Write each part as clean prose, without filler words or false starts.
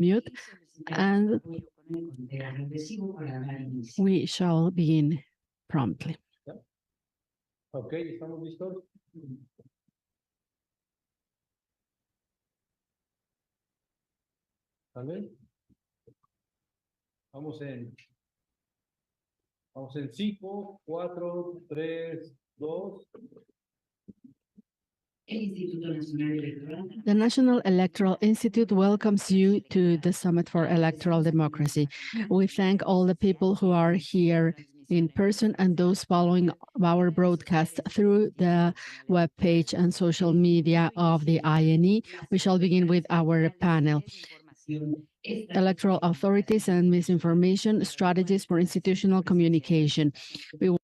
mute, and we shall begin promptly. Okay, ¿estamos listos? ¿Sale? Vamos en 5, 4, 3, 2. The National Electoral Institute welcomes you to the Summit for Electoral Democracy. We thank all the people who are here in person and those following our broadcast through the webpage and social media of the INE. We shall begin with our panel. Electoral authorities and misinformation strategies for institutional communication. We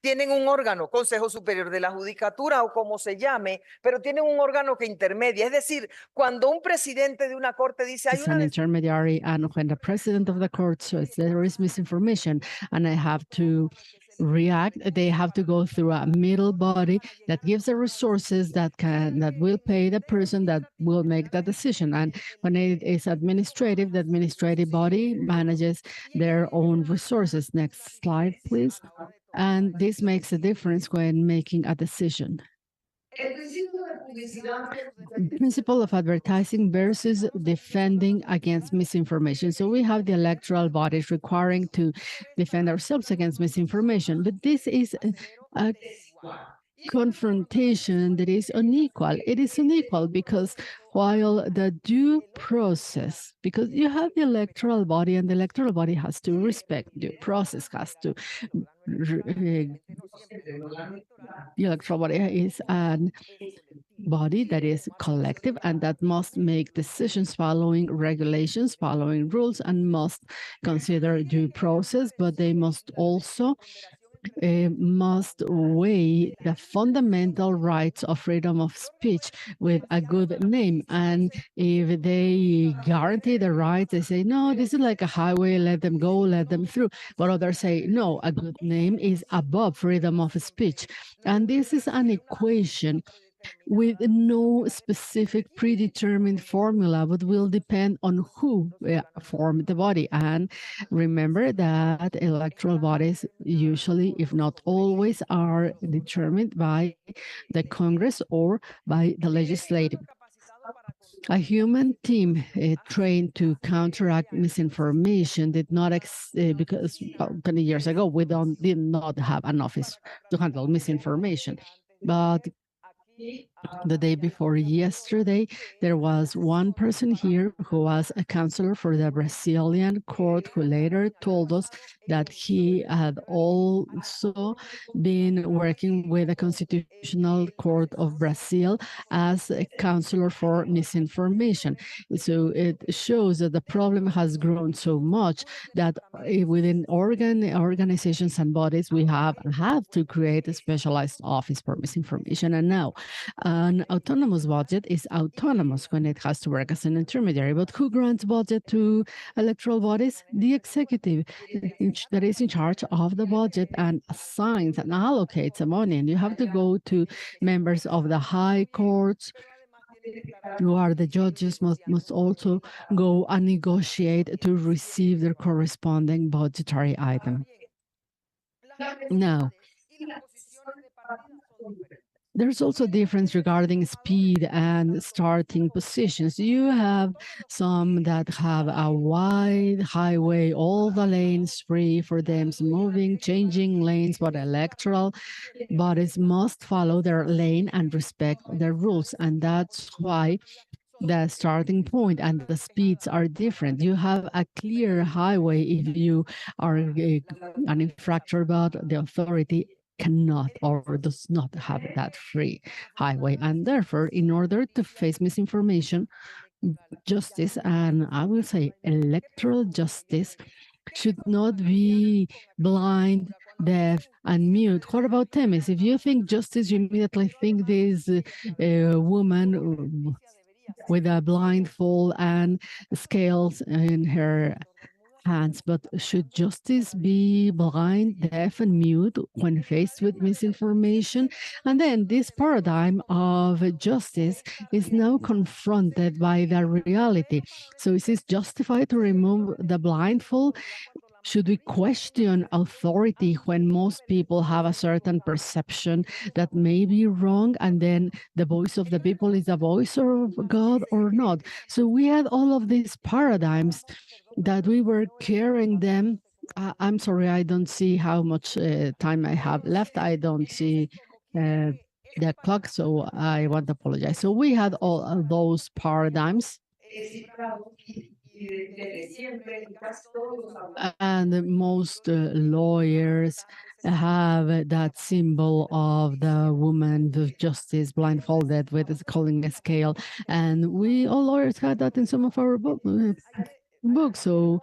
tienen un órgano, Consejo Superior de la Judicatura o como se llame, pero tienen un órgano que intermedia. Es decir, cuando un presidente de una corte dice hay It's an intermediary, and when the president of the court says there is misinformation and I have to react, they have to go through a middle body that gives the resources that will pay the person that will make the decision. And when it is administrative, the administrative body manages their own resources. Next slide, please. And this makes a difference when making a decision. Principle of advertising versus defending against misinformation. So we have the electoral bodies requiring to defend ourselves against misinformation, but this is a confrontation that is unequal. It is unequal because while the due process, because you have the electoral body and the electoral body has to respect due process, has to the electoral body is an body that is collective and that must make decisions following regulations, following rules, and must consider due process, but they must also must weigh the fundamental rights of freedom of speech with a good name. And if they guarantee the rights, they say, no, this is like a highway, let them go, let them through. But others say, no, a good name is above freedom of speech. And this is an equation with no specific predetermined formula, but will depend on who formed the body. And remember that electoral bodies usually, if not always, are determined by the Congress or by the legislative. A human team trained to counteract misinformation did not, because 20 years ago, we did not have an office to handle misinformation. But the day before yesterday, there was one person here who was a counselor for the Brazilian court who later told us that he had also been working with the Constitutional Court of Brazil as a counselor for misinformation. So it shows that the problem has grown so much that within organizations and bodies, we have to create a specialized office for misinformation. And now an autonomous budget is autonomous when it has to work as an intermediary. But who grants budget to electoral bodies? The executive that is in charge of the budget and assigns and allocates the money. And you have to go to members of the high courts who are the judges must also go and negotiate to receive their corresponding budgetary item. Now, there's also a difference regarding speed and starting positions. You have some that have a wide highway, all the lanes free for them, moving, changing lanes, but electoral bodies must follow their lane and respect their rules. And that's why the starting point and the speeds are different. You have a clear highway if you are an infractor, but the authority cannot or does not have that free highway. And therefore, in order to face misinformation, justice, and I will say electoral justice, should not be blind, deaf, and mute. What about Temis? If you think justice, you immediately think this woman with a blindfold and scales in her hands. But should justice be blind, deaf, and mute when faced with misinformation? And then this paradigm of justice is now confronted by the reality. So is it justified to remove the blindfold? Should we question authority when most people have a certain perception that may be wrong, and then the voice of the people is the voice of God or not? So we had all of these paradigms that we were carrying them. I'm sorry, I don't see how much time I have left. I don't see the clock, so I want to apologize. So we had all of those paradigms. And most lawyers have that symbol of the woman of justice blindfolded with calling a scale. And we all lawyers had that in some of our books. book. So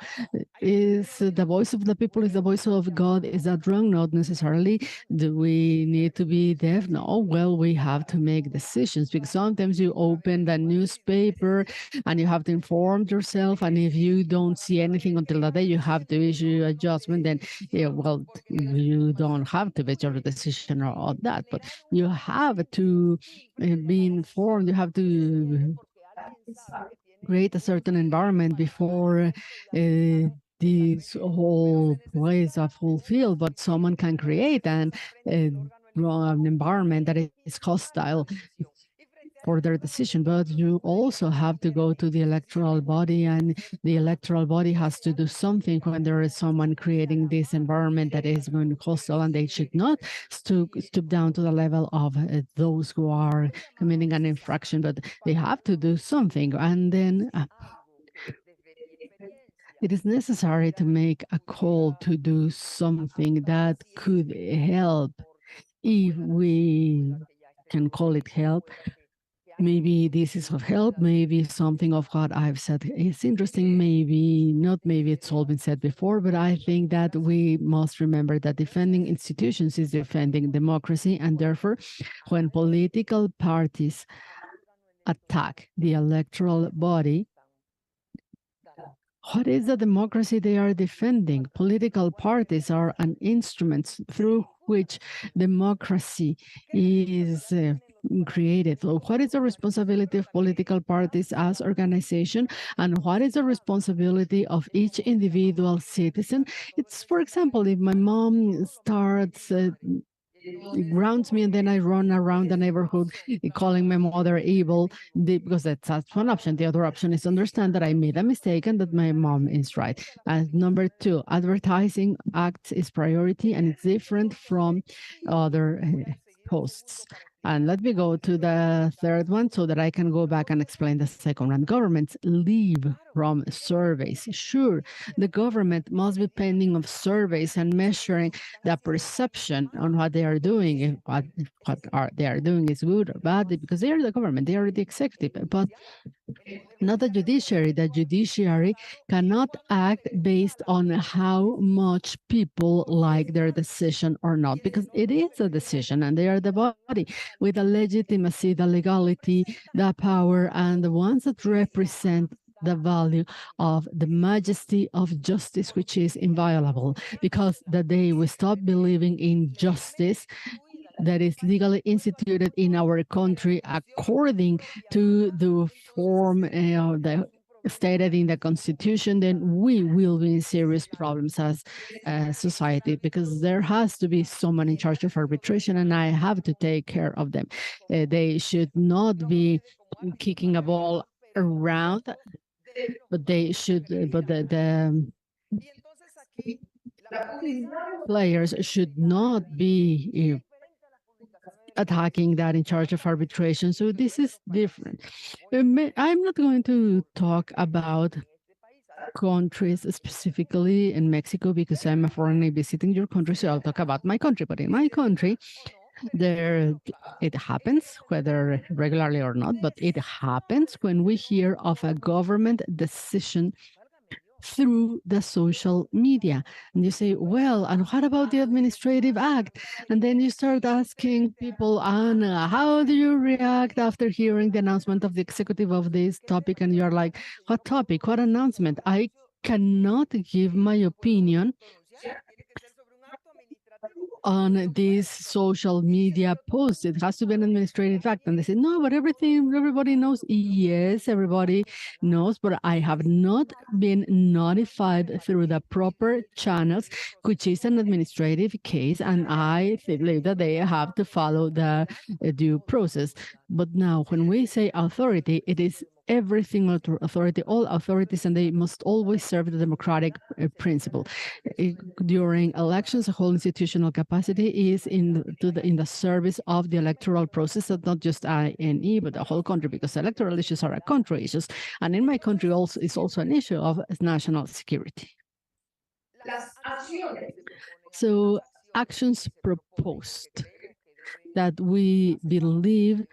is the voice of the people is the voice of God? Is that wrong? Not necessarily. Do we need to be deaf? No. Well, we have to make decisions because sometimes you open the newspaper and you have to inform yourself. And if you don't see anything until the day you have to issue a judgment, then, yeah, well, you don't have to base your decision on that. But you have to be informed. You have to create a certain environment before this whole place are fulfilled, but someone can create and an environment that is hostile for their decision. But you also have to go to the electoral body, and the electoral body has to do something when there is someone creating this environment that is going to hostile, and they should not stoop down to the level of those who are committing an infraction, but they have to do something. And then it is necessary to make a call to do something that could help, if we can call it help. Maybe this is of help, maybe something of what I've said is interesting, maybe not, maybe it's all been said before, but I think that we must remember that defending institutions is defending democracy, and therefore, when political parties attack the electoral body, what is the democracy they are defending? Political parties are an instrument through which democracy is created. So what is the responsibility of political parties as organization, and what is the responsibility of each individual citizen? It's, for example, if my mom starts grounds me and then I run around the neighborhood calling my mother evil, because that's one option. The other option is understand that I made a mistake and that my mom is right. And number two, advertising acts is priority, and it's different from other posts. And let me go to the third one so that I can go back and explain the second one. Governments live from surveys. Sure, the government must be pending of surveys and measuring the perception on what they are doing, if what they are doing is good or bad, because they are the government, they are the executive, but not the judiciary. The judiciary cannot act based on how much people like their decision or not, because it is a decision and they are the body with the legitimacy, the legality, the power, and the ones that represent the value of the majesty of justice, which is inviolable. Because the day we stop believing in justice that is legally instituted in our country according to the form the stated in the Constitution, then we will be in serious problems as a society, because there has to be someone in charge of arbitration, and I have to take care of them. They should not be kicking a ball around, but they should, but the players should not be attacking that in charge of arbitration. So this is different. I'm not going to talk about countries specifically in Mexico because I'm a foreigner visiting your country, so I'll talk about my country. But in my country, there it happens, whether regularly or not, but it happens when we hear of a government decision through the social media. And you say, well, and what about the administrative act? And then you start asking people, Anna, how do you react after hearing the announcement of the executive of this topic? And you're like, what topic? What announcement? I cannot give my opinion on this social media post. It has to be an administrative act. And they say, no, but everybody knows. Yes, everybody knows, but I have not been notified through the proper channels, which is an administrative case. And I believe that they have to follow the due process. But now when we say authority, it is every single authority, all authorities, and they must always serve the democratic principle. During elections, the whole institutional capacity is in the service of the electoral process, and not just INE, but the whole country, because electoral issues are country issues. And in my country also is also an issue of national security. So actions proposed that we believe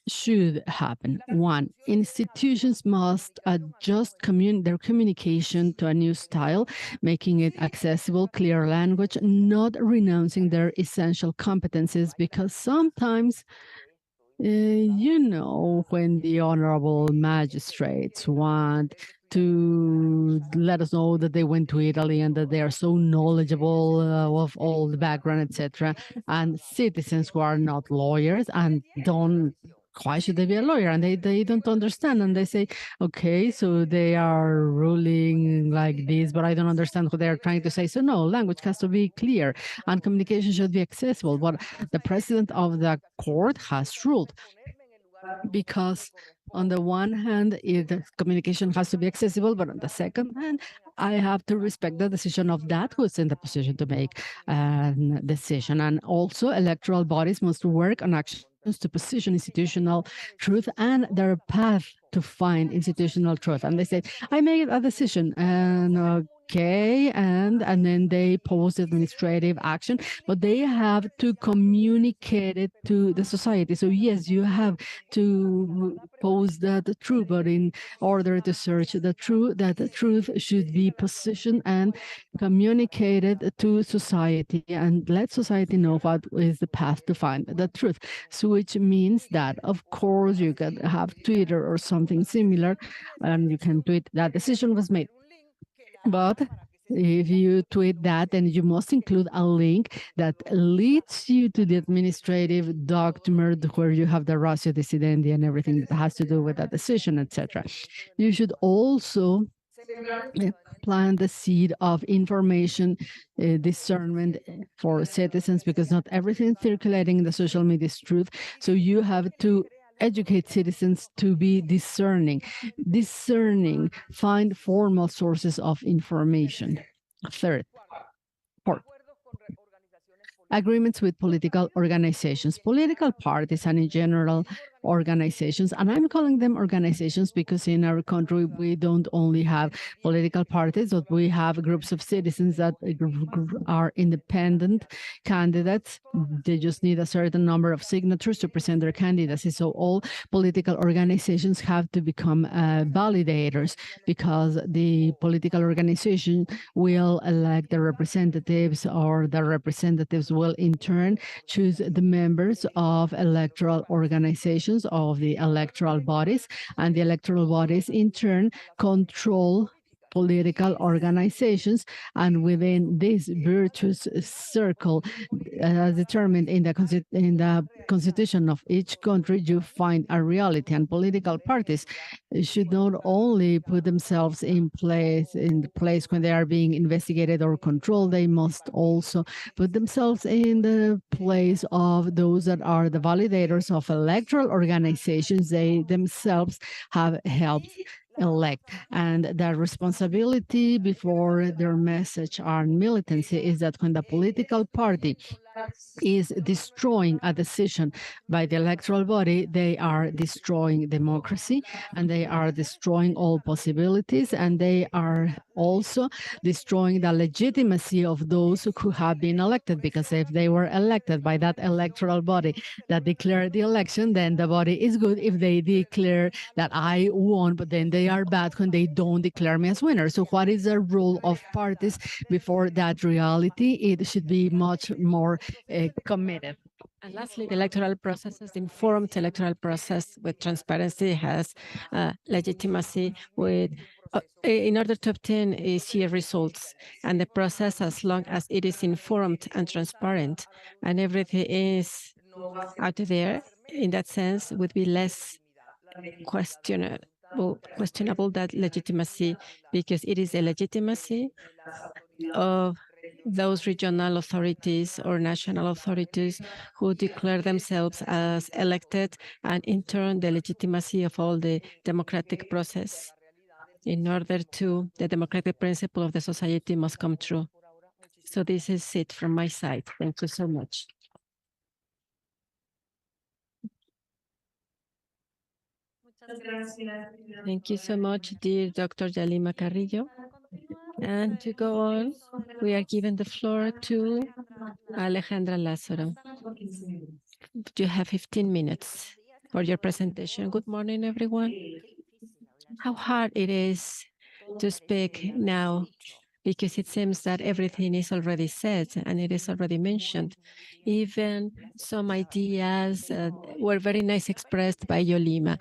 should happen. One, institutions must adjust their communication to a new style, making it accessible, clear language, not renouncing their essential competencies, because sometimes when the honorable magistrates want to let us know that they went to Italy and that they are so knowledgeable of all the background, etc., and citizens who are not lawyers and don't, why should they be a lawyer? And they don't understand, and they say, okay, so they are ruling like this, but I don't understand what they are trying to say. So no, language has to be clear and communication should be accessible. But the president of the court has ruled, because on the one hand, communication has to be accessible, but on the second hand, I have to respect the decision of that who's in the position to make a decision. And also, electoral bodies must work on actions to position institutional truth and their path to find institutional truth. And they say, I made a decision, and okay, and then they post administrative action, but they have to communicate it to the society. So yes, you have to pose the truth, but in order to search the truth, that the truth should be positioned and communicated to society, and let society know what is the path to find the truth. So which means that, of course, you can have Twitter or something similar, and you can tweet that decision was made. But if you tweet that, then you must include a link that leads you to the administrative document where you have the ratio decidendi and everything that has to do with that decision, etc. You should also plant the seed of information discernment for citizens, because not everything circulating in the social media is truth. So you have to educate citizens to be discerning, find formal sources of information. Third, fourth, agreements with political organizations, political parties, and in general, organizations. And I'm calling them organizations because in our country, we don't only have political parties, but we have groups of citizens that are independent candidates. They just need a certain number of signatures to present their candidacy. So all political organizations have to become validators, because the political organization will elect the representatives, or the representatives will in turn choose the members of electoral organizations, of the electoral bodies, and the electoral bodies in turn control political organizations. And within this virtuous circle determined in the constitution of each country, you find a reality. And political parties should not only put themselves in the place when they are being investigated or controlled, they must also put themselves in the place of those that are the validators of electoral organizations they themselves have helped elect. And the responsibility before their message and militancy is that when the political party is destroying a decision by the electoral body, they are destroying democracy, and they are destroying all possibilities, and they are also destroying the legitimacy of those who have been elected. Because if they were elected by that electoral body that declared the election, then the body is good. If they declare that I won, but then they are bad when they don't declare me as winner. So what is the role of parties before that reality? It should be much more committed. And lastly, the electoral processes, the informed electoral process with transparency has legitimacy in order to obtain easier results. And the process, as long as it is informed and transparent and everything is out there, in that sense, would be less questionable that legitimacy, because it is a legitimacy of those regional authorities or national authorities who declare themselves as elected, and in turn the legitimacy of all the democratic process in order to the democratic principle of the society must come true. So this is it from my side. Thank you so much. Thank you so much, dear Dr. Yalima Carrillo. And to go on, we are giving the floor to Alejandra Lázaro. You have 15 minutes. for your presentation. Good morning, everyone. How hard it is to speak now, because it seems that everything is already said and it is already mentioned. Even some ideas were very nice expressed by Yolima.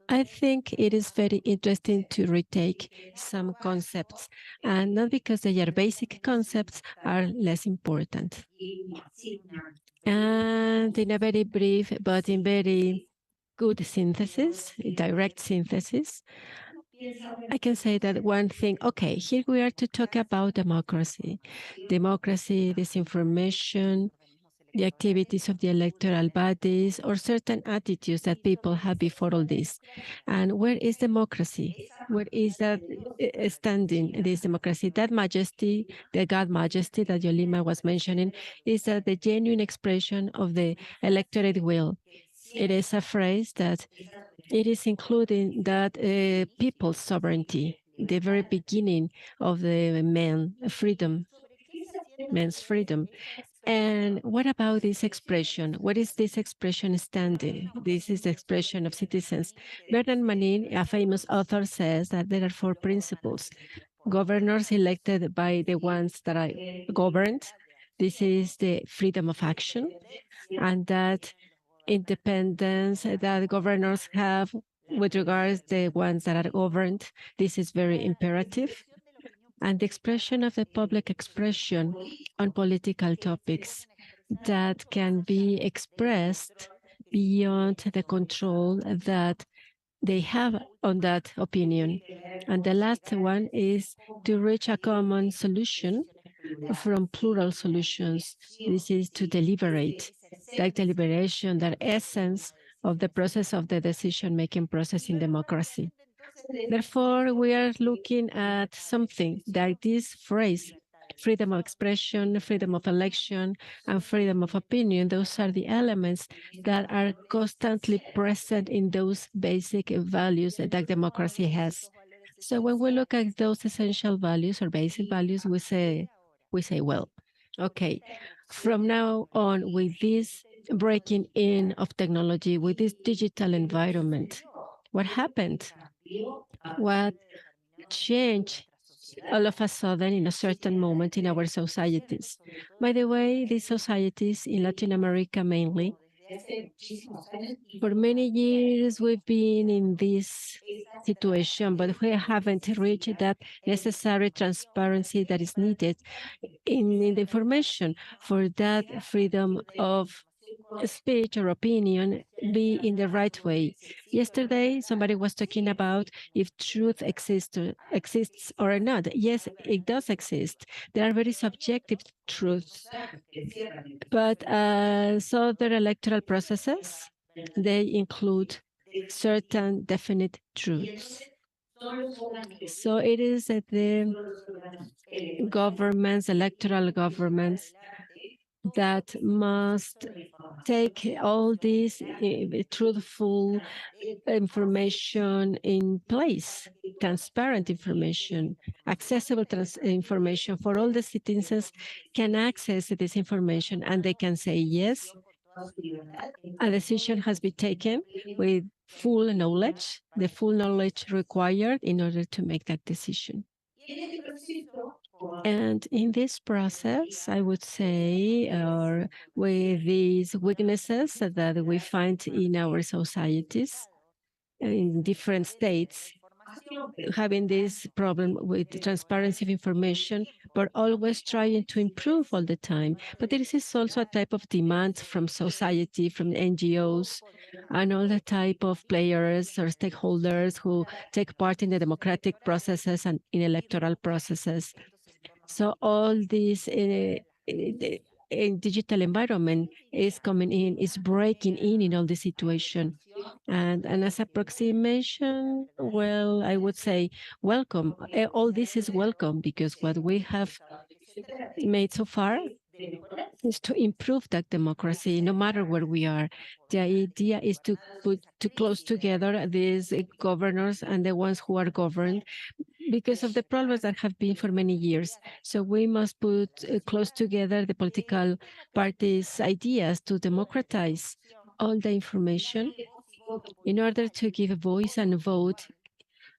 I think it is very interesting to retake some concepts, and not because they are basic concepts are less important. And in a very brief, but in very good synthesis, direct synthesis, I can say that one thing, okay, here we are to talk about democracy, disinformation, the activities of the electoral bodies, or certain attitudes that people have before all this. And where is democracy? Where is that standing, this democracy? That majesty, the God majesty that Yolima was mentioning, is that the genuine expression of the electorate will. It is a phrase that it is including that people's sovereignty, the very beginning of the man's freedom. And what about this expression? What is this expression standing? This is the expression of citizens. Bernard Manin, a famous author, says that there are 4 principles. Governors elected by the ones that are governed. This is the freedom of action, and that independence that governors have with regards the ones that are governed. This is very imperative. And the expression of the public expression on political topics that can be expressed beyond the control that they have on that opinion. And the last one is to reach a common solution from plural solutions. This is to deliberate, that deliberation, that essence of the process of the decision-making process in democracy. Therefore, we are looking at something that this phrase, freedom of expression, freedom of election, and freedom of opinion, those are the elements that are constantly present in those basic values that democracy has. So when we look at those essential values or basic values, we say, well, okay, from now on, with this breaking in of technology, with this digital environment, what happened? What changed all of a sudden in a certain moment in our societies? By the way, these societies in Latin America mainly, for many years we've been in this situation, but we haven't reached that necessary transparency that is needed in the information for that freedom of speech or opinion be in the right way. Yesterday, somebody was talking about if truth exists or not. Yes, it does exist. There are very subjective truths, but so their electoral processes, they include certain definite truths. So it is that the governments, electoral governments, that must take all this truthful information in place, transparent information, accessible information for all the citizens can access this information, and they can say, yes, a decision has been taken with full knowledge, the full knowledge required in order to make that decision. And in this process, I would say, with these weaknesses that we find in our societies, in different states, having this problem with transparency of information, but always trying to improve all the time. But there is also a type of demand from society, from NGOs, and all the type of players or stakeholders who take part in the democratic processes and in electoral processes. So all this in digital environment is coming in, is breaking in all the situation. And as approximation, well, I would say welcome. All this is welcome because what we have made so far is to improve that democracy, no matter where we are. The idea is to put to close together these governors and the ones who are governed because of the problems that have been for many years. So we must put close together the political parties' ideas to democratize all the information in order to give a voice and vote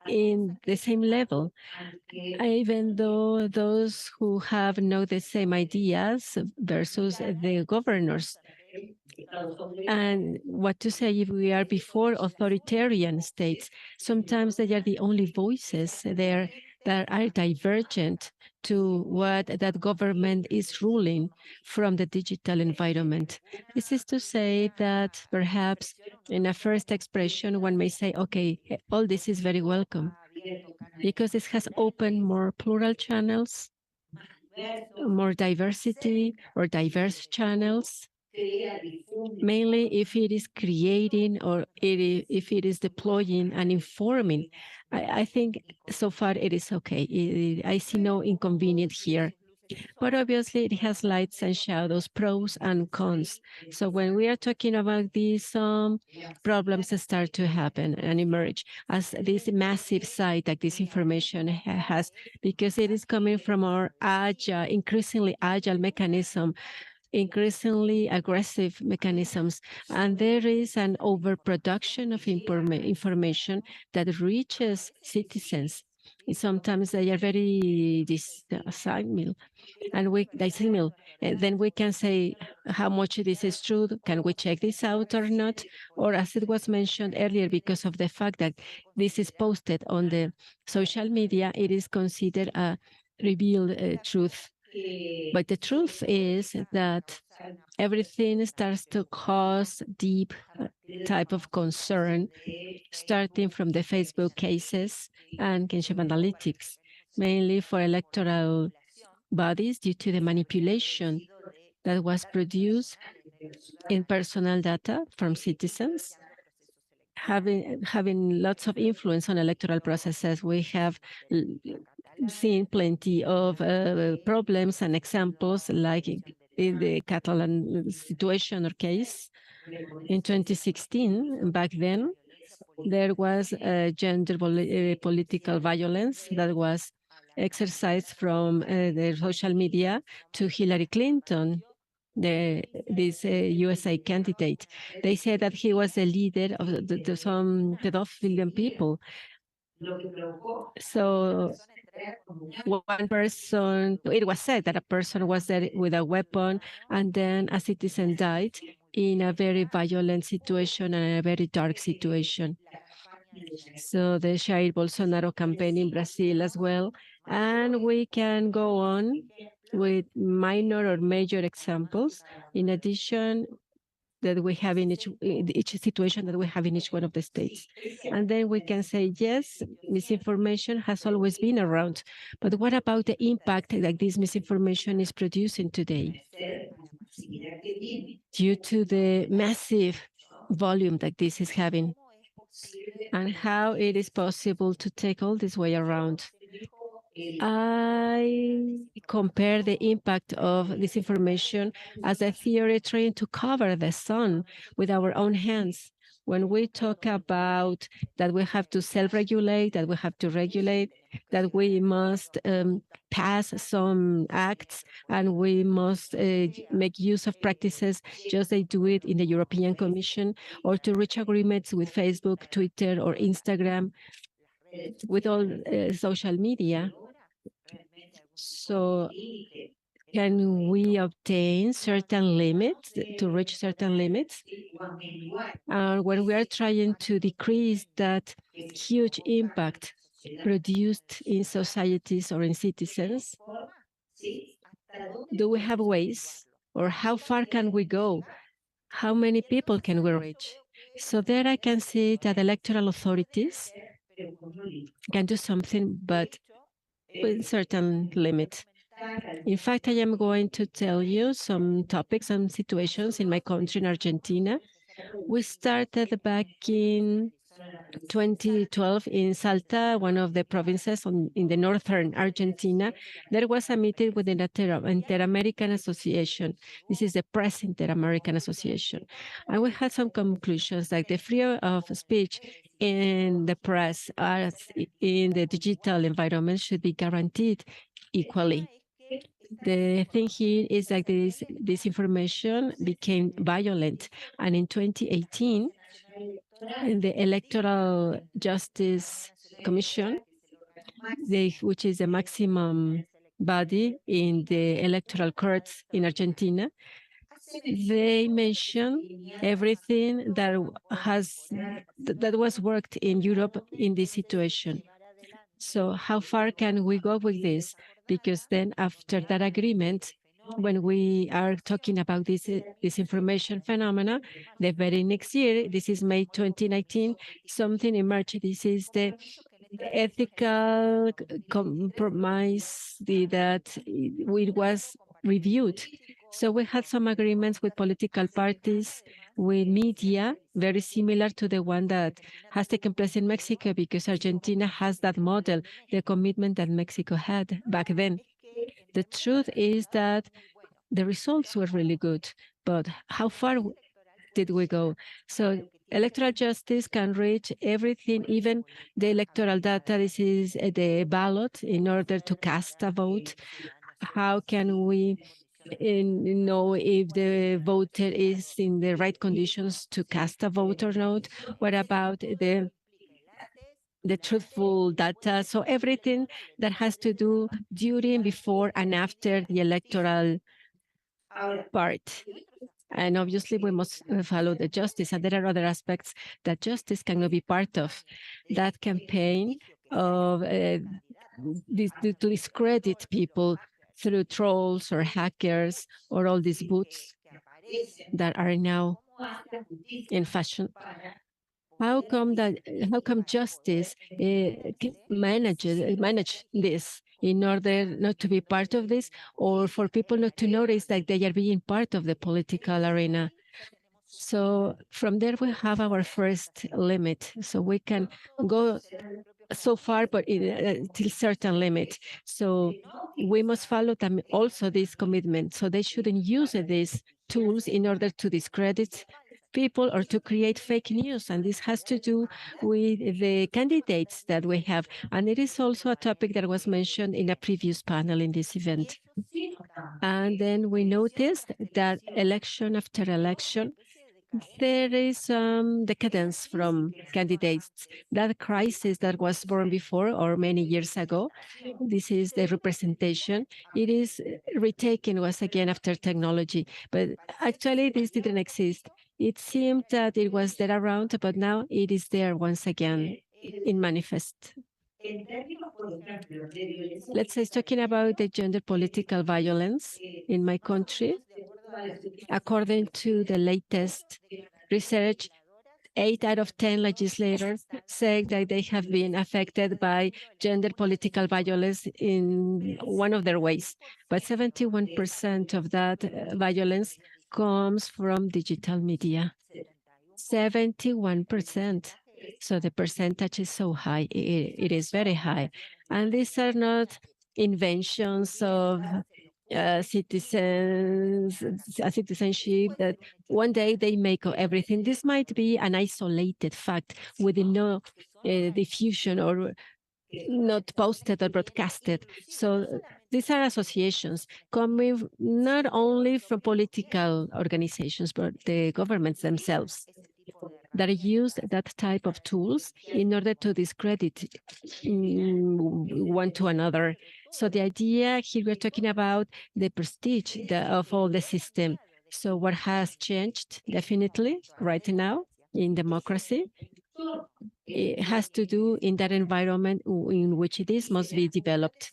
in the same level, even though those who have not the same ideas versus the governors. And what to say if we are before authoritarian states? Sometimes they are the only voices there that are divergent to what that government is ruling from the digital environment. This is to say that perhaps in a first expression, one may say, okay, all this is very welcome because this has opened more plural channels, more diversity or diverse channels, mainly if it is creating or if it is deploying and informing. I think so far it is okay. I see no inconvenience here. But obviously it has lights and shadows, pros and cons. So when we are talking about these problems start to happen and emerge as this massive site that this information has, because it is coming from our agile, increasingly agile mechanism, increasingly aggressive mechanisms, and there is an overproduction of information that reaches citizens. Sometimes they are very dissimil, and then we can say how much this is true. Can we check this out or not? Or as it was mentioned earlier, because of the fact that this is posted on the social media, it is considered a revealed truth. But the truth is that everything starts to cause deep type of concern, starting from the Facebook cases and Cambridge Analytics, mainly for electoral bodies due to the manipulation that was produced in personal data from citizens, having lots of influence on electoral processes. We have seen plenty of problems and examples, like in the Catalan situation or case in 2016. Back then, there was gender political violence that was exercised from the social media to Hillary Clinton, this USA candidate. They said that he was the leader of some pedophilian people. So one person, it was said that a person was there with a weapon, and then a citizen died in a very violent situation and a very dark situation. So the Jair Bolsonaro campaign in Brazil as well. And we can go on with minor or major examples. In addition, that we have in each situation that we have in each one of the states. And then we can say, yes, misinformation has always been around, but what about the impact that this misinformation is producing today? Due to the massive volume that this is having, and how it is possible to take all this way around. I compare the impact of this information as a theory trying to cover the sun with our own hands. When we talk about that we have to self-regulate, that we have to regulate, that we must pass some acts, and we must make use of practices just they do it in the European Commission, or to reach agreements with Facebook, Twitter, or Instagram, with all social media. So can we obtain certain limits to reach certain limits? When we are trying to decrease that huge impact produced in societies or in citizens, do we have ways, or how far can we go? How many people can we reach? So there I can see that electoral authorities can do something, but with certain limits. In fact, I am going to tell you some topics and situations in my country, in Argentina. We started back in 2012 in Salta, one of the provinces in the northern Argentina. There was a meeting with the Inter-American Association. This is the Press Inter-American Association. And we had some conclusions, like the freedom of speech in the press as in the digital environment should be guaranteed equally. The thing here is that this information became violent. And in 2018, in the Electoral Justice Commission, which is the maximum body in the electoral courts in Argentina, they mention everything that was worked in Europe in this situation. So how far can we go with this? Because then after that agreement, when we are talking about this disinformation phenomena, the very next year, this is May 2019, something emerged. This is the ethical compromise that it was reviewed. So we had some agreements with political parties, with media, very similar to the one that has taken place in Mexico, because Argentina has that model, the commitment that Mexico had back then. The truth is that the results were really good, but how far did we go? So electoral justice can reach everything, even the electoral data. This is the ballot in order to cast a vote. How can we know if the voter is in the right conditions to cast a vote or not? What about the truthful data? So everything that has to do during, before, and after the electoral part. And obviously, we must follow the justice. And there are other aspects that justice cannot be part of. That campaign of to discredit people through trolls or hackers or all these bots that are now in fashion. How come justice manage this in order not to be part of this, or for people not to notice that they are being part of the political arena? So from there, we have our first limit. So we can go so far, but till certain limit. So we must follow them also this commitment. So they shouldn't use these tools in order to discredit people or to create fake news. And this has to do with the candidates that we have. And it is also a topic that was mentioned in a previous panel in this event. And then we noticed that election after election, there is some decadence from candidates. That crisis that was born before or many years ago, this is the representation. It is retaken once again after technology, but actually this didn't exist. It seemed that it was there around, but now it is there once again in manifest. Let's say, talking about the gender political violence in my country, according to the latest research, 8 out of 10 legislators say that they have been affected by gender political violence in one of their ways. But 71% of that violence comes from digital media. 71%. So the percentage is so high. It is very high. And these are not inventions of citizenship that one day they make everything. This might be an isolated fact with no diffusion or not posted or broadcasted. So these are associations coming not only from political organizations, but the governments themselves that use that type of tools in order to discredit one to another. So the idea here, we're talking about the prestige of all the system. So what has changed definitely right now in democracy, it has to do in that environment in which this must be developed.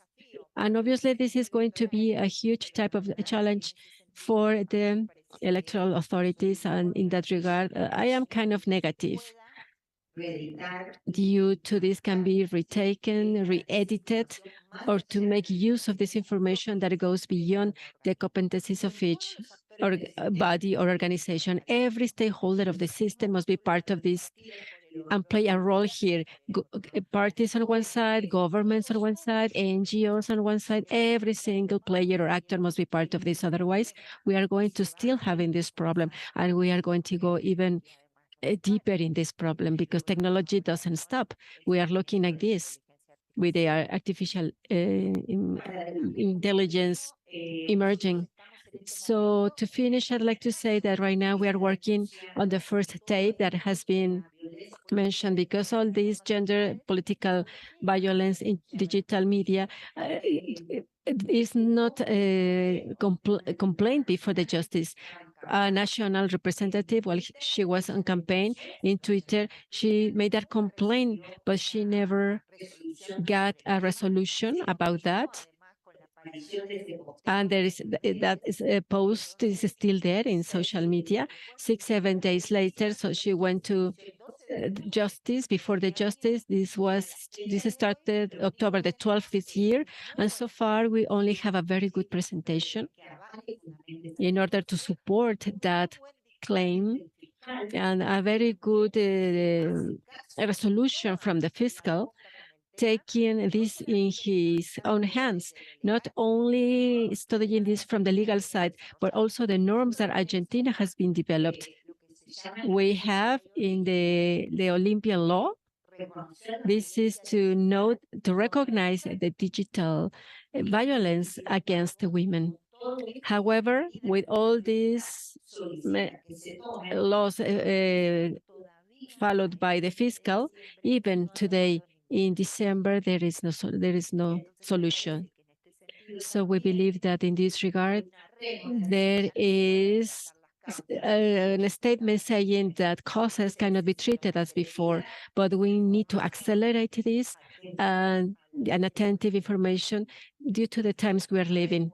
And obviously, this is going to be a huge type of challenge for the electoral authorities. And in that regard, I am kind of negative. Due to this can be retaken, re-edited, or to make use of this information that goes beyond the competencies of each body or organization. Every stakeholder of the system must be part of this and play a role here. Parties on one side, governments on one side, NGOs on one side, every single player or actor must be part of this. Otherwise, we are going to still having this problem, and we are going to go even deeper in this problem because technology doesn't stop. We are looking at this with the artificial intelligence emerging. So to finish, I'd like to say that right now we are working on the first tape that has been mentioned, because all this gender political violence in digital media is not a complaint before the justice. A national representative, while she was on campaign in Twitter, she made that complaint, but she never got a resolution about that. And there is that is a post is still there in social media. 6-7 days later, so she went to justice. Before the justice, this started October the 12th this year, and so far we only have a very good presentation in order to support that claim, and a very good resolution from the fiscal, taking this in his own hands, not only studying this from the legal side, but also the norms that Argentina has been developed. We have in the Olympian law, this is to recognize the digital violence against the women. However, with all these laws followed by the fiscal, even today in December, there is no solution. So we believe that in this regard, there is a statement saying that causes cannot be treated as before, but we need to accelerate this and attentive information due to the times we are living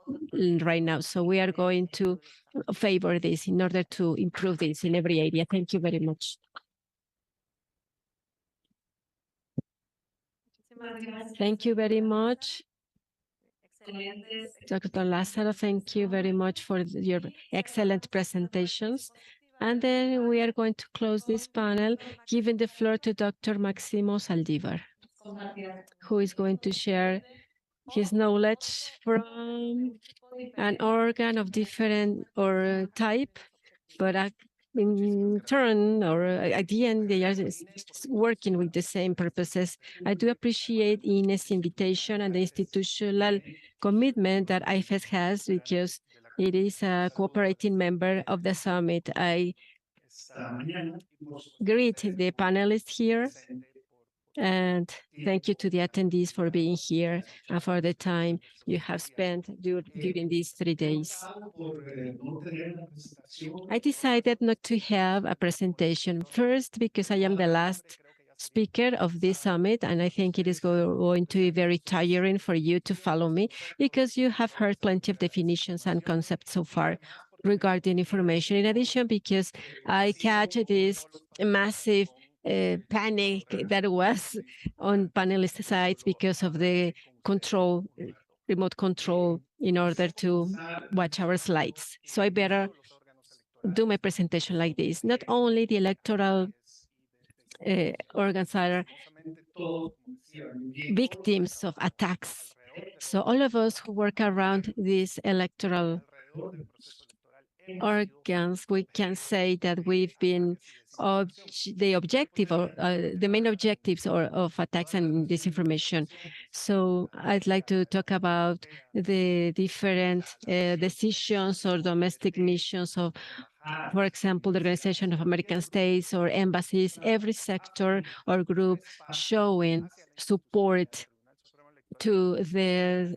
right now. So we are going to favor this in order to improve this in every area. Thank you very much. Thank you very much, Dr. Lázaro. Thank you very much for your excellent presentations. And then we are going to close this panel, giving the floor to Dr. Máximo Saldívar, who is going to share his knowledge from an organ of different or type, but in turn, or at the end, they are working with the same purposes. I do appreciate Ines' invitation and the institutional commitment that IFES has, because it is a cooperating member of the summit. I greet the panelists here, and thank you to the attendees for being here and for the time you have spent during these 3 days. I decided not to have a presentation, first because I am the last speaker of this summit, and I think it is going to be very tiring for you to follow me, because you have heard plenty of definitions and concepts so far regarding information. In addition, because I catch this massive panic that was on panelist sides because of the remote control in order to watch our slides. So I better do my presentation like this. Not only the electoral organs are victims of attacks. So all of us who work around these electoral organs, we can say that we've been the objective or the main objectives of attacks and disinformation. So I'd like to talk about the different decisions or domestic missions of, for example, the Organization of American States or embassies, every sector or group showing support to the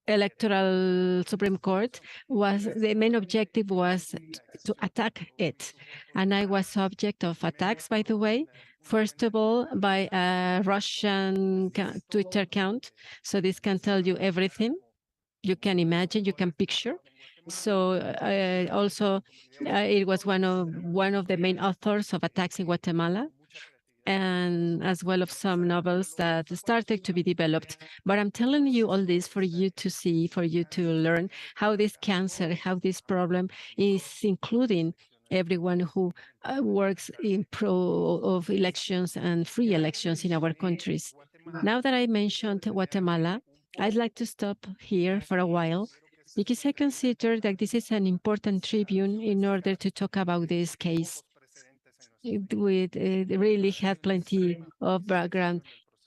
Electoral Supreme Court. The main objective was to attack it. And I was subject of attacks, by the way. First of all, by a Russian Twitter account. So this can tell you everything you can imagine, you can picture. So also, it was one of the main authors of attacks in Guatemala, and as well of some novels that started to be developed. But I'm telling you all this for you to see, for you to learn how this cancer, how this problem is including everyone who works in pro of elections and free elections in our countries. Now that I mentioned Guatemala, I'd like to stop here for a while, because I consider that this is an important tribune in order to talk about this case. We really had plenty of background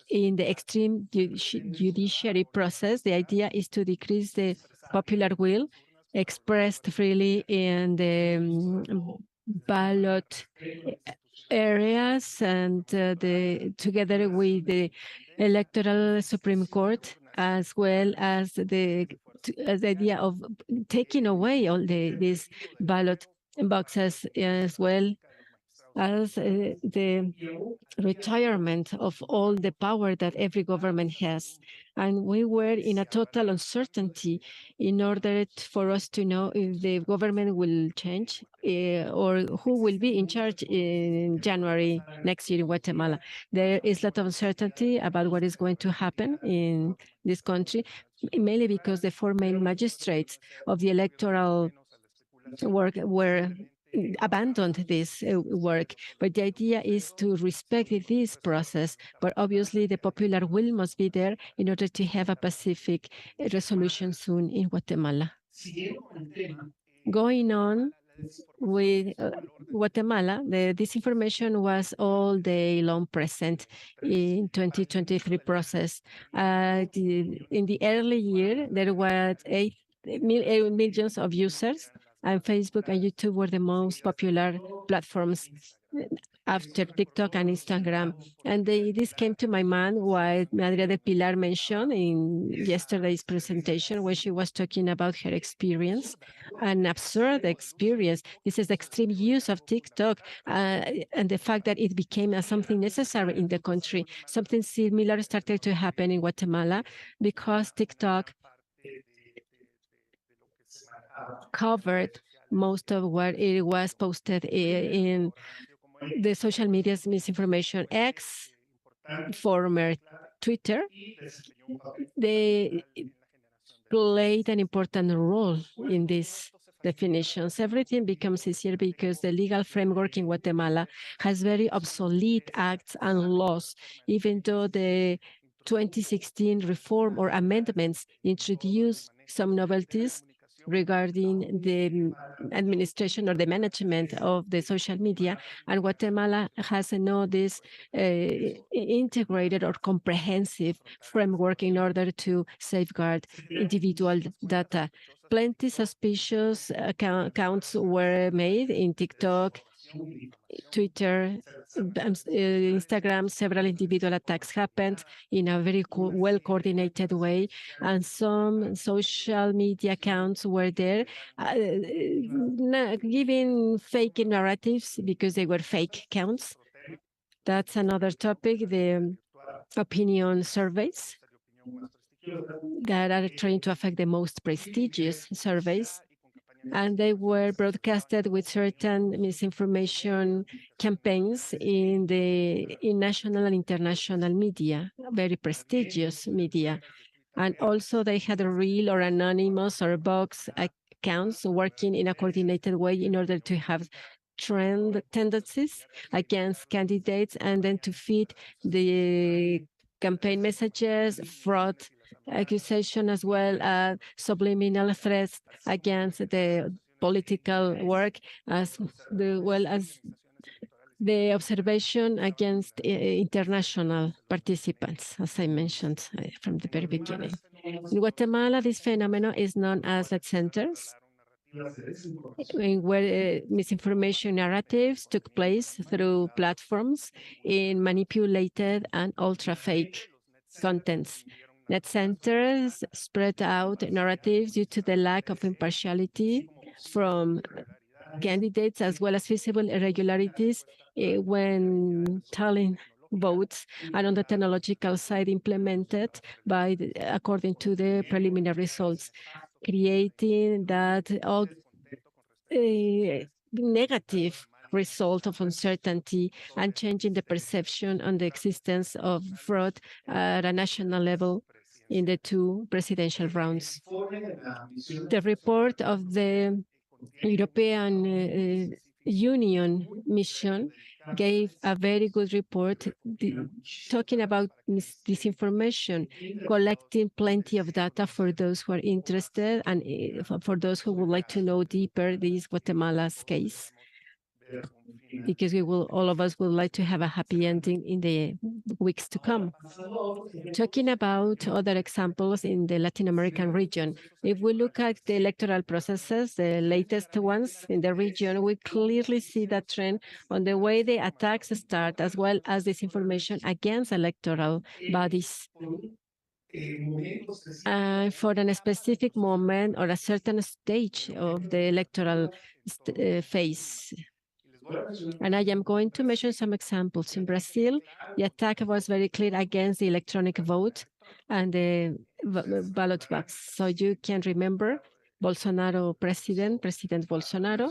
in the extreme judiciary process. The idea is to decrease the popular will expressed freely in the ballot areas, and together with the Electoral Supreme Court, as well as the idea of taking away all these ballot boxes, as well as the retirement of all the power that every government has. And we were in a total uncertainty in order for us to know if the government will change or who will be in charge in January next year in Guatemala. There is a lot of uncertainty about what is going to happen in this country, mainly because the four main magistrates of the electoral work were abandoned this work. But the idea is to respect this process. But obviously, the popular will must be there in order to have a pacific resolution soon in Guatemala. Going on with Guatemala, the disinformation was all day long present in 2023 process. In the early year, there were 8 millions of users, and Facebook and YouTube were the most popular platforms after TikTok and Instagram. And this came to my mind what Maria de Pilar mentioned in yesterday's presentation when she was talking about her experience, an absurd experience. This is the extreme use of TikTok and the fact that it became something necessary in the country. Something similar started to happen in Guatemala because TikTok covered most of what it was posted in the social media's misinformation. X, former Twitter, they played an important role in these definitions. Everything becomes easier because the legal framework in Guatemala has very obsolete acts and laws, even though the 2016 reform or amendments introduced some novelties regarding the administration or the management of the social media, and Guatemala has now this integrated or comprehensive framework in order to safeguard individual data. Plenty suspicious accounts were made in TikTok, Twitter, Instagram. Several individual attacks happened in a very well-coordinated way, and some social media accounts were there giving fake narratives because they were fake accounts. That's another topic, the opinion surveys that are trying to affect the most prestigious surveys. And they were broadcasted with certain misinformation campaigns in national and international media, very prestigious media. And also they had real or anonymous or box accounts working in a coordinated way in order to have trend tendencies against candidates and then to feed the campaign messages, fraud accusation, as well as subliminal threats against the political work, as well as the observation against international participants, as I mentioned from the very beginning. In Guatemala, this phenomenon is known as lead centers, where misinformation narratives took place through platforms in manipulated and ultra-fake contents. Net centers spread out narratives due to the lack of impartiality from candidates, as well as visible irregularities when tallying votes, and on the technological side implemented according to the preliminary results, creating that all negative result of uncertainty and changing the perception on the existence of fraud at a national level in the two presidential rounds. The report of the European Union mission gave a very good report talking about disinformation, collecting plenty of data for those who are interested and for those who would like to know deeper this Guatemala's case. because all of us would like to have a happy ending in the weeks to come. Talking about other examples in the Latin American region, if we look at the electoral processes, the latest ones in the region, we clearly see that trend on the way the attacks start, as well as disinformation against electoral bodies. For a specific moment or a certain stage of the electoral phase. And I am going to mention some examples. In Brazil, the attack was very clear against the electronic vote and the ballot box. So you can remember President Bolsonaro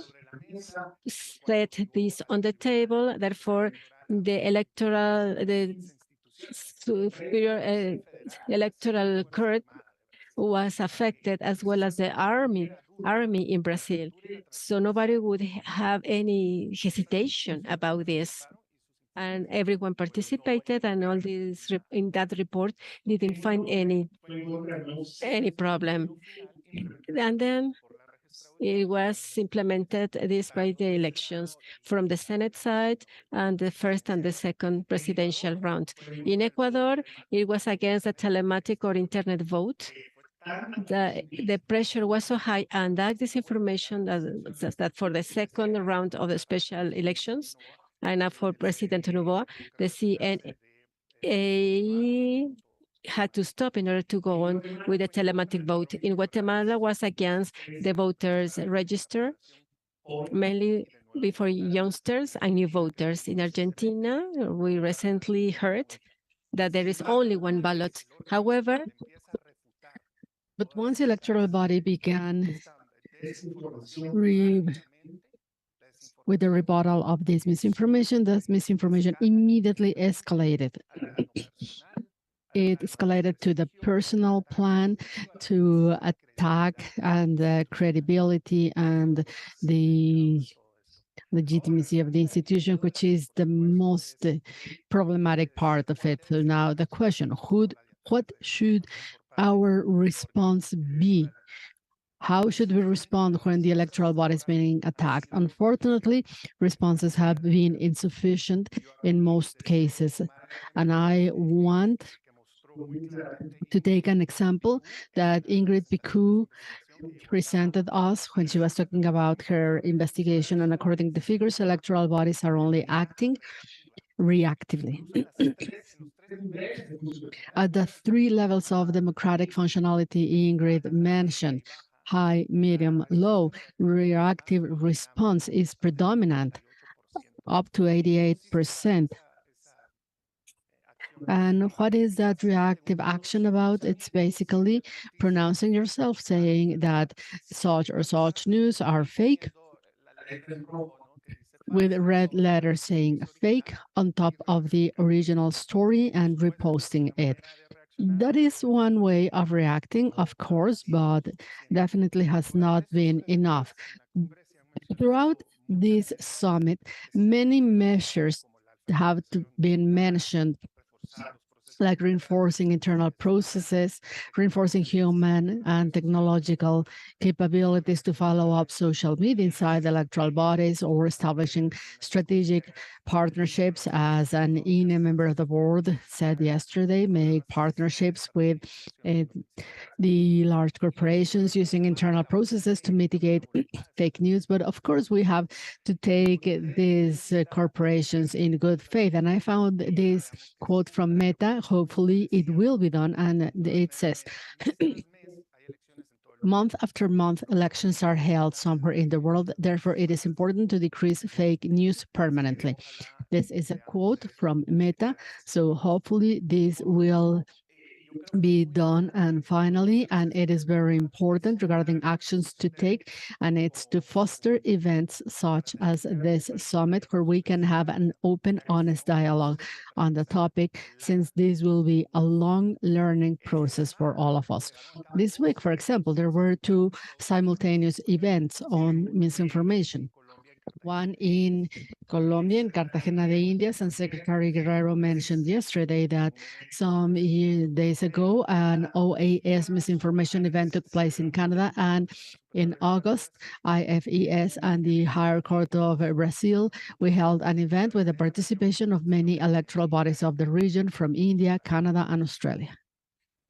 set this on the table. Therefore, the superior electoral court was affected, as well as the army in Brazil. So nobody would have any hesitation about this. And everyone participated, and all this in that report didn't find any problem. And then it was implemented this by the elections from the Senate side and the first and the second presidential round. In Ecuador, it was against a telematic or internet vote. The pressure was so high, and that disinformation that for the second round of the special elections, and for President Noboa, the CNA had to stop in order to go on with the telematic vote. In Guatemala was against the voters register, mainly before youngsters and new voters. In Argentina, we recently heard that there is only one ballot. However, but once the electoral body began with the rebuttal of this misinformation immediately escalated. It escalated to the personal plan to attack and the credibility and the legitimacy of the institution, which is the most problematic part of it. So now the question, what should our response be? How should we respond when the electoral body is being attacked? Unfortunately, responses have been insufficient in most cases. And I want to take an example that Ingrid Picu presented us when she was talking about her investigation. And according to figures, electoral bodies are only acting reactively. At the three levels of democratic functionality Ingrid mentioned, high, medium, low, reactive response is predominant, up to 88%. And what is that reactive action about? It's basically pronouncing yourself, saying that such or such news are fake, with red letters saying fake on top of the original story and reposting it. That is one way of reacting, of course, but definitely has not been enough. Throughout this summit, many measures have been mentioned, like reinforcing internal processes, reinforcing human and technological capabilities to follow up social media inside electoral bodies, or establishing strategic partnerships. As an INE member of the board said yesterday, make partnerships with the large corporations using internal processes to mitigate fake news. But of course, we have to take these corporations in good faith. And I found this quote from Meta. Hopefully it will be done. And it says, month after month, elections are held somewhere in the world. Therefore, it is important to decrease fake news permanently. This is a quote from Meta. So hopefully this will be done. And finally, and it is very important regarding actions to take, and it's to foster events such as this summit, where we can have an open, honest dialogue on the topic, since this will be a long learning process for all of us. This week, for example, there were two simultaneous events on misinformation. one in Colombia, in Cartagena de Indias, and Secretary Guerrero mentioned yesterday that some days ago, an OAS misinformation event took place in Canada, and in August, IFES and the Higher Court of Brazil, we held an event with the participation of many electoral bodies of the region from India, Canada, and Australia.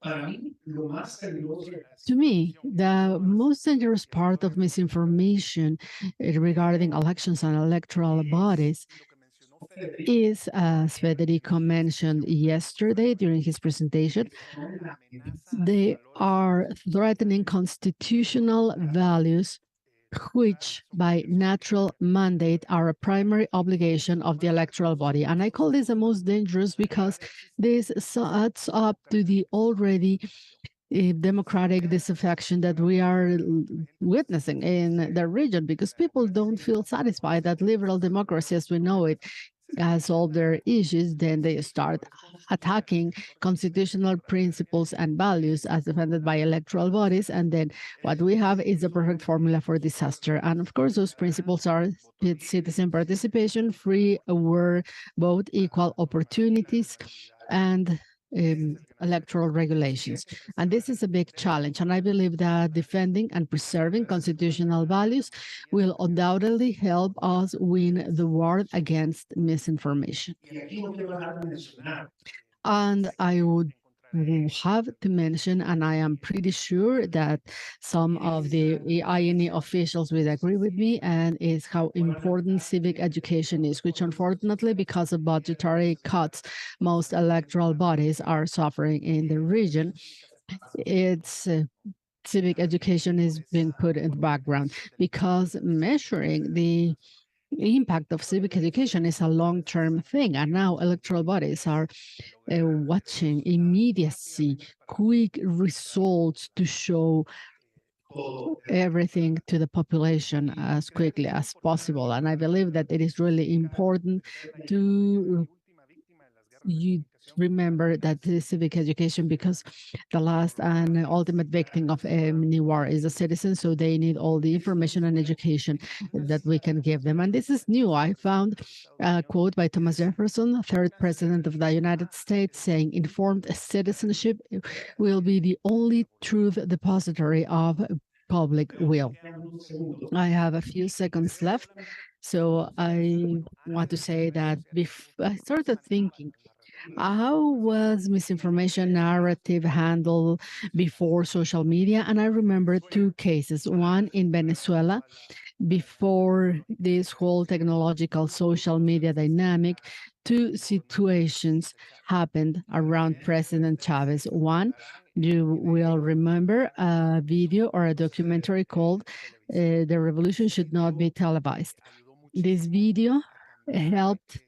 To me, the most dangerous part of misinformation regarding elections and electoral bodies is, as Federico mentioned yesterday during his presentation, they are threatening constitutional values which by natural mandate are a primary obligation of the electoral body. And I call this the most dangerous because this adds up to the already democratic disaffection that we are witnessing in the region, because people don't feel satisfied that liberal democracy as we know it solve their issues. Then they start attacking constitutional principles and values as defended by electoral bodies. And then what we have is the perfect formula for disaster. And of course, those principles are citizen participation, free, aware vote, equal opportunities, and electoral regulations. And this is a big challenge. And I believe that defending and preserving constitutional values will undoubtedly help us win the war against misinformation. And I would have to mention, and I am pretty sure that some of the INE officials will agree with me, and is how important civic education is, which unfortunately, because of budgetary cuts, most electoral bodies are suffering in the region. It's civic education is being put in the background because measuring the impact of civic education is a long-term thing, and now electoral bodies are watching immediacy, quick results to show everything to the population as quickly as possible. And I believe that it is really important to you remember that this civic education, because the last and ultimate victim of any war is a citizen, so they need all the information and education that we can give them. And this is new. I found a quote by Thomas Jefferson, third president of the United States, saying, "Informed citizenship will be the only truth depository of public will." I have a few seconds left, so I want to say that I started thinking, how was misinformation narrative handled before social media? And I remember two cases, one in Venezuela, before this whole technological social media dynamic. Two situations happened around President Chavez. One, you will remember a video or a documentary called "The Revolution Should Not Be Televised." This video helped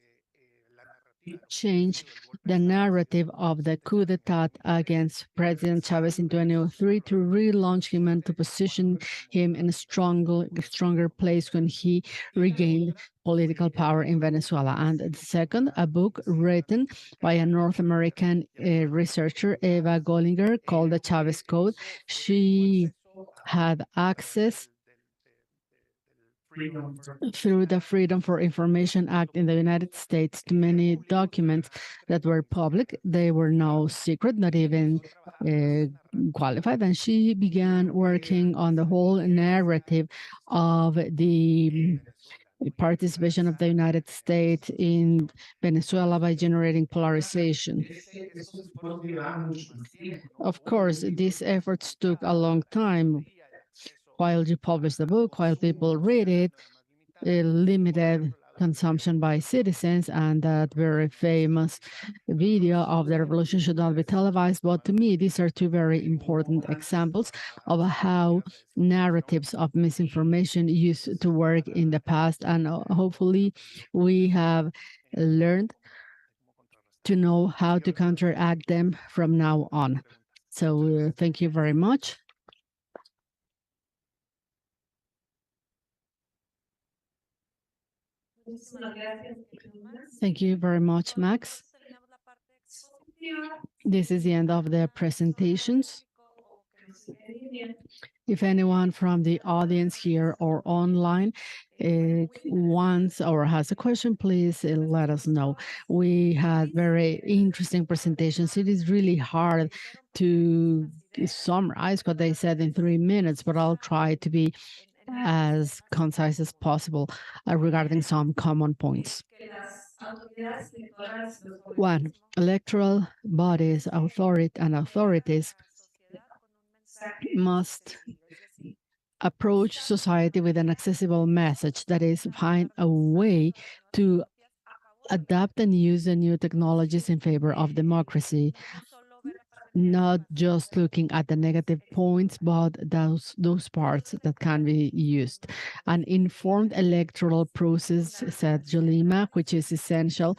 change the narrative of the coup d'etat against President Chavez in 2003 to relaunch him and to position him in a stronger place when he regained political power in Venezuela. And the second, a book written by a North American researcher, Eva Gollinger, called The Chavez Code. She had access through the Freedom for Information Act in the United States to many documents that were public. They were no secret, not even qualified. And she began working on the whole narrative of the participation of the United States in Venezuela by generating polarization. Of course, these efforts took a long time. While you publish the book, while people read it, limited consumption by citizens, and that very famous video of the revolution should not be televised. But to me, these are two very important examples of how narratives of misinformation used to work in the past, and hopefully we have learned to know how to counteract them from now on. So thank you very much. Thank you very much, Max. This is the end of the presentations. If anyone from the audience here or online wants or has a question, please let us know. We had very interesting presentations. It is really hard to summarize what they said in 3 minutes, but I'll try to be as concise as possible regarding some common points. One, electoral bodies, authorities must approach society with an accessible message, that is, find a way to adapt and use the new technologies in favor of democracy, not just looking at the negative points, but those parts that can be used. An informed electoral process, said Jolima, which is essential,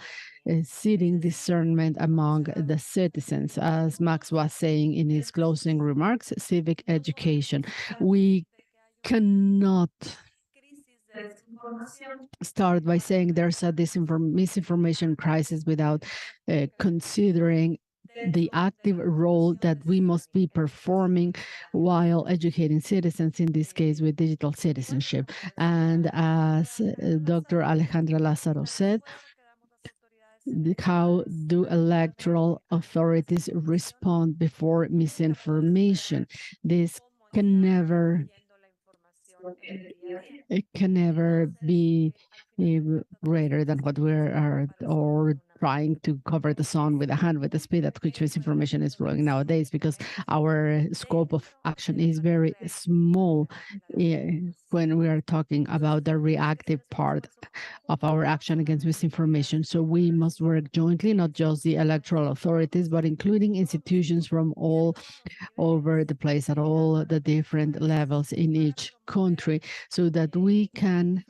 seeding discernment among the citizens. As Max was saying in his closing remarks, civic education. We cannot start by saying there's a misinformation crisis without considering the active role that we must be performing while educating citizens, in this case with digital citizenship. And as Dr. Alejandra Lázaro said, how do electoral authorities respond before misinformation? This can never be greater than what we are or trying to cover the sun with a hand with the speed at which misinformation is growing nowadays, because our scope of action is very small when we are talking about the reactive part of our action against misinformation. So we must work jointly, not just the electoral authorities, but including institutions from all over the place at all the different levels in each country, so that we can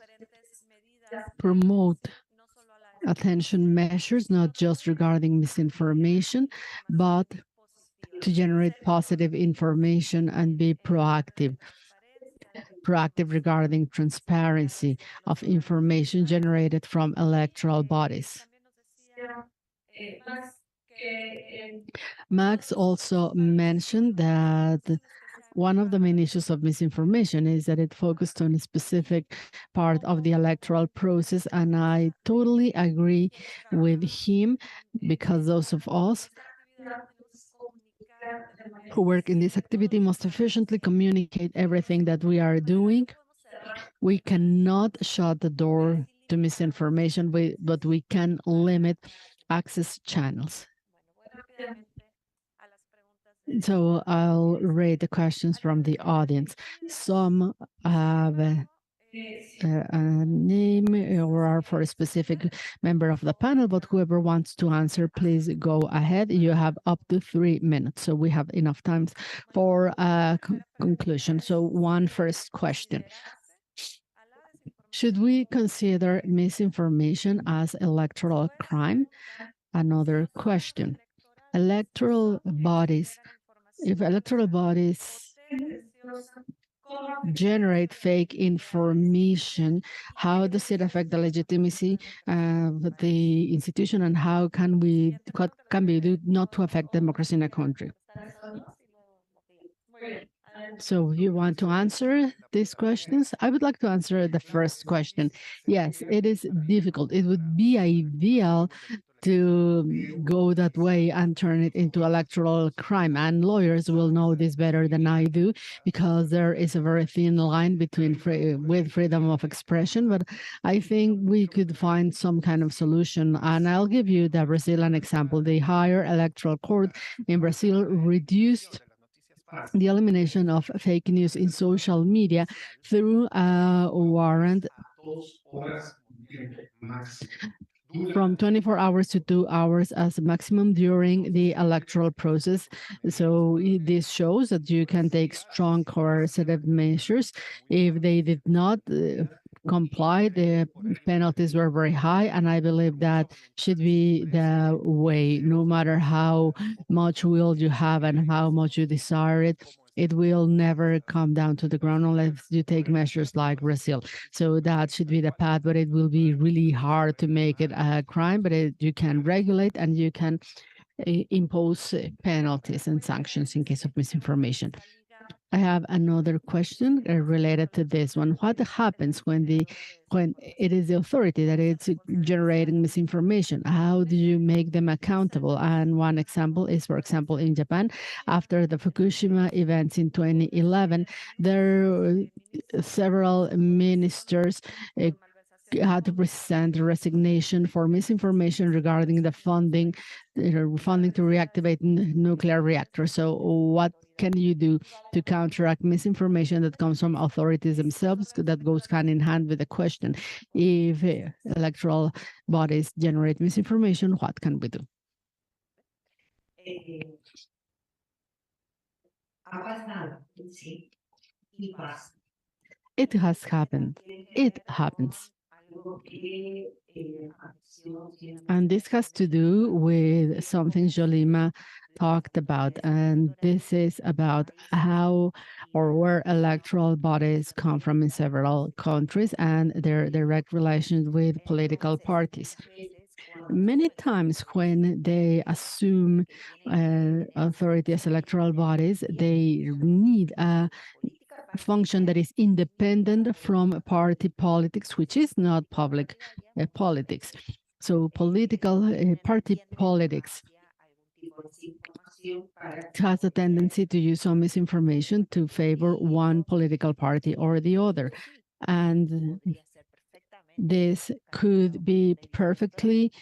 promote attention measures, not just regarding misinformation, but to generate positive information and be proactive regarding transparency of information generated from electoral bodies. Max also mentioned that one of the main issues of misinformation is that it focused on a specific part of the electoral process, and I totally agree with him, because those of us who work in this activity must efficiently communicate everything that we are doing. We cannot shut the door to misinformation, but we can limit access channels. So I'll read the questions from the audience. Some have a name or are for a specific member of the panel, but whoever wants to answer, please go ahead. You have up to 3 minutes, so we have enough time for a conclusion. So one first question. Should we consider misinformation as electoral crime? Another question. If electoral bodies generate fake information, how does it affect the legitimacy of the institution, and what can we do not to affect democracy in a country? So you want to answer these questions? I would like to answer the first question. Yes, it is difficult. It would be ideal to go that way and turn it into electoral crime. And lawyers will know this better than I do, because there is a very thin line between freedom of expression. But I think we could find some kind of solution. And I'll give you the Brazilian example. The higher electoral court in Brazil reduced the elimination of fake news in social media through a warrant from 24 hours to 2 hours as a maximum during the electoral process. So this shows that you can take strong coercive measures. If they did not comply, the penalties were very high, and I believe that should be the way. No matter how much will you have and how much you desire it, it will never come down to the ground unless you take measures like Brazil. So that should be the path, but it will be really hard to make it a crime, but you can regulate and you can impose penalties and sanctions in case of misinformation. I have another question related to this one. What happens when it is the authority that is generating misinformation? How do you make them accountable? And one example is, for example, in Japan, after the Fukushima events in 2011, there were several ministers had to present a resignation for misinformation regarding the funding to reactivate nuclear reactors. So what can you do to counteract misinformation that comes from authorities themselves that goes hand in hand with the question, if electoral bodies generate misinformation, what can we do? It has happened. It happens. And this has to do with something Jolima talked about, and this is about how or where electoral bodies come from in several countries and their direct relations with political parties. Many times when they assume authority as electoral bodies, they need a function that is independent from party politics, which is not public politics. So political party politics has a tendency to use some misinformation to favor one political party or the other. And this could be perfectly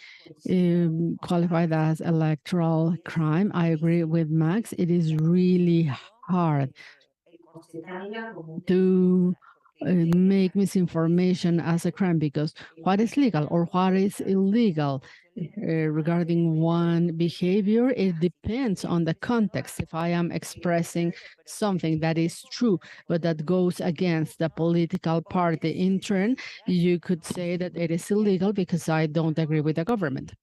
qualified as electoral crime. I agree with Max. It is really hard to make misinformation as a crime, because what is legal or what is illegal regarding one behavior, it depends on the context. If I am expressing something that is true, but that goes against the political party in turn, you could say that it is illegal because I don't agree with the government.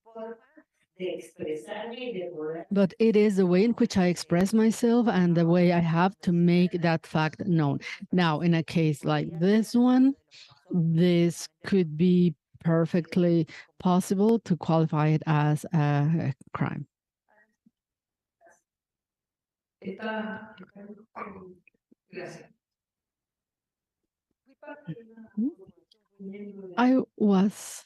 But it is the way in which I express myself and the way I have to make that fact known. Now, in a case like this one, this could be perfectly possible to qualify it as a crime. I was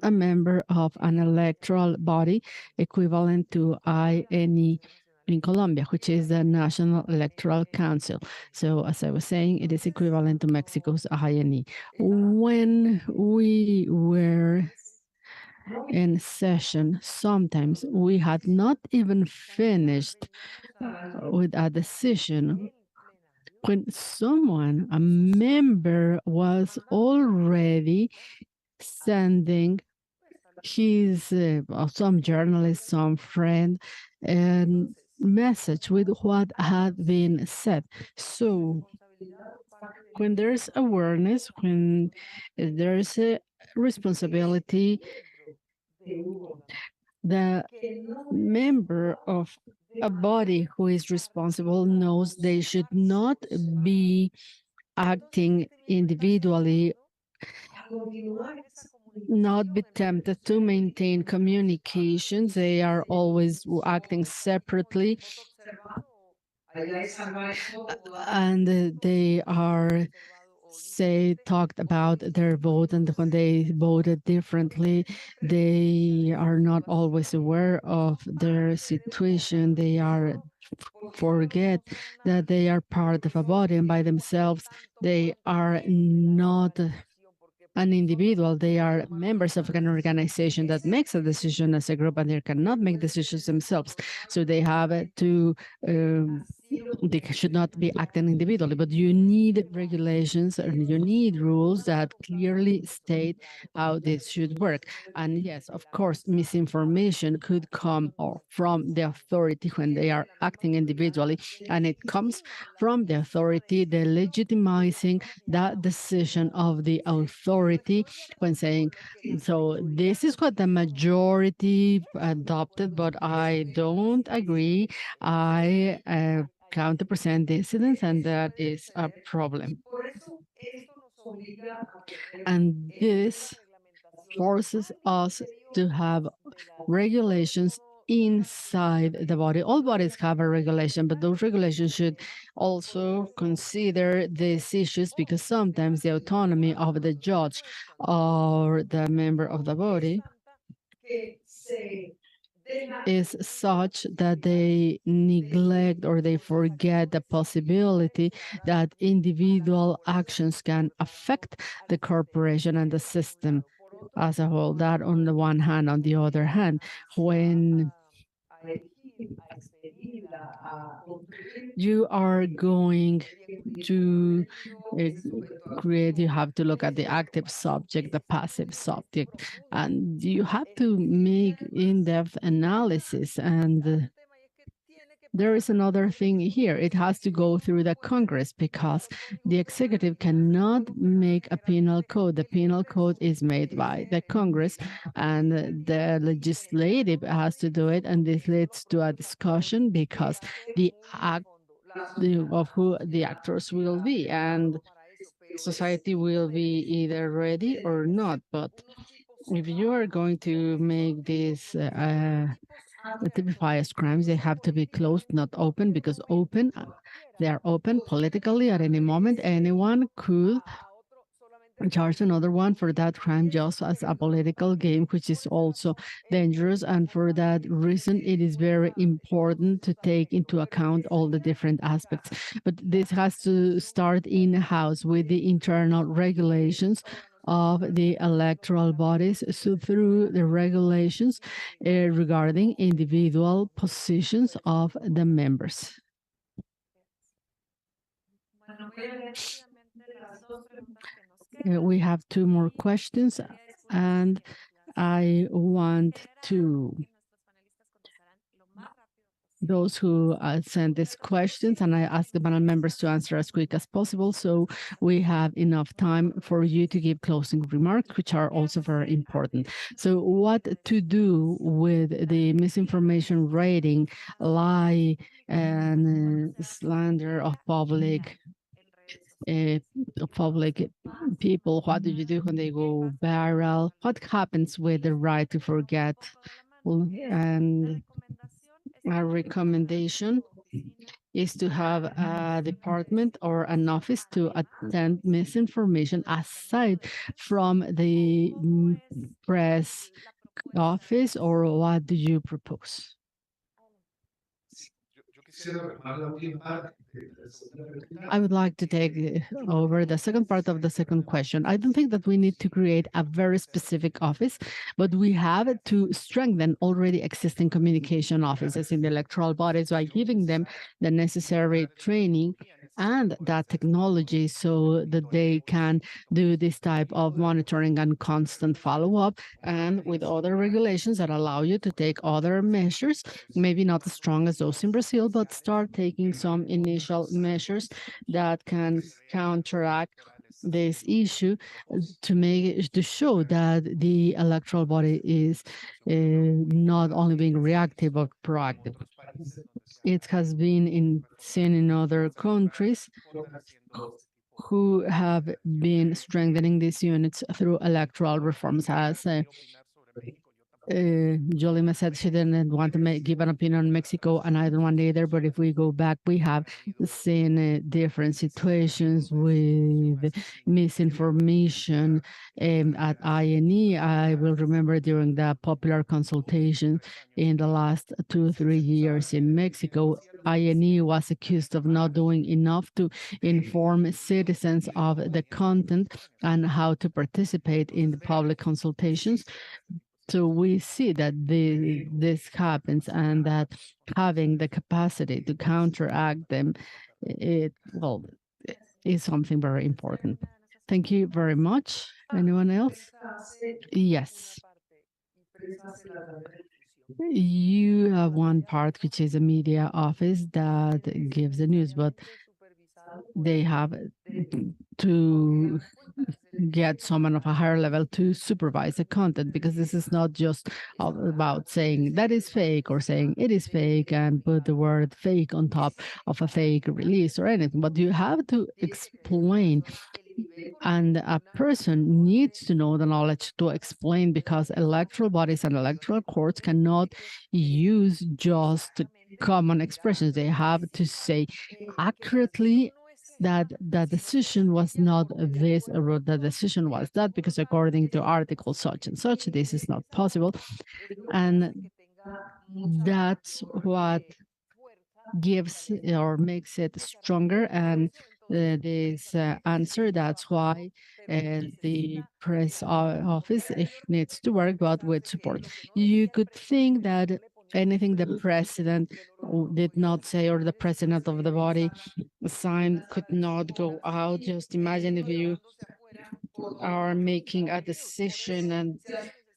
a member of an electoral body equivalent to INE in Colombia, which is the National Electoral Council. So as I was saying, it is equivalent to Mexico's INE. When we were in session, sometimes we had not even finished with a decision when someone, a member, was already sending his some journalist, some friend, and message with what had been said. So when there's awareness, when there's a responsibility, the member of a body who is responsible knows they should not be acting individually, not be tempted to maintain communications. They are always acting separately, and they are talked about their vote, and when they voted differently, they are not always aware of their situation. They are forget that they are part of a body, and by themselves they are not an individual. They are members of an organization that makes a decision as a group, and they cannot make decisions themselves. So they have to they should not be acting individually, but you need regulations and you need rules that clearly state how this should work. And yes, of course, misinformation could come from the authority when they are acting individually, and it comes from the authority, the legitimizing that decision of the authority when saying, so this is what the majority adopted, but I don't agree. I count the percent dissidents, and that is a problem. And this forces us to have regulations inside the body. All bodies have a regulation, but those regulations should also consider these issues, because sometimes the autonomy of the judge or the member of the body is such that they neglect or they forget the possibility that individual actions can affect the corporation and the system as a whole. That on the one hand. On the other hand, when you are going to create, you have to look at the active subject, the passive subject, and you have to make in-depth analysis. And there is another thing here. It has to go through the Congress, because the executive cannot make a penal code. The penal code is made by the Congress, and the legislative has to do it. And this leads to a discussion, because the act of who the actors will be, and society will be either ready or not. But if you are going to make this typify as crimes, they have to be closed, not open, because open, they are open politically. At any moment, anyone could charge another one for that crime, just as a political game, which is also dangerous. And for that reason, it is very important to take into account all the different aspects. But this has to start in-house with the internal regulations of the electoral bodies. So through the regulations regarding individual positions of the members. We have two more questions, and I want to those who send these questions, and I ask the panel members to answer as quick as possible, so we have enough time for you to give closing remarks, which are also very important. So what to do with the misinformation rating, lie, and slander of public people? What do you do when they go viral? What happens with the right to forget? And our recommendation is to have a department or an office to attend misinformation aside from the press office, or what do you propose? I would like to take over the second part of the second question. I don't think that we need to create a very specific office, but we have to strengthen already existing communication offices in the electoral bodies by giving them the necessary training and that technology, so that they can do this type of monitoring and constant follow-up, and with other regulations that allow you to take other measures, maybe not as strong as those in Brazil, but start taking some initial measures that can counteract this issue, to show that the electoral body is not only being reactive but proactive. It has been seen in other countries who have been strengthening these units through electoral reforms. As Jolima said, she didn't want to give an opinion on Mexico, and I don't want either. But if we go back, we have seen different situations with misinformation at INE. I will remember during the popular consultation in the last 2-3 years in Mexico, INE was accused of not doing enough to inform citizens of the content and how to participate in the public consultations. So we see that this happens, and that having the capacity to counteract them, is something very important. Thank you very much. Anyone else? Yes. You have one part, which is a media office that gives the news, but they have to get someone of a higher level to supervise the content, because this is not just about saying that is fake or saying it is fake and put the word fake on top of a fake release or anything, but you have to explain And a person needs to know the knowledge to explain, because electoral bodies and electoral courts cannot use just common expressions. They have to say accurately that the decision was not this or the decision was that, because according to article such and such, this is not possible. And that's what gives or makes it stronger. And this answer, that's why the press office needs to work, but with support. You could think that anything the president did not say or the president of the body signed could not go out. Just imagine if you are making a decision and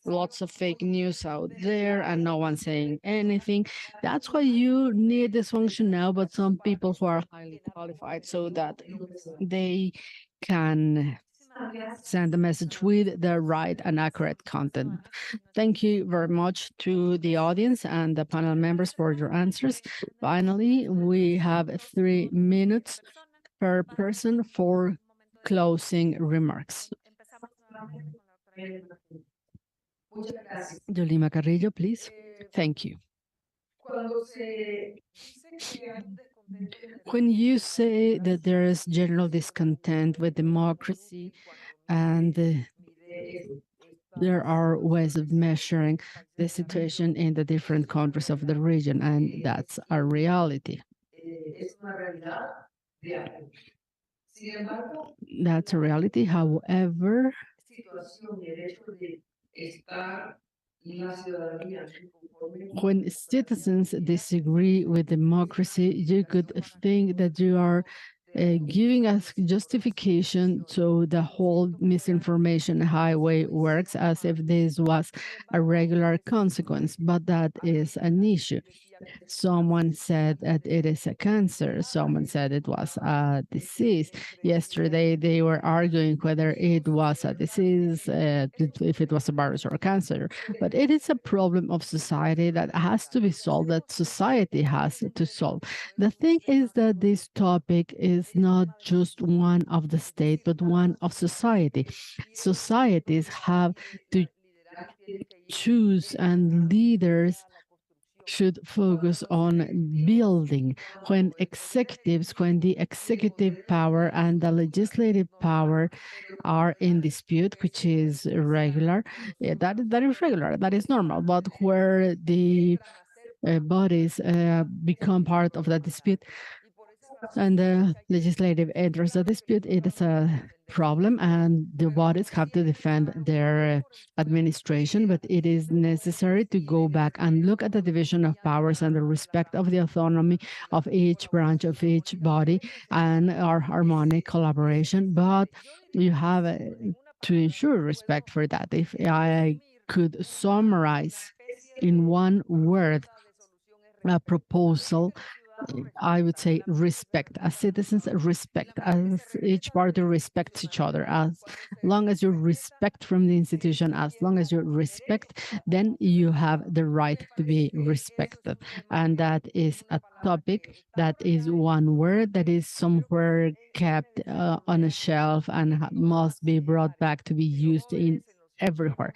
lots of fake news out there and no one saying anything. That's why you need this function now, but some people who are highly qualified so that they can send the message with the right and accurate content. Thank you very much to the audience and the panel members for your answers. Finally, we have 3 minutes per person for closing remarks. Yolima Carrillo, please. Thank you. When you say that there is general discontent with democracy and there are ways of measuring the situation in the different countries of the region, and that's a reality. That's a reality. However, when citizens disagree with democracy, you could think that you are giving us justification so the whole misinformation highway works, as if this was a regular consequence, but that is an issue. Someone said that it is a cancer. Someone said it was a disease. Yesterday, they were arguing whether it was a disease, if it was a virus or a cancer. But it is a problem of society that has to be solved, that society has to solve. The thing is that this topic is not just one of the state, but one of society. Societies have to choose, and leaders should focus on building. When the executive power and the legislative power are in dispute, which is regular, that is regular, that is normal. But where the bodies become part of the dispute and the legislative enters the dispute, it is a problem, and the bodies have to defend their administration. But it is necessary to go back and look at the division of powers and the respect of the autonomy of each branch of each body and our harmonic collaboration. But you have to ensure respect for that. If I could summarize in one word a proposal, I would say respect. As citizens, respect. As each party respects each other. As long as you respect from the institution, as long as you respect, then you have the right to be respected. And that is a topic, that is one word that is somewhere kept on a shelf and must be brought back to be used in everywhere,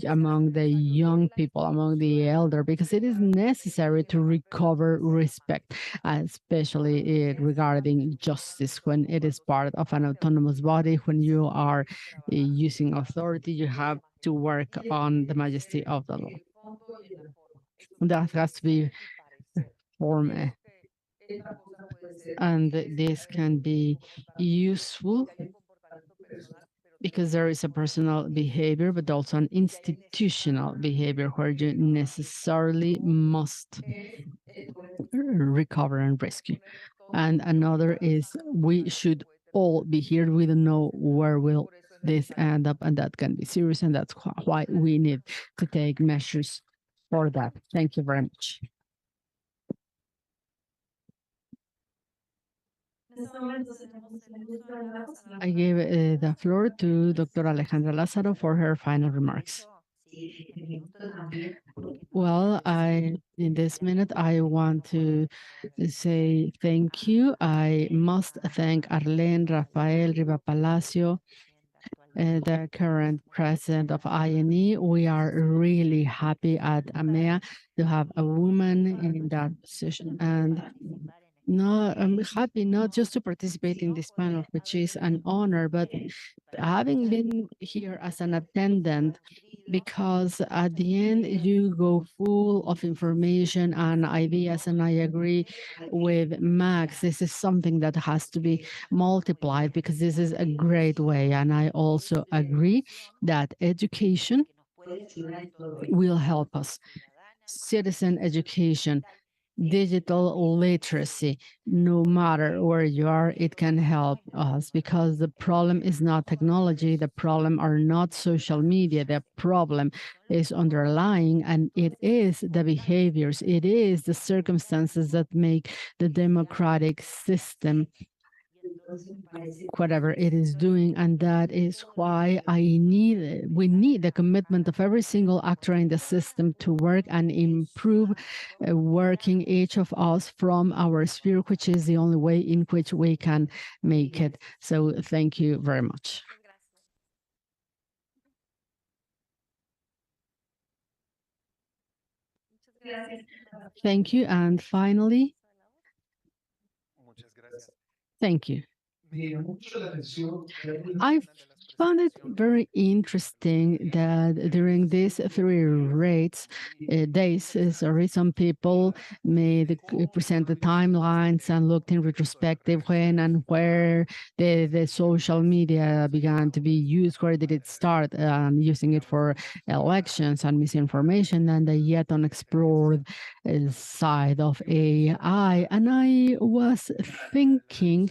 among the young people, among the elder, because it is necessary to recover respect, especially regarding justice. When it is part of an autonomous body, when you are using authority, you have to work on the majesty of the law. That has to be formed, and this can be useful because there is a personal behavior, but also an institutional behavior where you necessarily must recover and rescue. And another is we should all be here. We don't know where will this end up, and that can be serious, and that's why we need to take measures for that. Thank you very much. I give the floor to Dr. Alejandra Lázaro for her final remarks. Well, in this minute, I want to say thank you. I must thank Arlene Rafael Riva Palacio, the current president of INE. We are really happy at AMEA to have a woman in that position. And no, I'm happy not just to participate in this panel, which is an honor, but having been here as an attendant, because at the end you go full of information and ideas, and I agree with Max, this is something that has to be multiplied because this is a great way. And I also agree that education will help us. Citizen education, digital literacy, no matter where you are, it can help us, because the problem is not technology, the problem are not social media, the problem is underlying, and it is the behaviors, it is the circumstances that make the democratic system whatever it is doing. And that is why we need the commitment of every single actor in the system to work and improve, working each of us from our sphere, which is the only way in which we can make it. So thank you very much. Thank you. And finally, thank you. I found it very interesting that during these three days, some people present the timelines and looked in retrospective when and where the social media began to be used, where did it start, using it for elections and misinformation, and the yet unexplored side of AI. And I was thinking,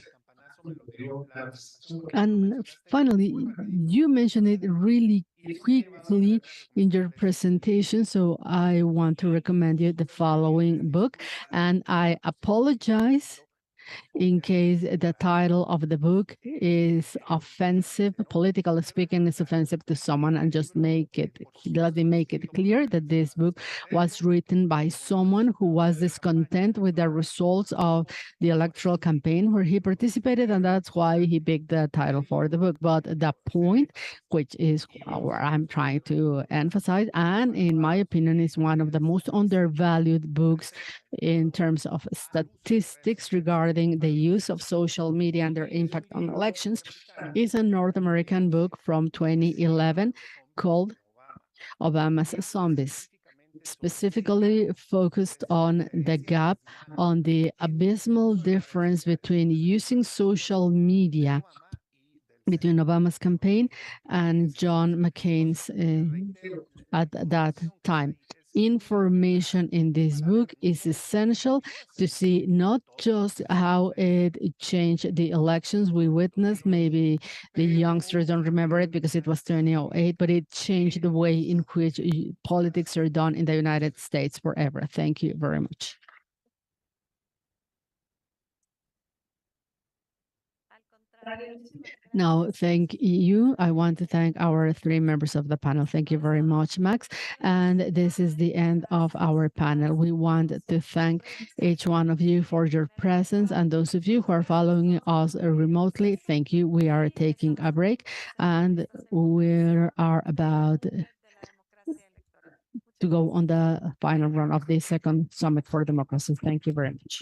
and finally, you mentioned it really quickly in your presentation, so I want to recommend you the following book. And I apologize in case the title of the book is offensive, politically speaking, is offensive to someone, and just let me make it clear that this book was written by someone who was discontent with the results of the electoral campaign where he participated, and that's why he picked the title for the book. But the point, which is where I'm trying to emphasize, and in my opinion, is one of the most undervalued books in terms of statistics regarding the use of social media and their impact on elections, is a North American book from 2011 called Obama's Zombies, specifically focused on the gap, on the abysmal difference between using social media between Obama's campaign and John McCain's at that time. Information in this book is essential to see not just how it changed the elections we witnessed. Maybe the youngsters don't remember it because it was 2008, but it changed the way in which politics are done in the United States forever. Thank you very much. Now, thank you. I want to thank our three members of the panel. Thank you very much, Max. And this is the end of our panel. We want to thank each one of you for your presence, and those of you who are following us remotely, thank you. We are taking a break, and we are about to go on the final run of the second Summit for Democracy. Thank you very much.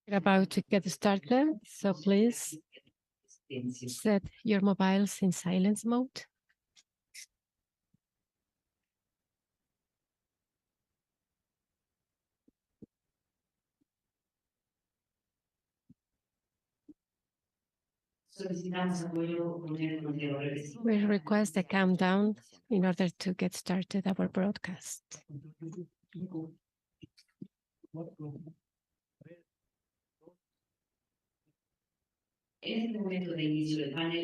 We're about to get started, so please set your mobiles in silence mode. We request a countdown in order to get started our broadcast.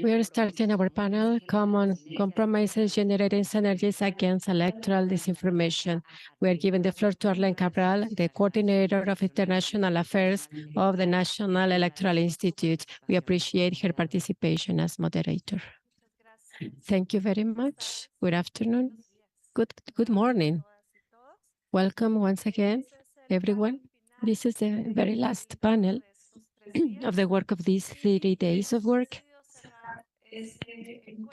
We are starting our panel, Common Compromises Generating Synergies Against Electoral Disinformation. We are giving the floor to Arlene Cabral, the Coordinator of International Affairs of the National Electoral Institute. We appreciate her participation as moderator. Thank you very much. Good afternoon. Good morning. Welcome once again, everyone. This is the very last panel of the work of these 30 days of work.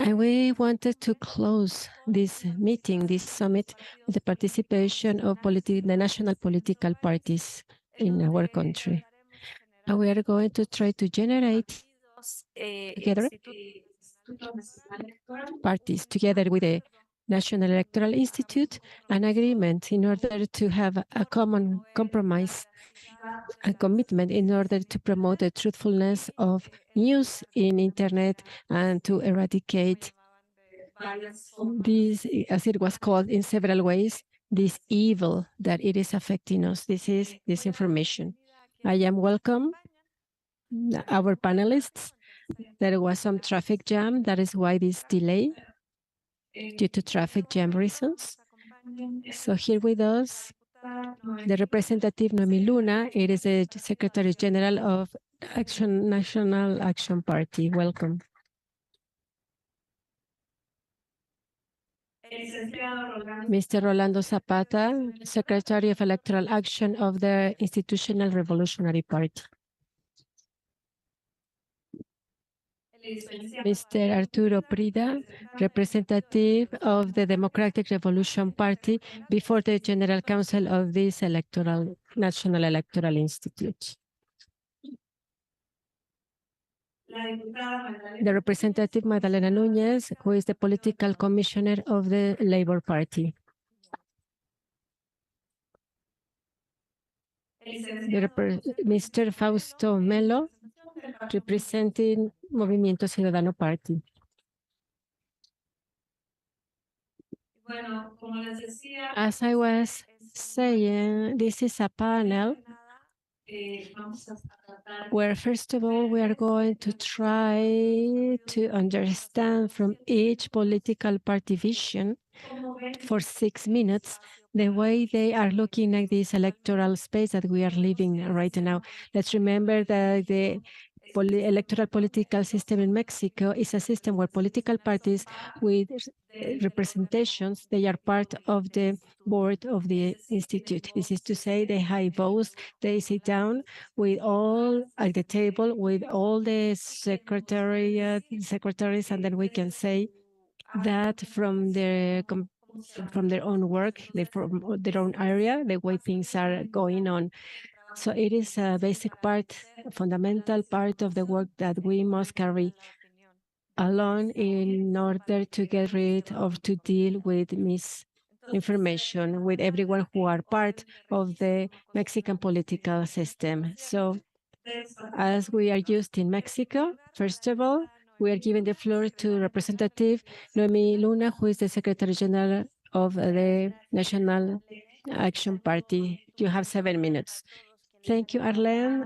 And we wanted to close this meeting, this summit, with the participation of the national political parties in our country. And we are going to try to generate together parties, together with the National Electoral Institute, an agreement in order to have a common compromise and commitment in order to promote the truthfulness of news in internet and to eradicate this, as it was called in several ways, this evil that it is affecting us. This is disinformation. I am welcome our panelists. There was some traffic jam. That is why this delay due to traffic jam reasons. So here with us, the representative Noemi Luna, it is the Secretary General of National Action Party. Welcome. Mr. Rolando Zapata, Secretary of Electoral Action of the Institutional Revolutionary Party. Mr. Arturo Prida, representative of the Democratic Revolution Party before the General Council of this National Electoral Institute. The representative Magdalena Núñez, who is the political commissioner of the Labour Party. Mr. Fausto Melo, representing Movimiento Ciudadano Party. As I was saying, this is a panel where, first of all, we are going to try to understand from each political party vision for 6 minutes the way they are looking at this electoral space that we are living right now. Let's remember that the electoral political system in Mexico is a system where political parties with representations, they are part of the board of the institute. This is to say, they have votes, they sit down with all at the table with all the secretaries, and then we can say that from their own work, from their own area, the way things are going on. So it is a basic part, a fundamental part of the work that we must carry along in order to get rid of, to deal with misinformation with everyone who are part of the Mexican political system. So as we are used in Mexico, first of all, we are giving the floor to Representative Noemi Luna, who is the Secretary General of the National Action Party. You have 7 minutes. Thank you, Arlene.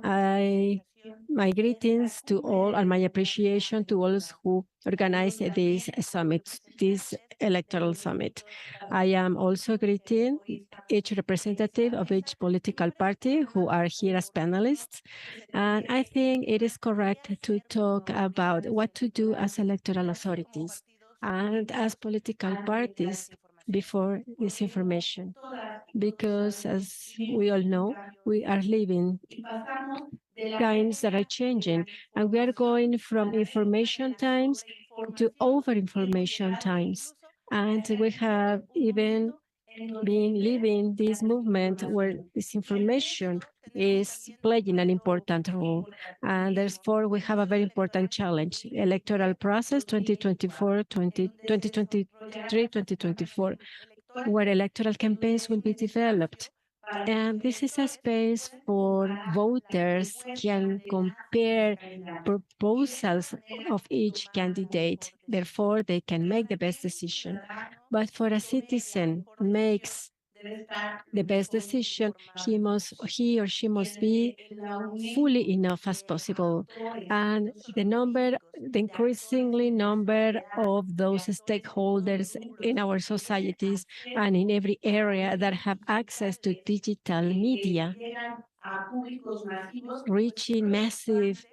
My greetings to all and my appreciation to all who organized this summit, this electoral summit. I am also greeting each representative of each political party who are here as panelists. And I think it is correct to talk about what to do as electoral authorities and as political parties before this information. Because as we all know, we are living times that are changing, and we are going from information times to over-information times. And we have even been living this movement where disinformation is playing an important role. And therefore, we have a very important challenge. Electoral process 2024, 2023, 2024, where electoral campaigns will be developed. And this is a space for voters can compare proposals of each candidate. Therefore, they can make the best decision. But for a citizen makes the best decision, he or she must be fully enough as possible. And the increasingly number of those stakeholders in our societies and in every area that have access to digital media, reaching massive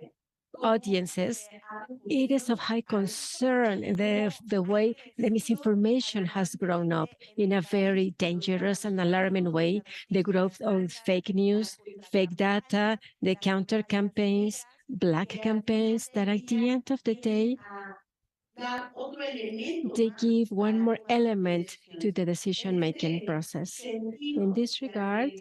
audiences, it is of high concern the way the misinformation has grown up in a very dangerous and alarming way. The growth of fake news, fake data, the counter campaigns, black campaigns that at the end of the day, they give one more element to the decision-making process. In this regard,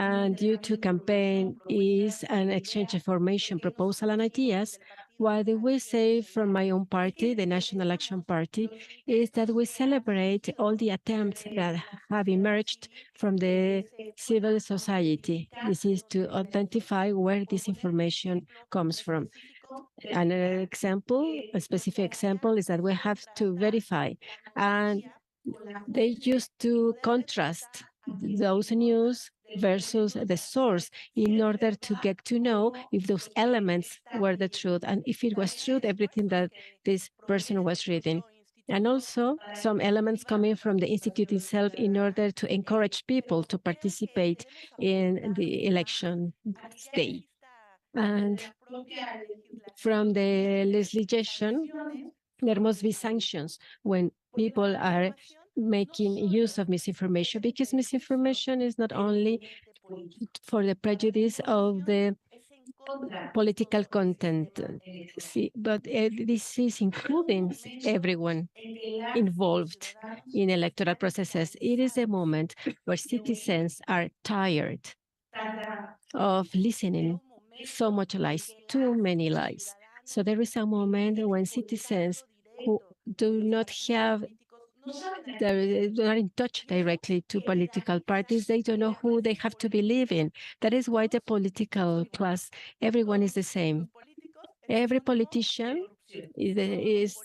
and due to campaign is an exchange of information, proposal, and ideas, what we say from my own party, the National Action Party, is that we celebrate all the attempts that have emerged from the civil society. This is to identify where this information comes from. An example, a specific example, is that we have to verify, and they used to contrast those news versus the source in order to get to know if those elements were the truth and if it was true, everything that this person was reading. And also some elements coming from the institute itself in order to encourage people to participate in the election day. And from the legislation, there must be sanctions when people are making use of misinformation, because misinformation is not only for the prejudice of the political content, but this is including everyone involved in electoral processes. It is a moment where citizens are tired of listening so much lies, too many lies. So there is a moment when citizens who do not have, they're not in touch directly to political parties, they don't know who they have to believe in. That is why the political class, everyone is the same. Every politician is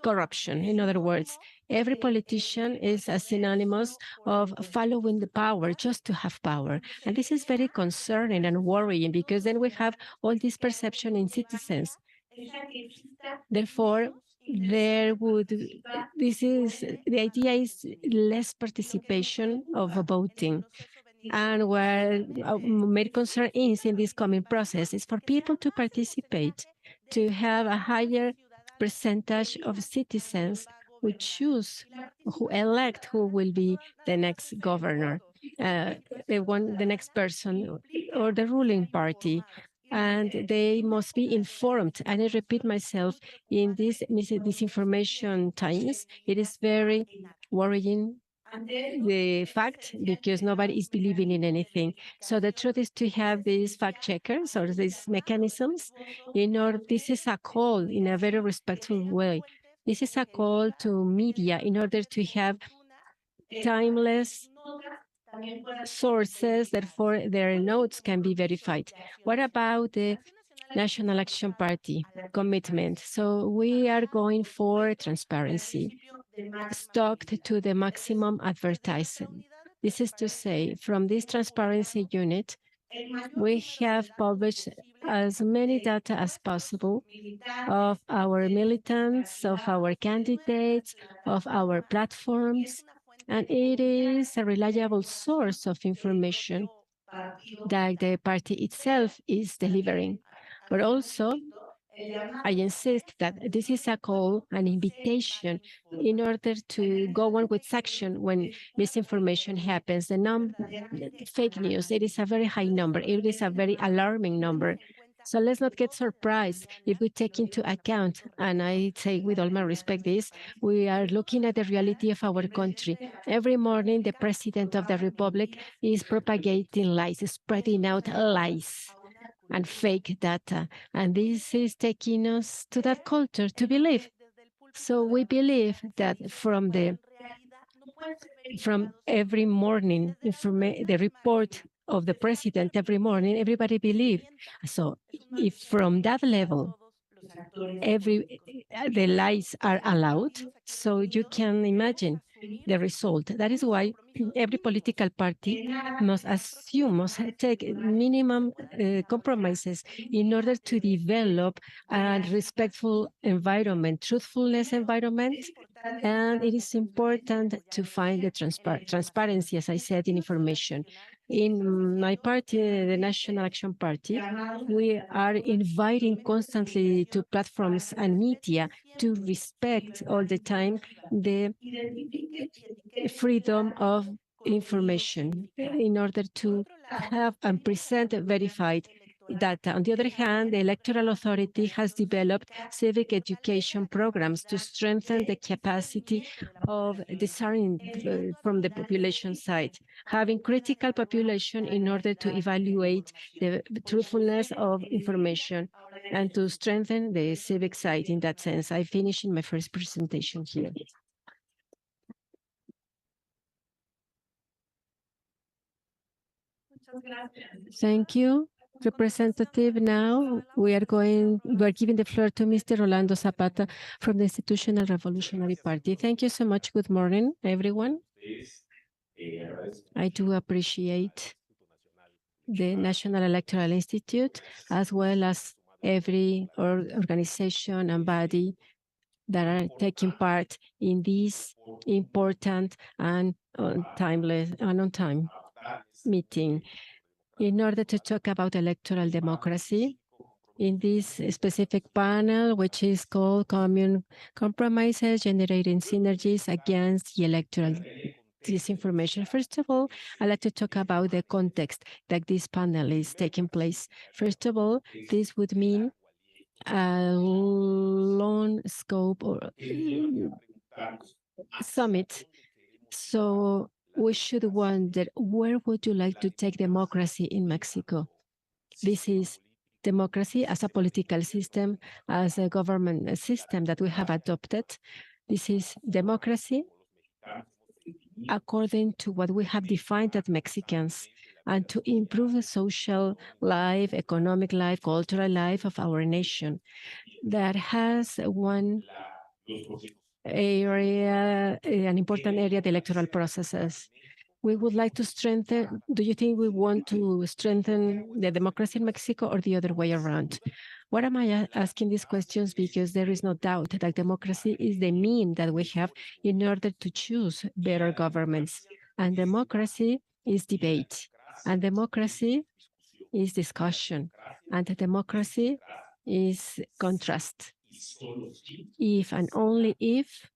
corruption. In other words, every politician is a synonymous of following the power just to have power. And this is very concerning and worrying, because then we have all this perception in citizens. Therefore, the idea is less participation of voting. And where our main concern is in this coming process is for people to participate, to have a higher percentage of citizens who choose, who elect who will be the next governor, the next person, or the ruling party. And they must be informed. And I repeat myself, in these disinformation times, it is very worrying, the fact, because nobody is believing in anything. So the truth is to have these fact checkers or these mechanisms. This is a call in a very respectful way. This is a call to media in order to have timeless sources, therefore their notes can be verified. What about the National Action Party commitment? So we are going for transparency, stocked to the maximum advertising. This is to say, from this transparency unit, we have published as many data as possible of our militants, of our candidates, of our platforms, and it is a reliable source of information that the party itself is delivering. But also, I insist that this is a call, an invitation, in order to go on with action when misinformation happens. The fake news, it is a very high number. It is a very alarming number. So let's not get surprised if we take into account, and I say with all my respect this, we are looking at the reality of our country. Every morning, the President of the Republic is propagating lies, spreading out lies and fake data. And this is taking us to that culture to believe. So we believe that from every morning, the report of the president every morning, everybody believe. So if from that level, the lies are allowed, so you can imagine the result. That is why every political party must take minimum compromises in order to develop a respectful environment, truthfulness environment. And it is important to find the transparency, as I said, in information. In my party, the National Action Party, we are inviting constantly to platforms and media to respect all the time the freedom of information in order to have and present verified data. On the other hand, the Electoral Authority has developed civic education programs to strengthen the capacity of discerning from the population side, having critical population in order to evaluate the truthfulness of information and to strengthen the civic side in that sense. I finished in my first presentation here. Thank you, Representative. Now we're giving the floor to Mr. Rolando Zapata from the Institutional Revolutionary Party. Thank you so much. Good morning, everyone. I do appreciate the National Electoral Institute, as well as every organization and body that are taking part in this important and on time meeting in order to talk about electoral democracy in this specific panel, which is called Common Compromises Generating Synergies Against the Electoral Disinformation. First of all, I'd like to talk about the context that this panel is taking place. First of all, this would mean a long scope or summit. So we should wonder, where would you like to take democracy in Mexico? This is democracy as a political system, as a government system that we have adopted. This is democracy according to what we have defined as Mexicans, and to improve the social life, economic life, cultural life of our nation. That has one area, an important area, the electoral processes. We would like to strengthen, do you think we want to strengthen the democracy in Mexico or the other way around? Why am I asking these questions? Because there is no doubt that democracy is the mean that we have in order to choose better governments. And democracy is debate. And democracy is discussion. And democracy is contrast. If and only if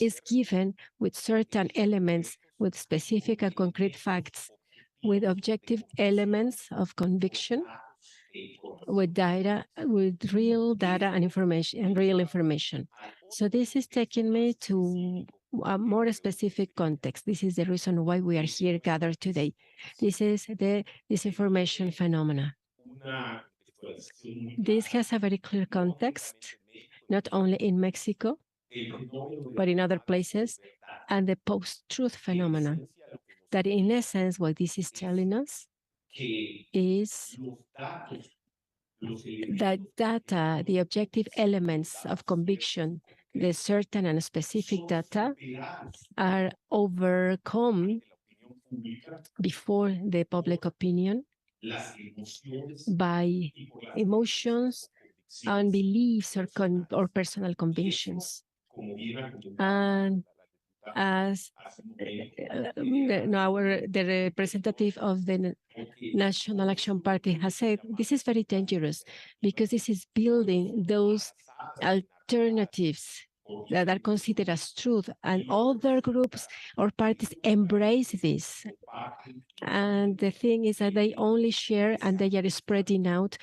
is given with certain elements, with specific and concrete facts, with objective elements of conviction, with data, with real data and information and real information. So this is taking me to a more specific context. This is the reason why we are here gathered today. This is the disinformation phenomena. This has a very clear context, not only in Mexico, but in other places, and the post-truth phenomenon. That in essence, what this is telling us is that data, the objective elements of conviction, the certain and specific data, are overcome before the public opinion by emotions and beliefs or personal convictions. And as the representative of the National Action Party has said, this is very dangerous because this is building those alternatives that are considered as truth, and other groups or parties embrace this. And the thing is that they only share and they are spreading out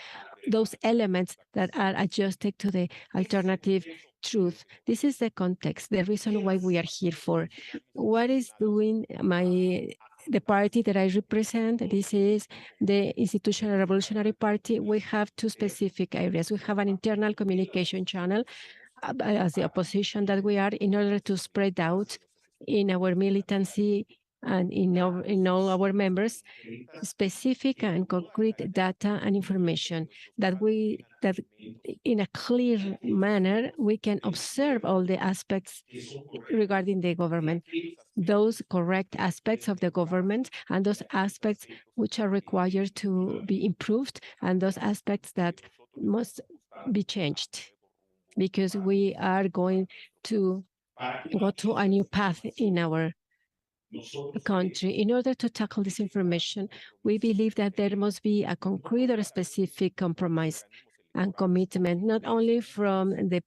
those elements that are adjusted to the alternative truth. This is the context, the reason why we are here for. What is doing the party that I represent? This is the Institutional Revolutionary Party. We have two specific areas. We have an internal communication channel as the opposition that we are, in order to spread out in our militancy and in all our members specific and concrete data and information that in a clear manner we can observe all the aspects regarding the government, those correct aspects of the government and those aspects which are required to be improved and those aspects that must be changed, because we are going to go to a new path in our country. In order to tackle this information, we believe that there must be a concrete or a specific compromise and commitment, not only from the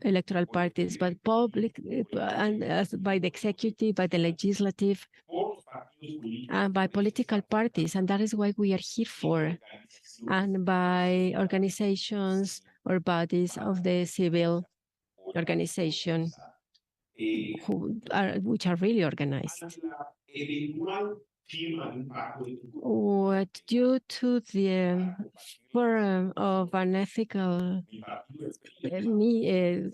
electoral parties, but public and by the executive, by the legislative, and by political parties. And that is why we are here for, and by organizations or bodies of the civil organization which are really organized. Due to the forum of an ethical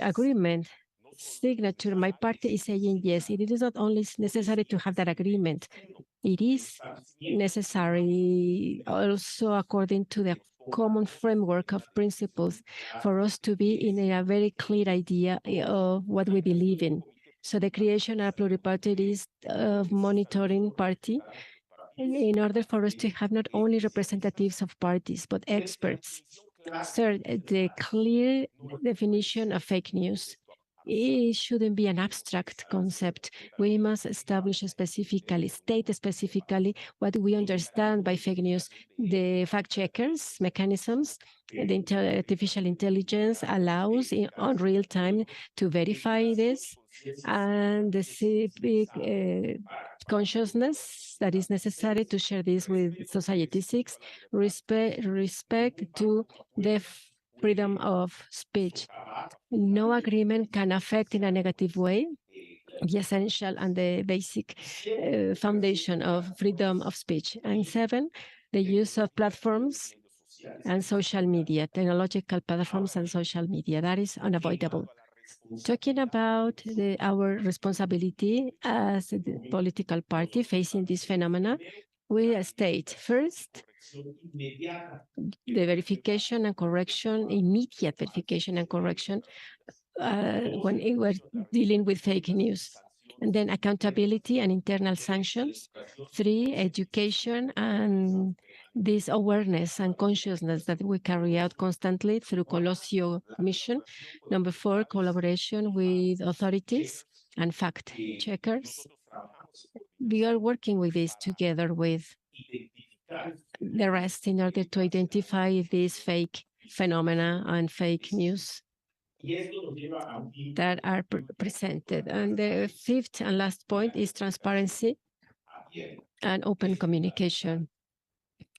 agreement signature, my party is saying yes. It is not only necessary to have that agreement, it is necessary also according to the common framework of principles for us to be in a very clear idea of what we believe in. So the creation of a pluripartite monitoring party in order for us to have not only representatives of parties, but experts. Third, the clear definition of fake news. It shouldn't be an abstract concept. We must establish specifically, state specifically what we understand by fake news. The fact checkers mechanisms, the artificial intelligence allows on real time to verify this, and the civic consciousness that is necessary to share this with society. 6, respect to the freedom of speech. No agreement can affect in a negative way the essential and the basic foundation of freedom of speech. And 7, the use of platforms and social media, technological platforms and social media. That is unavoidable. Talking about our responsibility as a political party facing this phenomena, we state first, the verification and correction, immediate verification and correction when we're dealing with fake news. And then accountability and internal sanctions. 3, education and this awareness and consciousness that we carry out constantly through Colosio mission. Number 4, collaboration with authorities and fact checkers. We are working with this together with the rest in order to identify these fake phenomena and fake news that are presented. And the 5th and last point is transparency and open communication.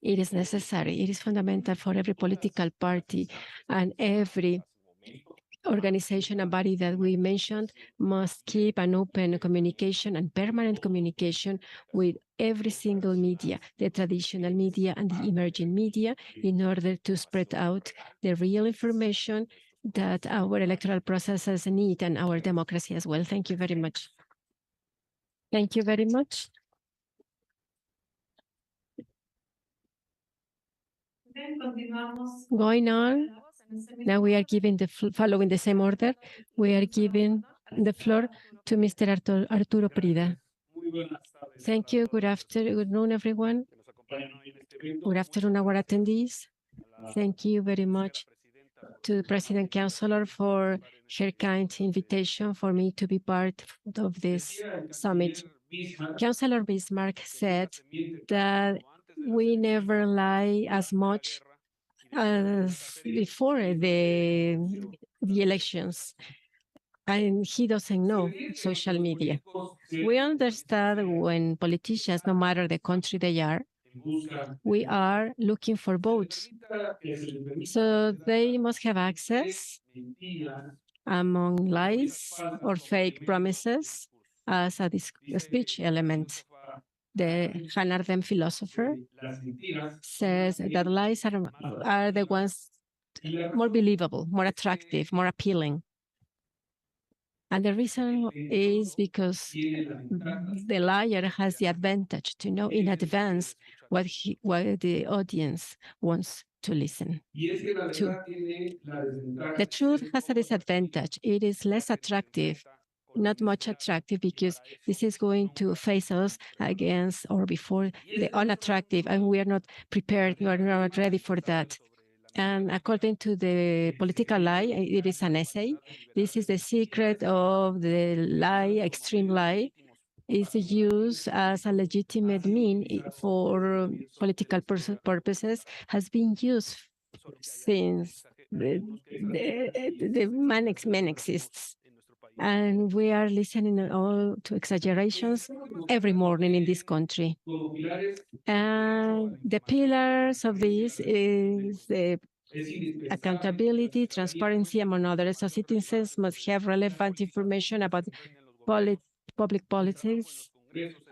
It is necessary. It is fundamental for every political party, and every organization and body that we mentioned must keep an open communication and permanent communication with every single media, the traditional media and the emerging media, in order to spread out the real information that our electoral processes need and our democracy as well. Thank you very much. Thank you very much. Going on, now we are giving following the same order, we are giving the floor to Mr. Arturo Prida. Thank you. Good afternoon, everyone. Good afternoon, our attendees. Thank you very much to the President Councilor for her kind invitation for me to be part of this summit. Councilor Bismarck said that we never lie as much as before the elections, and he doesn't know social media. We understand when politicians, no matter the country they are, We are looking for votes. So they must have access among lies or fake promises as a speech element. The Hannah Arendt philosopher says that lies are the ones more believable, more attractive, more appealing. And the reason is because the liar has the advantage to know in advance what the audience wants to listen to. The truth has a disadvantage. It is less attractive, not much attractive, because this is going to face us against or before the unattractive, and we are not prepared, we are not ready for that. And according to the political lie, it is an essay. This is the secret of the lie, extreme lie, is used as a legitimate mean for political purposes, has been used since the man exists. And we are listening all to exaggerations every morning in this country. And the pillars of this is the accountability, transparency, among others. So citizens must have relevant information about public politics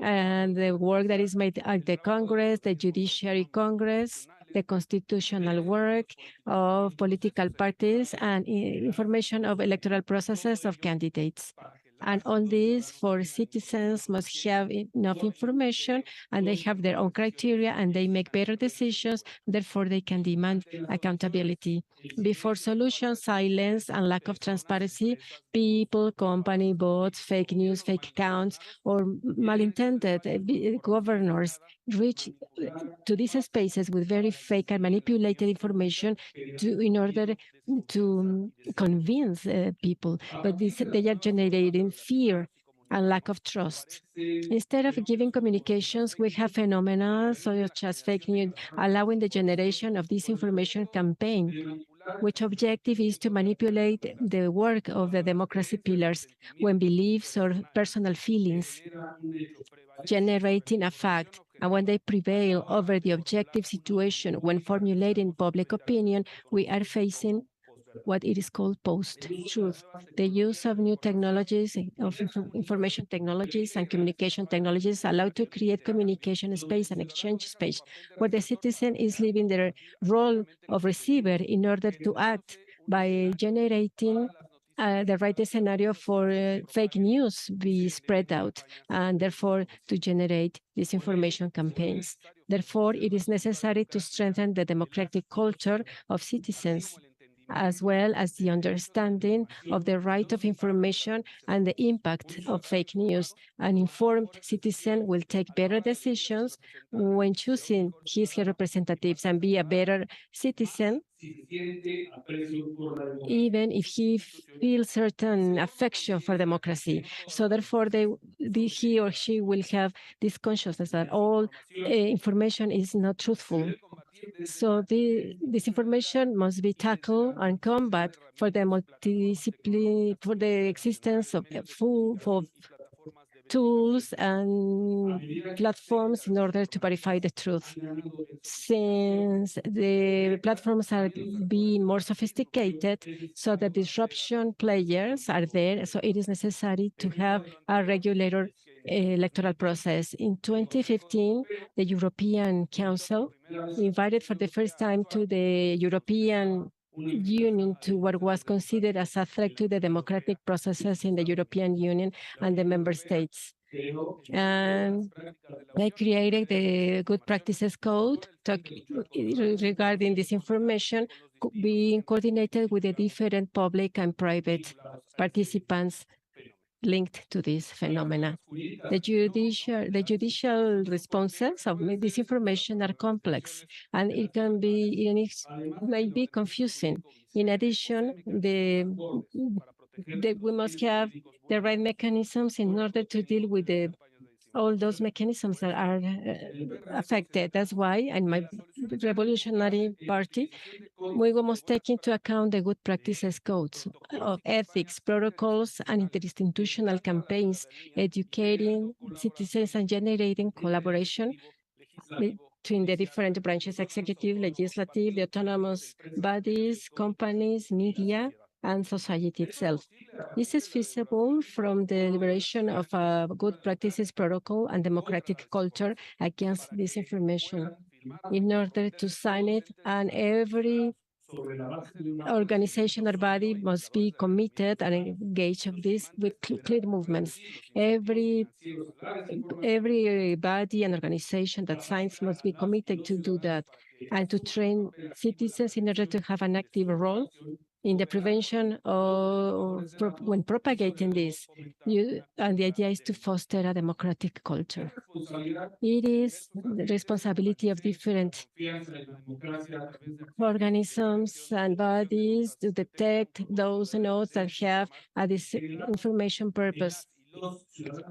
and the work that is made at the Congress, the Judiciary Congress, the constitutional work of political parties, and information of electoral processes of candidates. And all this for citizens must have enough information, and they have their own criteria, and they make better decisions. Therefore, they can demand accountability. Before solutions, silence and lack of transparency, people, company, bots, fake news, fake accounts, or malintended governors reach to these spaces with very fake and manipulated information in order to convince people, but they are generating fear and lack of trust. Instead of giving communications, we have phenomena such as fake news, allowing the generation of disinformation campaign, which objective is to manipulate the work of the democracy pillars when beliefs or personal feelings generating a fact, and when they prevail over the objective situation when formulating public opinion, we are facing what it is called post-truth. The use of new technologies, of information technologies and communication technologies allow to create communication space and exchange space where the citizen is leaving their role of receiver in order to act by generating the right scenario for fake news be spread out, and therefore to generate disinformation campaigns. Therefore, it is necessary to strengthen the democratic culture of citizens, as well as the understanding of the right of information and the impact of fake news. An informed citizen will take better decisions when choosing her representatives and be a better citizen, even if he feels certain affection for democracy. So therefore, he or she will have this consciousness that all information is not truthful. So this information must be tackled and combat for the multidiscipline, for the existence of tools and platforms in order to verify the truth. Since the platforms are being more sophisticated, so the disruption players are there, so it is necessary to have a regulator electoral process. In 2015, the European Council invited for the first time to the European Union to what was considered as a threat to the democratic processes in the European Union and the member states. And they created the good practices code regarding this information being coordinated with the different public and private participants linked to this phenomena. The judicial responses of this information are complex, and it may be confusing. In addition, we must have the right mechanisms in order to deal with all those mechanisms that are affected. That's why, in my revolutionary party, we must take into account the good practices codes of ethics, protocols, and interinstitutional campaigns, educating citizens and generating collaboration between the different branches, executive, legislative, the autonomous bodies, companies, media, and society itself. This is feasible from the liberation of a good practices protocol and democratic culture against disinformation in order to sign it, and every organization or body must be committed and engaged of this with clear movements. Every body and organization that signs must be committed to do that and to train citizens in order to have an active role in the prevention of when propagating this. And the idea is to foster a democratic culture. It is the responsibility of different organisms and bodies to detect those nodes that have a disinformation purpose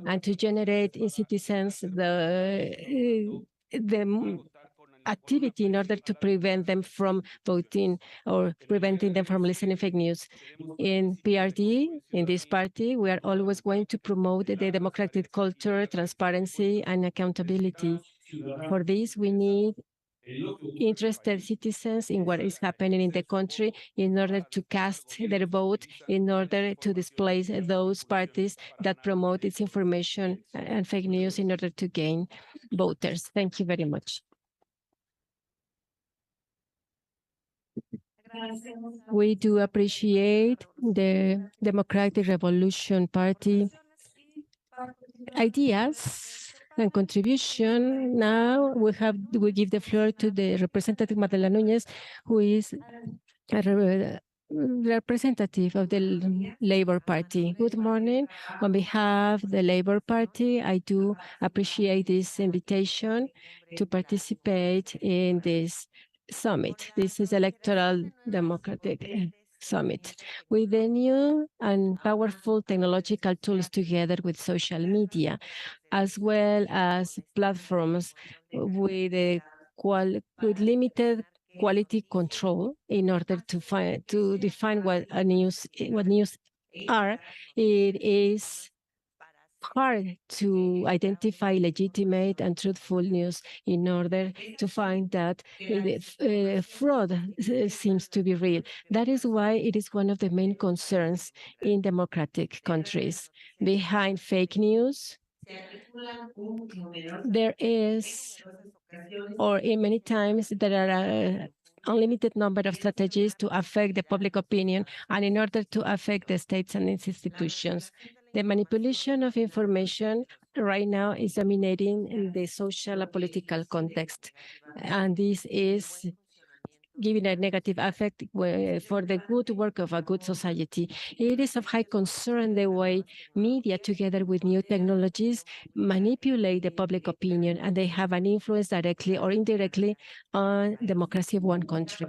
and to generate in citizens the activity in order to prevent them from voting or preventing them from listening fake news. In PRD, in this party, we are always going to promote the democratic culture, transparency, and accountability. For this, we need interested citizens in what is happening in the country in order to cast their vote, in order to displace those parties that promote disinformation and fake news in order to gain voters. Thank you very much. We do appreciate the Democratic Revolution Party ideas and contribution. Now we give the floor to the representative Madela Núñez, who is a representative of the Labour Party. Good morning. On behalf of the Labour Party, I do appreciate this invitation to participate in this summit. This is Electoral Democratic Summit. With the new and powerful technological tools together with social media, as well as platforms with limited quality control in order to define what news are, it is hard to identify legitimate and truthful news in order to find that fraud seems to be real. That is why it is one of the main concerns in democratic countries. Behind fake news, there is, or in many times, there are a unlimited number of strategies to affect the public opinion and in order to affect the states and its institutions. The manipulation of information right now is dominating in the social and political context, and this is giving a negative effect for the good work of a good society. It is of high concern the way media, together with new technologies, manipulate the public opinion, and they have an influence directly or indirectly on democracy of one country.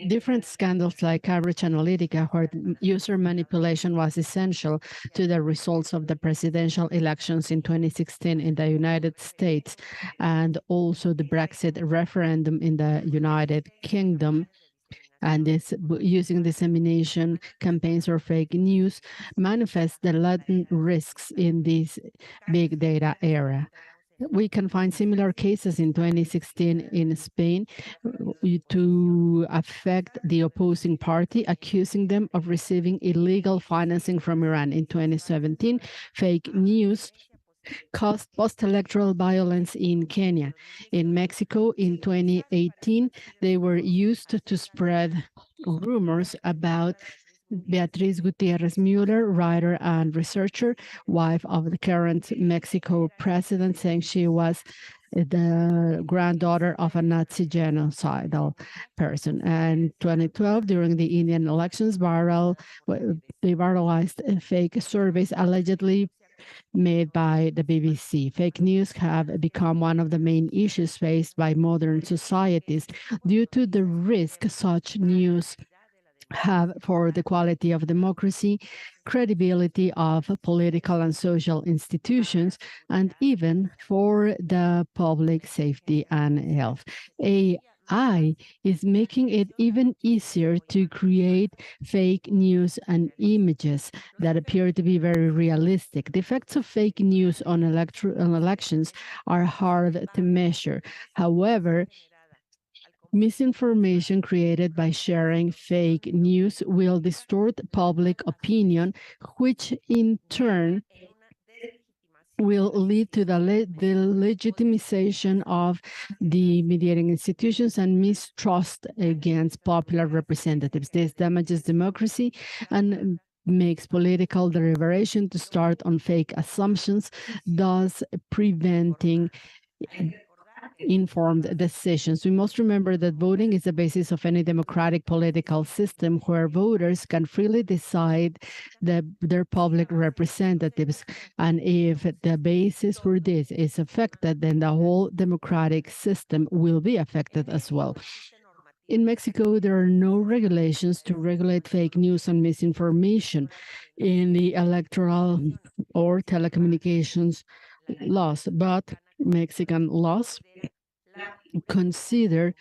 Different scandals like Cambridge Analytica, where user manipulation was essential to the results of the presidential elections in 2016 in the United States, and also the Brexit referendum in the United Kingdom, and this using dissemination campaigns or fake news manifest the latent risks in this big data era. We can find similar cases in 2016 in Spain to affect the opposing party, accusing them of receiving illegal financing from Iran. In 2017, fake news caused post-electoral violence in Kenya. In Mexico, in 2018, they were used to spread rumors about Beatriz Gutierrez Müller, writer and researcher, wife of the current Mexico president, saying she was the granddaughter of a Nazi genocidal person. And 2012, during the Indian elections, they viralized fake surveys allegedly made by the BBC. Fake news have become one of the main issues faced by modern societies due to the risk such news have for the quality of democracy, credibility of political and social institutions, and even for the public safety and health. A AI is making it even easier to create fake news and images that appear to be very realistic. The effects of fake news on elections are hard to measure. However, misinformation created by sharing fake news will distort public opinion, which in turn will lead to the legitimization of the mediating institutions and mistrust against popular representatives. This damages democracy and makes political deliberation to start on fake assumptions, thus preventing informed decisions. We must remember that voting is the basis of any democratic political system where voters can freely decide their public representatives. And if the basis for this is affected, then the whole democratic system will be affected as well. In Mexico, there are no regulations to regulate fake news and misinformation in the electoral or telecommunications laws, but Mexican laws consider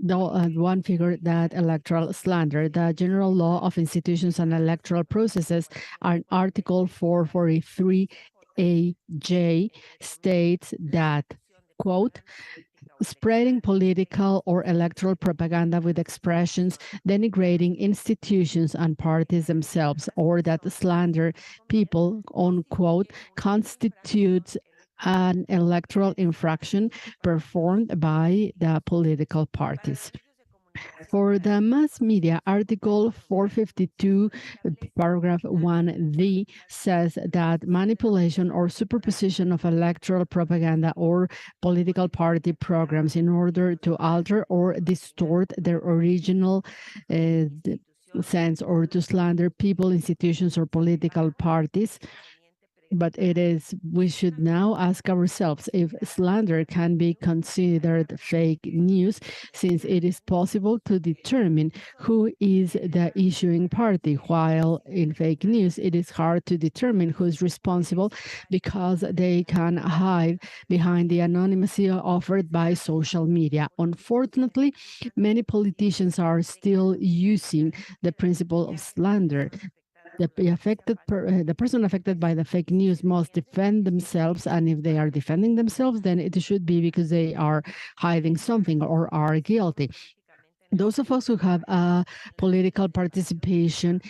the one figure that electoral slander. The general law of institutions and electoral processes, Article 443AJ states that, quote, spreading political or electoral propaganda with expressions denigrating institutions and parties themselves, or that slander people, unquote, constitutes an electoral infraction performed by the political parties. For the mass media, Article 452, paragraph 1D says that manipulation or superposition of electoral propaganda or political party programs in order to alter or distort their original sense or to slander people, institutions, or political parties. But we should now ask ourselves if slander can be considered fake news, since it is possible to determine who is the issuing party, while in fake news, it is hard to determine who is responsible because they can hide behind the anonymity offered by social media. Unfortunately, many politicians are still using the principle of slander. The person affected by the fake news must defend themselves, and if they are defending themselves, then it should be because they are hiding something or are guilty. Those of us who have a political participation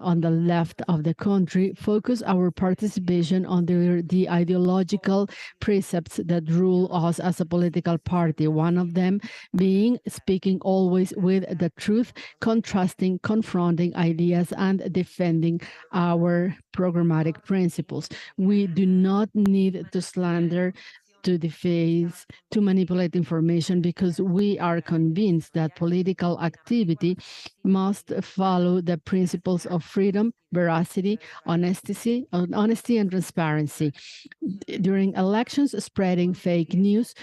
on the left of the country focus our participation on the ideological precepts that rule us as a political party. One of them being speaking always with the truth, contrasting, confronting ideas, and defending our programmatic principles. We do not need to slander, to deface, to manipulate information, because we are convinced that political activity must follow the principles of freedom, veracity, honesty, and transparency. During elections, spreading fake news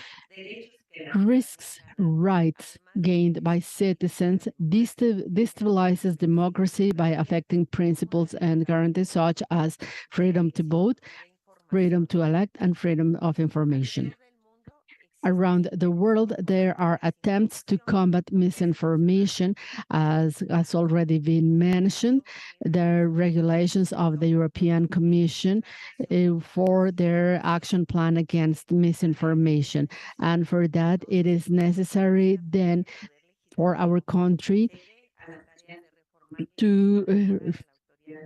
risks rights gained by citizens, destabilizes democracy by affecting principles and guarantees such as freedom to vote, freedom to elect, and freedom of information. Around the world, there are attempts to combat misinformation, as has already been mentioned. The regulations of the European Commission for their action plan against misinformation. And for that, it is necessary then for our country to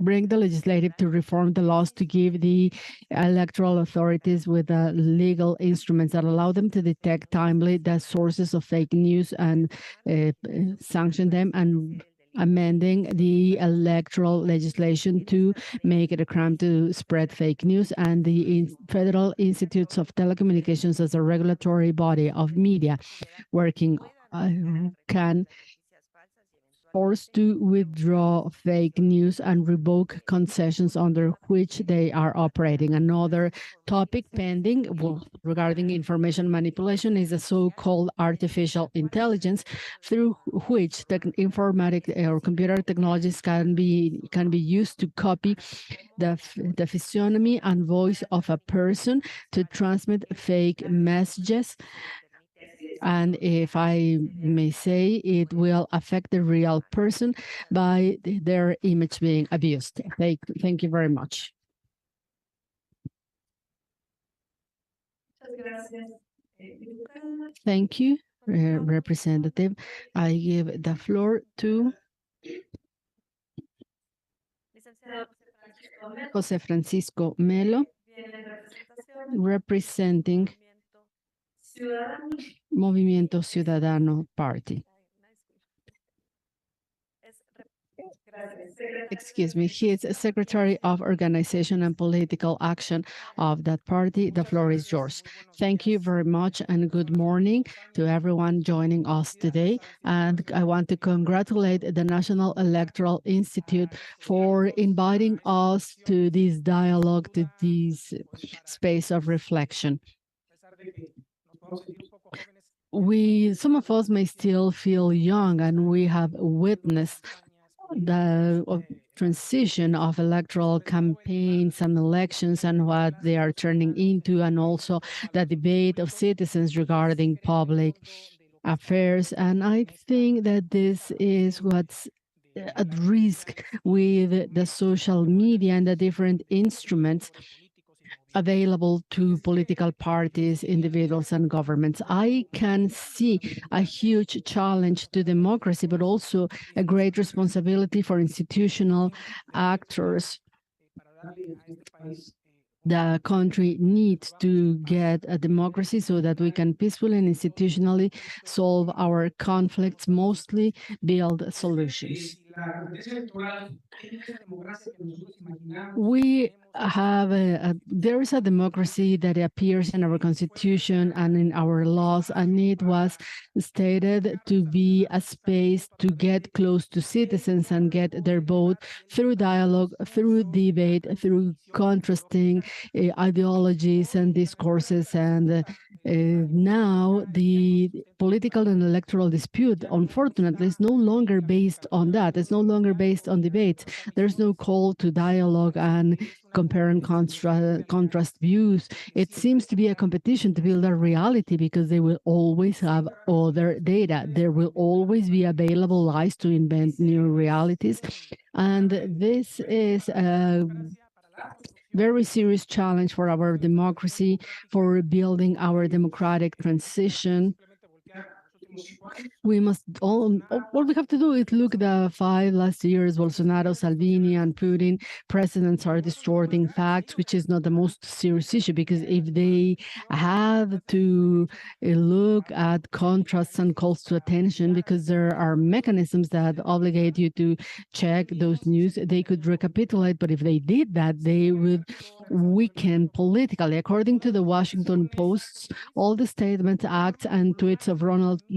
bring the legislative to reform the laws to give the electoral authorities with legal instruments that allow them to detect timely the sources of fake news and sanction them, and amending the electoral legislation to make it a crime to spread fake news, and the Federal Institutes of Telecommunications as a regulatory body of media working can forced to withdraw fake news and revoke concessions under which they are operating. Another topic pending regarding information manipulation is the so-called artificial intelligence, through which the informatic or computer technologies can be used to copy the physiognomy and voice of a person to transmit fake messages And if I may say, it will affect the real person by their image being abused. Thank you very much. Thank you, Representative. I give the floor to José Francisco Melo, representing Movimiento Ciudadano Party. Excuse me, he is Secretary of Organization and Political Action of that party. The floor is yours. Thank you very much and good morning to everyone joining us today. And I want to congratulate the National Electoral Institute for inviting us to this dialogue, to this space of reflection. Some of us may still feel young, and we have witnessed the transition of electoral campaigns and elections and what they are turning into, and also the debate of citizens regarding public affairs. And I think that this is what's at risk with the social media and the different instruments available to political parties, individuals, and governments. I can see a huge challenge to democracy, but also a great responsibility for institutional actors. The country needs to get a democracy so that we can peacefully and institutionally solve our conflicts, mostly build solutions. We have there is a democracy that appears in our constitution and in our laws, and it was stated to be a space to get close to citizens and get their vote through dialogue, through debate, through contrasting ideologies and discourses. And now the political and electoral dispute, unfortunately, is no longer based on that. It's no longer based on debates. There's no call to dialogue and compare and contrast views. It seems to be a competition to build a reality, because they will always have other data. There will always be available lies to invent new realities. And this is a very serious challenge for our democracy, for building our democratic transition. We must all we have to do is look at the 5 last years, Bolsonaro, Salvini, and Putin. Presidents are distorting facts, which is not the most serious issue, because if they have to look at contrasts and calls to attention, because there are mechanisms that obligate you to check those news, they could recapitulate. But if they did that, they would weaken politically. According to the Washington Post, all the statements, acts, and tweets of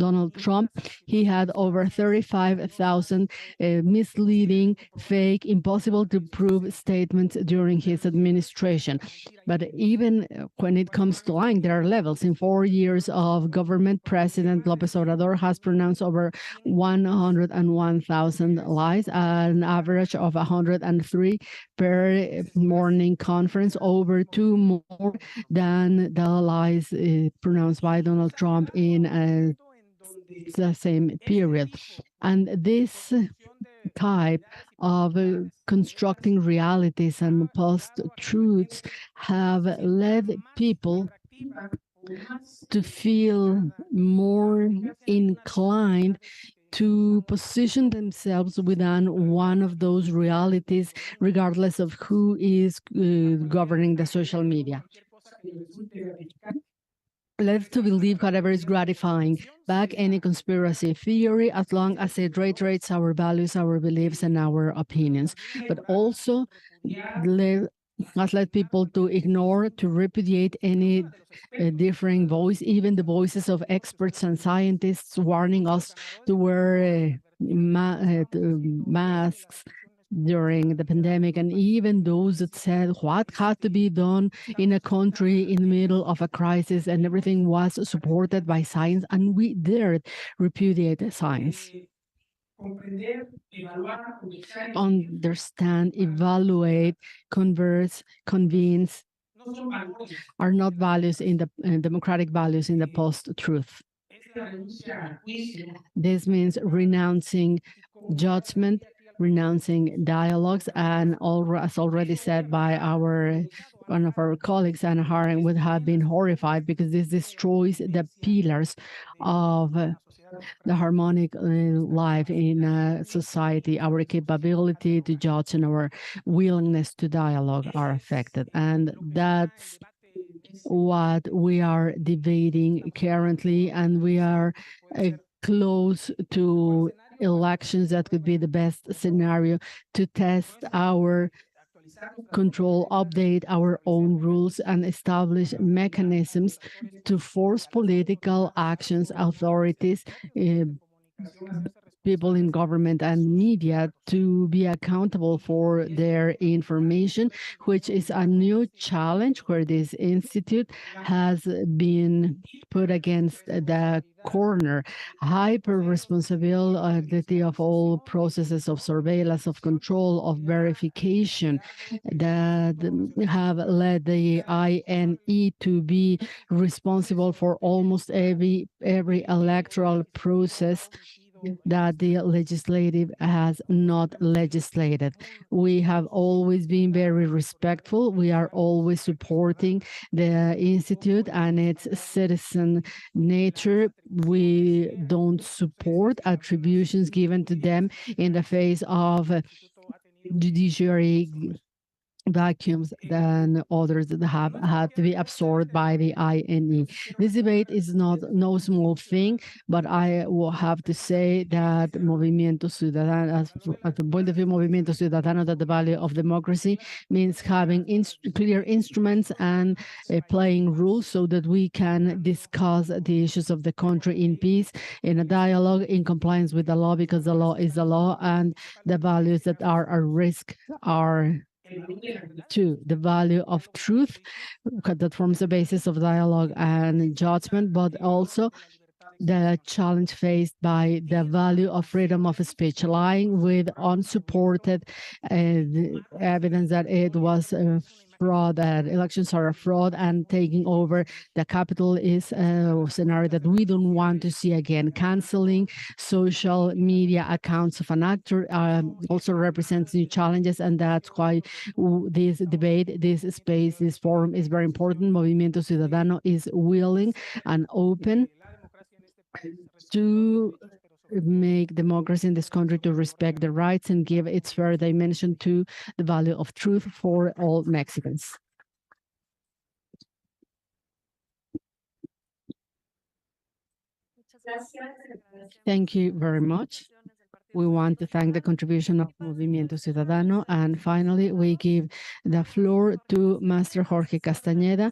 Donald Trump, he had over 35,000 misleading, fake, impossible to prove statements during his administration. But even when it comes to lying, there are levels. In 4 years of government, President López Obrador has pronounced over 101,000 lies, an average of 103 per morning conference, over 2 more than the lies pronounced by Donald Trump in the same period. And this type of constructing realities and post-truths have led people to feel more inclined to position themselves within one of those realities, regardless of who is governing the social media. Led to believe whatever is gratifying, back any conspiracy theory, as long as it reiterates our values, our beliefs, and our opinions. But also has led people to ignore, to repudiate any differing voice, even the voices of experts and scientists warning us to wear masks during the pandemic, and even those that said what had to be done in a country in the middle of a crisis, and everything was supported by science, and we dared repudiate science. Understand, evaluate, converse, convince are not values in the democratic values in the post-truth. This means renouncing judgment, renouncing dialogues, and as already said by one of our colleagues, Anna Haren, would have been horrified because this destroys the pillars of the harmonic life in society. Our capability to judge and our willingness to dialogue are affected, and that's what we are debating currently, and we are close to elections that could be the best scenario to test our control, update our own rules, and establish mechanisms to force political actions, authorities, people in government and media to be accountable for their information, which is a new challenge where this institute has been put against the corner. Hyper responsibility of all processes of surveillance, of control, of verification that have led the INE to be responsible for almost every electoral process that the legislative has not legislated. We have always been very respectful. We are always supporting the Institute and its citizen nature. We don't support attributions given to them in the face of judiciary vacuums than others that have had to be absorbed by the INE. This debate is no small thing, but I will have to say that Movimiento Ciudadano, at the point of view Movimiento Ciudadano, that the value of democracy means having clear instruments and playing rules so that we can discuss the issues of the country in peace, in a dialogue, in compliance with the law, because the law is the law, and the values that are at risk are to the value of truth that forms the basis of dialogue and judgment, but also the challenge faced by the value of freedom of speech, lying with unsupported evidence that it was fraud, that elections are a fraud, and taking over the capital is a scenario that we don't want to see again. Canceling social media accounts of an actor also represents new challenges, and that's why this debate, this space, this forum is very important. Movimiento Ciudadano is willing and open to make democracy in this country, to respect the rights and give its fair dimension to the value of truth for all Mexicans. Thank you very much. We want to thank the contribution of Movimiento Ciudadano. And finally, we give the floor to Master Jorge Castañeda,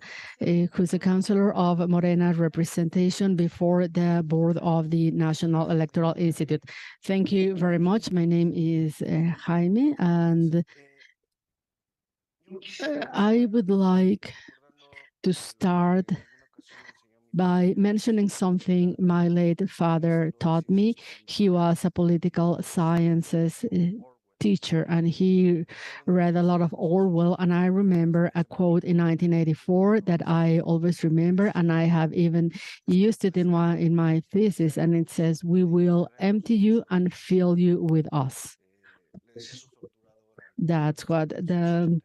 who's a counselor of Morena representation before the board of the National Electoral Institute. Thank you very much. My name is Jaime, and I would like to start by mentioning something my late father taught me. He was a political sciences teacher, and he read a lot of Orwell, and I remember a quote in 1984 that I always remember, and I have even used it in my thesis, and it says, "We will empty you and fill you with us." That's what the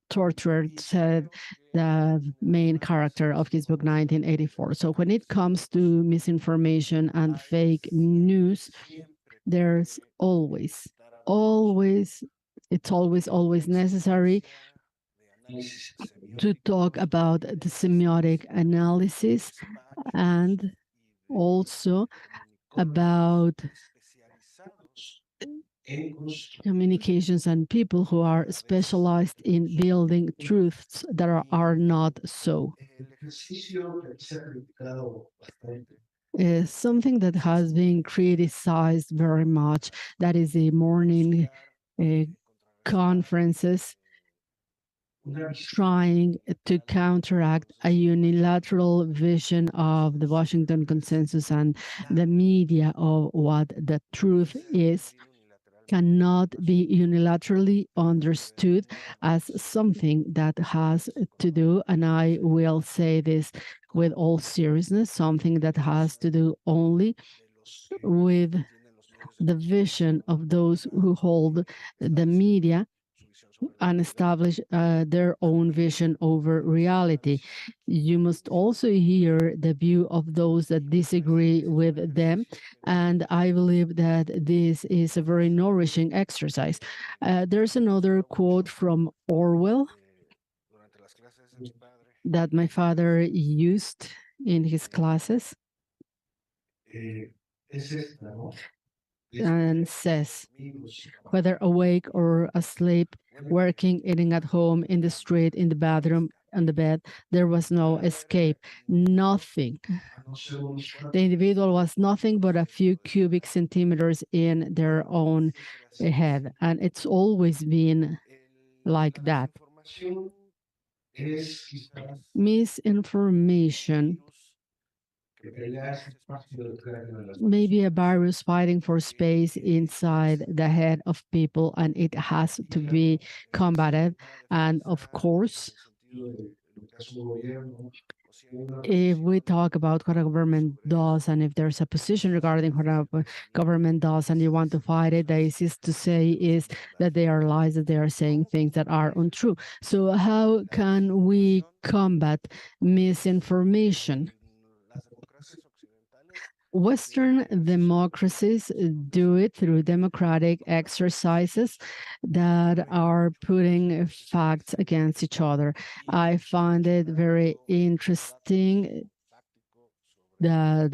torturer said, the main character of his book 1984. So when it comes to misinformation and fake news, there's always necessary to talk about the semiotic analysis and also about communications and people who are specialized in building truths that are not so. Something that has been criticized very much, that is the morning conferences trying to counteract a unilateral vision of the Washington Consensus and the media of what the truth is, cannot be unilaterally understood as something that has to do, and I will say this with all seriousness, something that has to do only with the vision of those who hold the media and establish their own vision over reality. You must also hear the view of those that disagree with them. And I believe that this is a very nourishing exercise. There's another quote from Orwell that my father used in his classes and says, whether awake or asleep, working, eating at home, in the street, in the bathroom, on the bed, there was no escape, nothing. The individual was nothing but a few cubic centimeters in their own head. And it's always been like that. Misinformation maybe a virus fighting for space inside the head of people, and it has to be combated. And of course, if we talk about what a government does, and if there's a position regarding what a government does, and you want to fight it, the easiest to say is that they are lies, that they are saying things that are untrue. So how can we combat misinformation? Western democracies do it through democratic exercises that are putting facts against each other. I find it very interesting that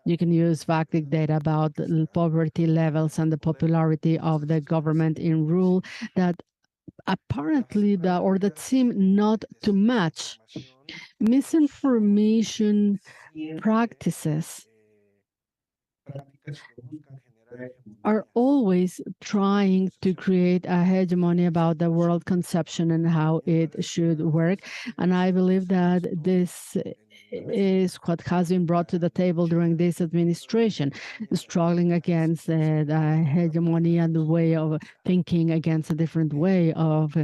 you can use factic data about the poverty levels and the popularity of the government in rule that apparently that seem not to match. Misinformation practices are always trying to create a hegemony about the world conception and how it should work. And I believe that this is what has been brought to the table during this administration, struggling against the hegemony and the way of thinking against a different way of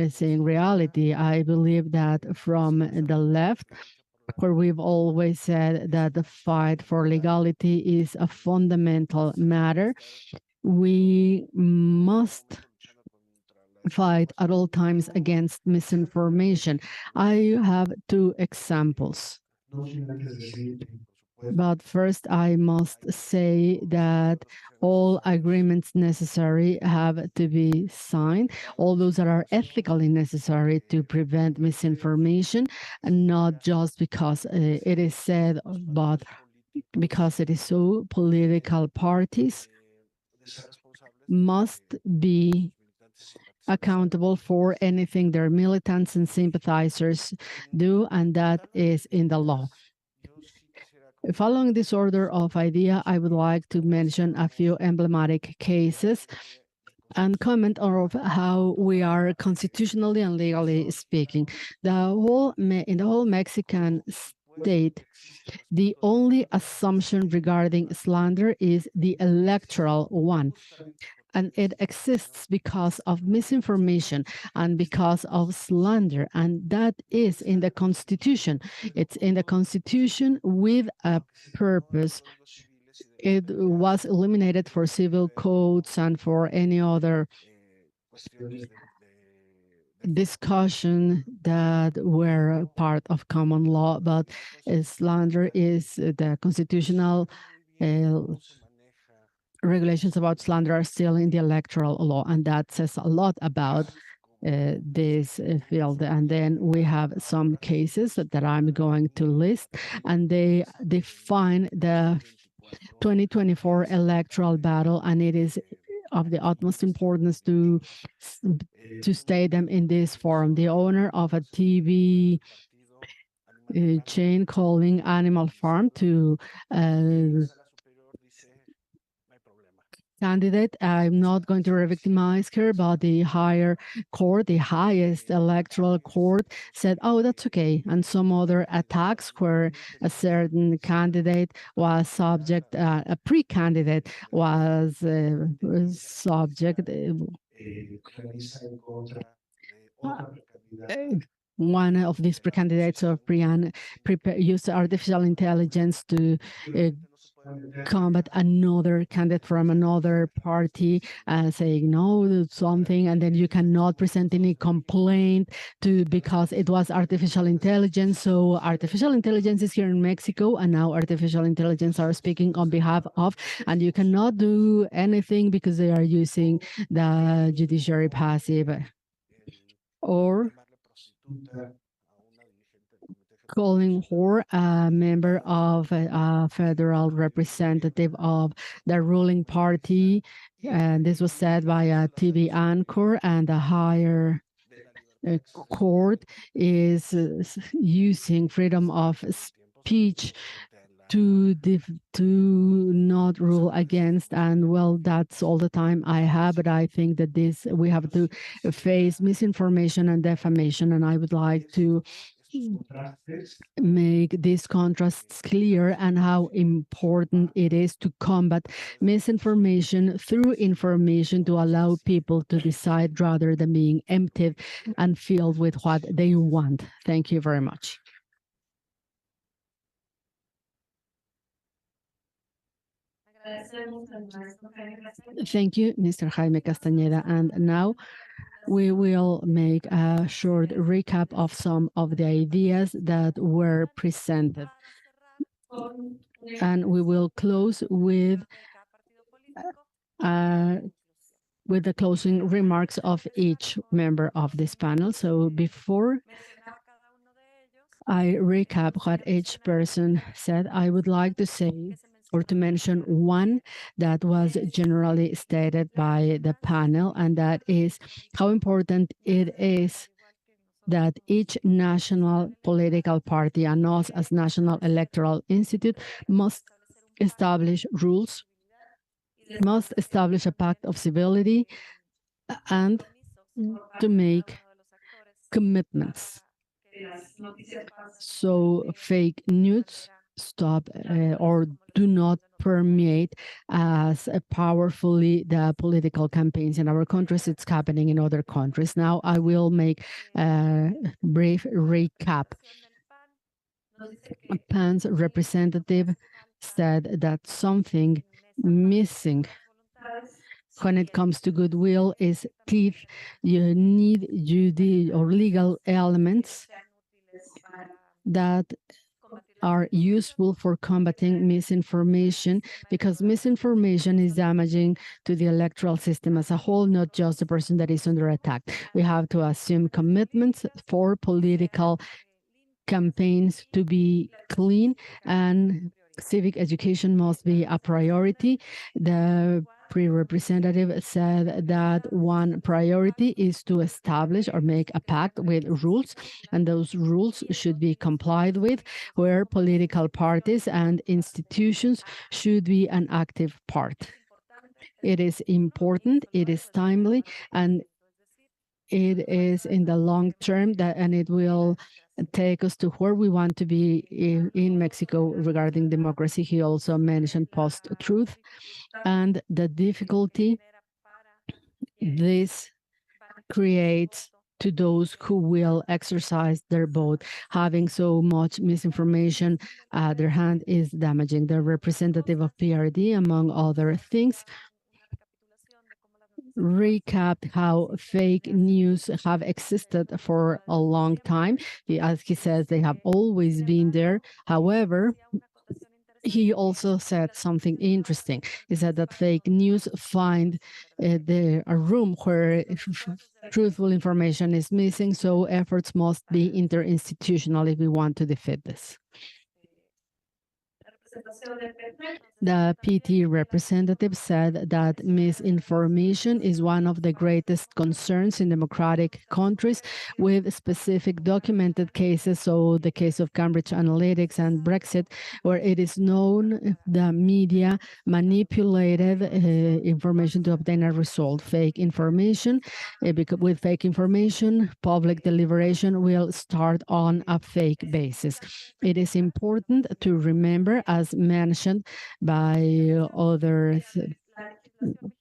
seeing reality. I believe that from the left, where we've always said that the fight for legality is a fundamental matter, we must fight at all times against misinformation. I have two examples. But first, I must say that all agreements necessary have to be signed, all those that are ethically necessary to prevent misinformation, and not just because it is said, but because it is so. Political parties must be accountable for anything their militants and sympathizers do, and that is in the law. Following this order of idea, I would like to mention a few emblematic cases and comment on how we are constitutionally and legally speaking. In the whole Mexican state, the only assumption regarding slander is the electoral one. And it exists because of misinformation and because of slander. And that is in the Constitution. It's in the Constitution with a purpose. It was eliminated for civil codes and for any other discussion that were part of common law, but slander is the constitutional regulations about slander are still in the electoral law, and that says a lot about this field. And then we have some cases that I'm going to list, and they define the 2024 electoral battle, and it is of the utmost importance to state them in this forum. The owner of a TV chain calling Animal Farm to candidate. I'm not going to re-victimize her, but the higher court, the highest electoral court, said, oh, that's okay. And some other attacks where a certain candidate was subject, a pre-candidate was subject one of these pre-candidates of Brian used artificial intelligence to combat another candidate from another party, saying no something, and then you cannot present any complaint because it was artificial intelligence. So artificial intelligence is here in Mexico, and now artificial intelligence are speaking on behalf of, and you cannot do anything because they are using the judiciary passive or calling her a member of a federal representative of the ruling party. And this was said by a TV anchor, and the higher court is using freedom of speech to not rule against. And well, that's all the time I have, but I think that we have to face misinformation and defamation, and I would like to make these contrasts clear and how important it is to combat misinformation through information to allow people to decide rather than being emptied and filled with what they want. Thank you very much. Thank you, Mr. Jaime Castañeda. And now we will make a short recap of some of the ideas that were presented. And we will close with the closing remarks of each member of this panel. So before I recap what each person said, I would like to say or to mention one that was generally stated by the panel, and that is how important it is that each national political party and us as National Electoral Institute must establish rules, must establish a pact of civility, and to make commitments. So fake news stop or do not permeate as powerfully the political campaigns in our countries. It's happening in other countries. Now I will make a brief recap. PAN's representative said that something missing when it comes to goodwill is teeth. You need legal elements that are useful for combating misinformation, because misinformation is damaging to the electoral system as a whole, not just the person that is under attack. We have to assume commitments for political campaigns to be clean, and civic education must be a priority. The pre-representative said that one priority is to establish or make a pact with rules, and those rules should be complied with, where political parties and institutions should be an active part. It is important, it is timely, and it is in the long term and it will take us to where we want to be in Mexico regarding democracy. He also mentioned post-truth and the difficulty this creates to those who will exercise their vote. Having so much misinformation at their hand is damaging. The representative of PRD, among other things, recapped how fake news have existed for a long time. As he says, they have always been there. However, he also said something interesting. He said that fake news find a room where truthful information is missing, so efforts must be interinstitutional if we want to defeat this. The PT representative said that misinformation is one of the greatest concerns in democratic countries, with specific documented cases. So the case of Cambridge Analytica and Brexit, where it is known the media manipulated information to obtain a result. Fake information, with fake information, public deliberation will start on a fake basis. It is important to remember, as mentioned by other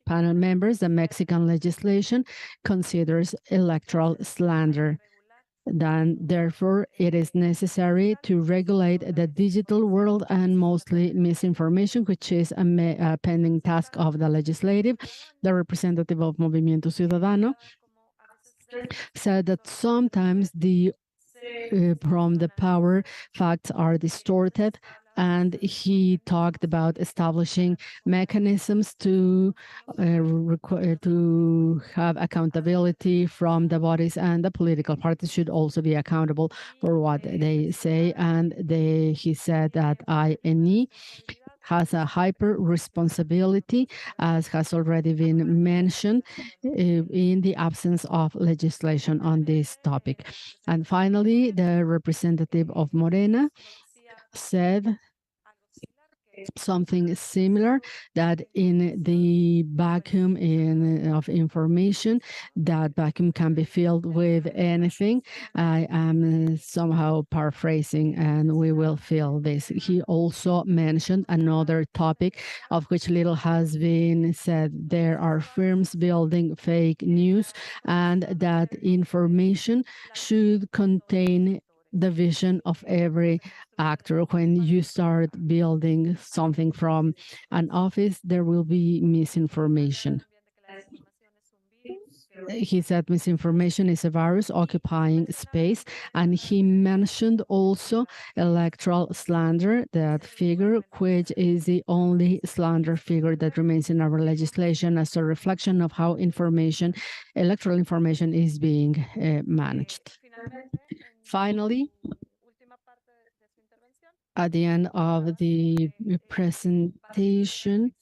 panel members, the Mexican legislation considers electoral slander. Then, therefore, it is necessary to regulate the digital world and mostly misinformation, which is a pending task of the legislative. The representative of Movimiento Ciudadano said that sometimes from the power, facts are distorted, and he talked about establishing mechanisms to have accountability from the bodies, and the political parties should also be accountable for what they say. And he said that INE has a hyper responsibility, as has already been mentioned, in the absence of legislation on this topic. And finally, the representative of Morena said something similar, that in the vacuum of information, that vacuum can be filled with anything. I am somehow paraphrasing, and we will fill this. He also mentioned another topic of which little has been said. There are firms building fake news, and that information should contain the vision of every actor. When you start building something from an office, there will be misinformation. He said misinformation is a virus occupying space, and he mentioned also electoral slander, that figure, which is the only slander figure that remains in our legislation as a reflection of how electoral information is being managed. Finally, at the end of the presentation,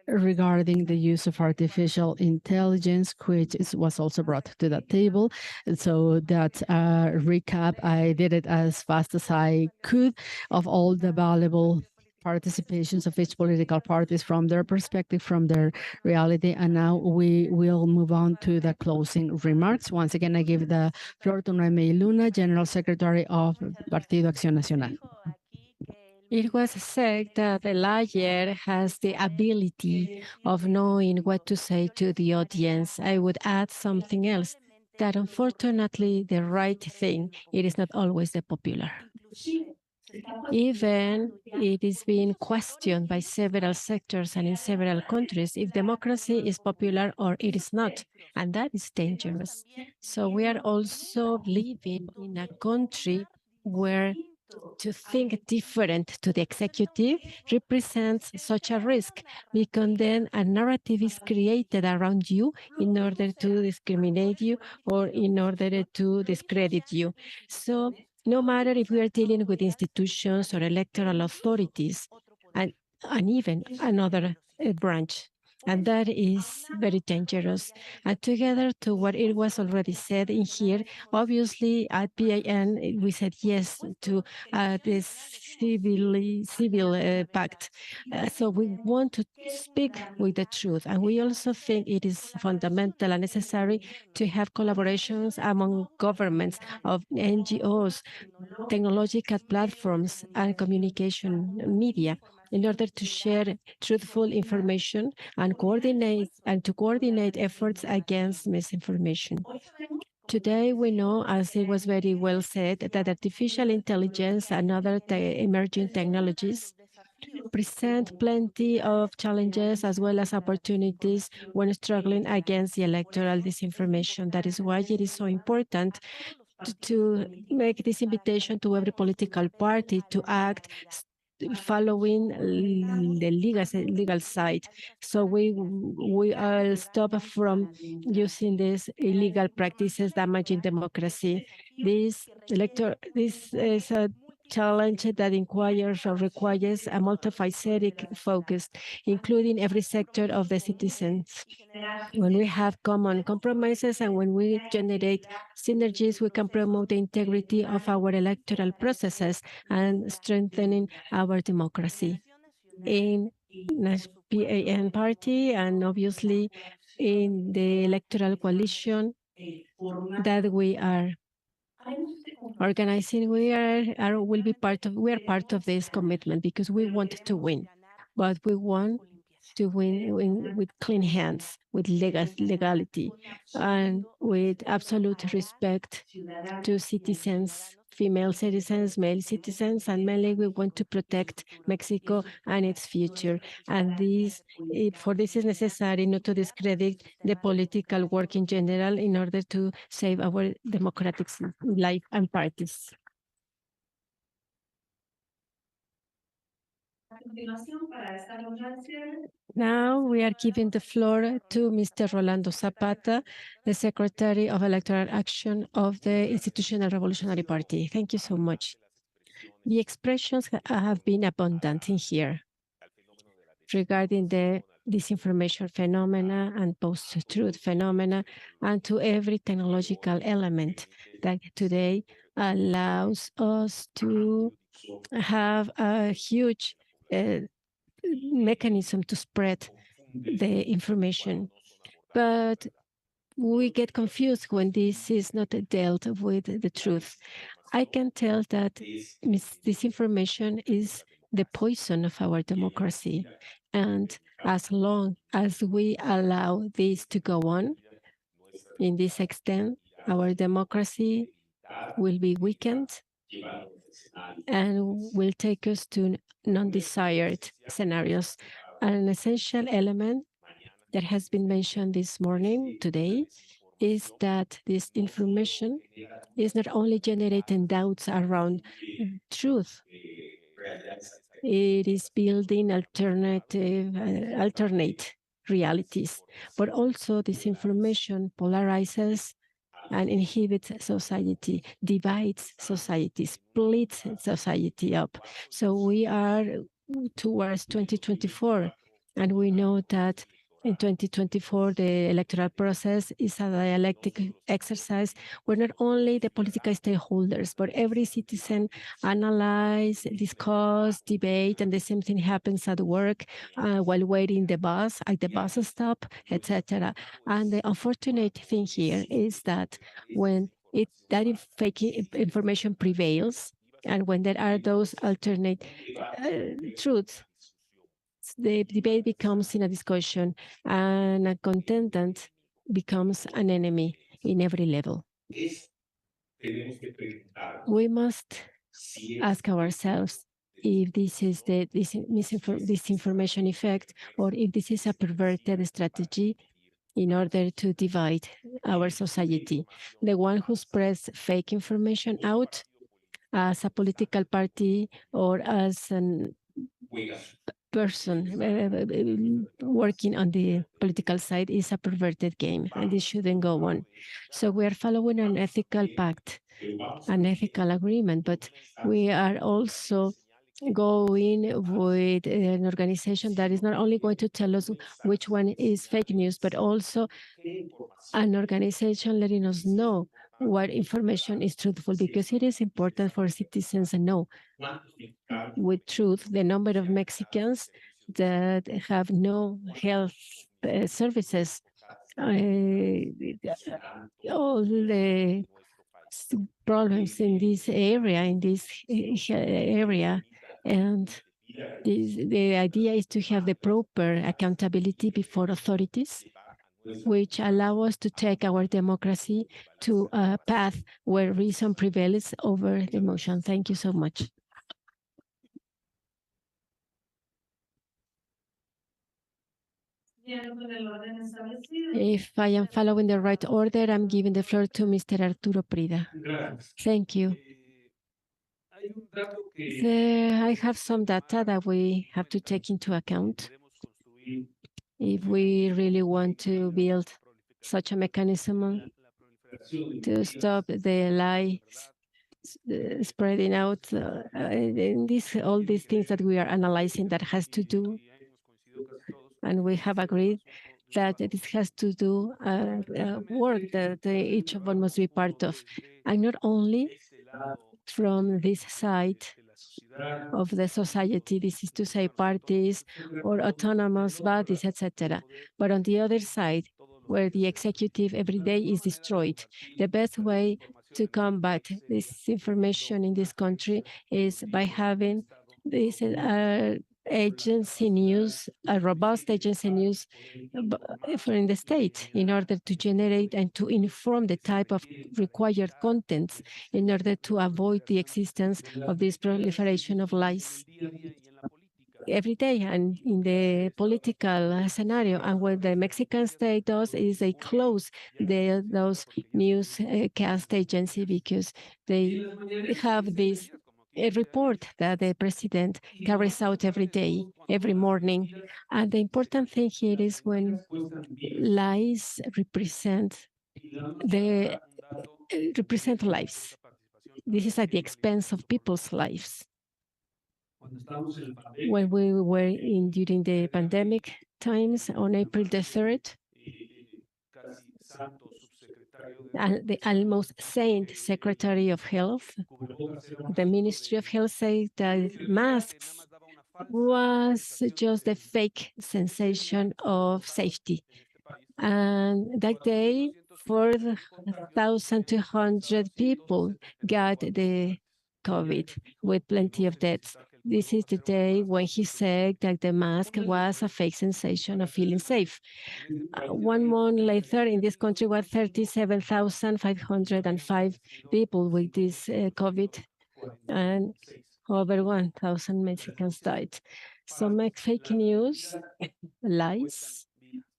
regarding the use of artificial intelligence, which was also brought to the table. And so that recap, I did it as fast as I could, of all the valuable participations of each political parties from their perspective, from their reality. And now we will move on to the closing remarks. Once again, I give the floor to Noemí Luna, General Secretary of Partido Acción Nacional. It was said that the liar has the ability of knowing what to say to the audience. I would add something else, that unfortunately the right thing, it is not always the popular. Even it is being questioned by several sectors and in several countries if democracy is popular or it is not, and that is dangerous. So we are also living in a country where to think different to the executive represents such a risk, because then a narrative is created around you in order to discriminate you or in order to discredit you. So no matter if we are dealing with institutions or electoral authorities, and even another branch, and that is very dangerous. And together to what it was already said in here, obviously at PAN, we said yes to this civil pact. So we want to speak with the truth. And we also think it is fundamental and necessary to have collaborations among governments, of NGOs, technological platforms, and communication media, in order to share truthful information and to coordinate efforts against misinformation. Today, we know, as it was very well said, that artificial intelligence and other emerging technologies present plenty of challenges as well as opportunities when struggling against the electoral disinformation. That is why it is so important to make this invitation to every political party to act following the legal side. So we will stop from using these illegal practices damaging democracy. This is a challenge that requires a multifaceted focus, including every sector of the citizens. When we have common compromises and when we generate synergies, we can promote the integrity of our electoral processes and strengthening our democracy. In PAN party and obviously in the electoral coalition that we are organizing, we are part of this commitment because we want to win, but we want to win with clean hands, with legality, and with absolute respect to citizens, female citizens, male citizens, and mainly we want to protect Mexico and its future. And for this is necessary not to discredit the political work in general in order to save our democratic life and parties. Now we are giving the floor to Mr. Rolando Zapata, the Secretary of Electoral Action of the Institutional Revolutionary Party. Thank you so much. The expressions have been abundant in here regarding the disinformation phenomena and post-truth phenomena, and to every technological element that today allows us to have a huge mechanism to spread the information. But we get confused when this is not dealt with the truth. I can tell that disinformation is the poison of our democracy. And as long as we allow this to go on in this extent, our democracy will be weakened and will take us to non-desired scenarios. An essential element that has been mentioned this morning, today, is that this information is not only generating doubts around truth, it is building alternate realities, but also this information polarizes and inhibits society, divides society, splits society up. So we are towards 2024, and we know that in 2024, the electoral process is a dialectic exercise where not only the political stakeholders, but every citizen analyze, discuss, debate, and the same thing happens at work while waiting the bus, at the bus stop, etc. And the unfortunate thing here is that when that fake information prevails, and when there are those alternate truths, the debate becomes in a discussion, and a contestant becomes an enemy in every level. We must ask ourselves if this is the disinformation effect, or if this is a perverted strategy in order to divide our society. The one who spreads fake information out as a political party or as an person working on the political side is a perverted game, and this shouldn't go on. So we are following an ethical pact, an ethical agreement, but we are also going with an organization that is not only going to tell us which one is fake news, but also an organization letting us know what information is truthful, because it is important for citizens to know with truth the number of Mexicans that have no health services. All the problems in this area, and the idea is to have the proper accountability before authorities, which allow us to take our democracy to a path where reason prevails over emotion. Thank you so much. If I am following the right order, I'm giving the floor to Mr. Arturo Prida. Thank you. I have some data that we have to take into account if we really want to build such a mechanism to stop the lies spreading out. In all these things that we are analyzing that has to do, and we have agreed that this has to do work that each of us must be part of, and not only from this side of the society, this is to say parties or autonomous bodies, etc. But on the other side, where the executive every day is destroyed, the best way to combat this information in this country is by having this agency news, a robust agency news for in the state in order to generate and to inform the type of required contents in order to avoid the existence of this proliferation of lies every day and in the political scenario. And what the Mexican state does is they close those newscast agency because they have this a report that the president carries out every day, every morning. And the important thing here is when lies represent lives. This is at the expense of people's lives. When we were during the pandemic times on April the 3rd, the almost saint Secretary of Health, the Ministry of Health said that masks was just a fake sensation of safety. And that day, 4,200 people got the COVID with plenty of deaths. This is the day when he said that the mask was a fake sensation of feeling safe. 1 month later, in this country, were 37,505 people with this COVID, and over 1,000 Mexicans died. So fake news, lies,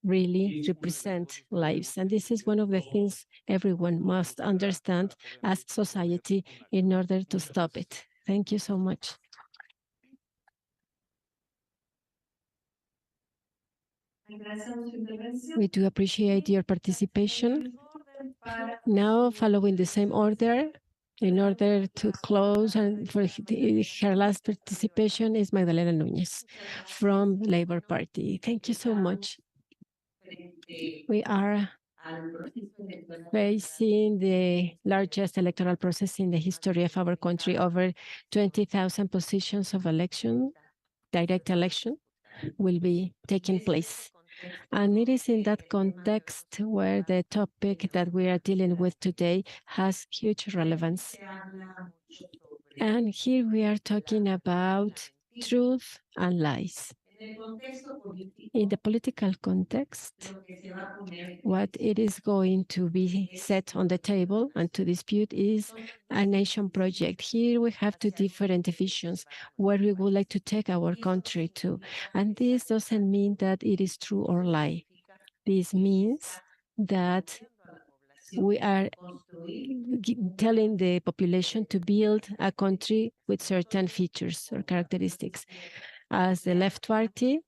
really represent lives. And this is one of the things everyone must understand as society in order to stop it. Thank you so much. We do appreciate your participation. Now, following the same order, in order to close and for her last participation is Magdalena Núñez from Labour Party. Thank you so much. We are facing the largest electoral process in the history of our country, over 20,000 positions of election, direct election, will be taking place. And it is in that context where the topic that we are dealing with today has huge relevance. And here we are talking about truth and lies. In the political context, what it is going to be set on the table and to dispute is a nation project. Here we have two different divisions where we would like to take our country to. And this doesn't mean that it is true or lie. This means that we are telling the population to build a country with certain features or characteristics. As the left party,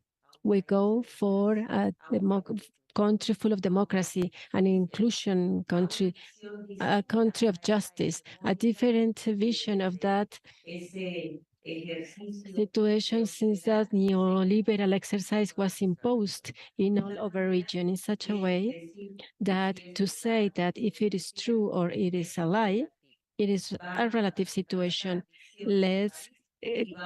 we go for a country full of democracy, an inclusion country, a country of justice, a different vision of that situation since that neoliberal exercise was imposed in all over region in such a way that to say that if it is true or it is a lie, it is a relative situation. Let's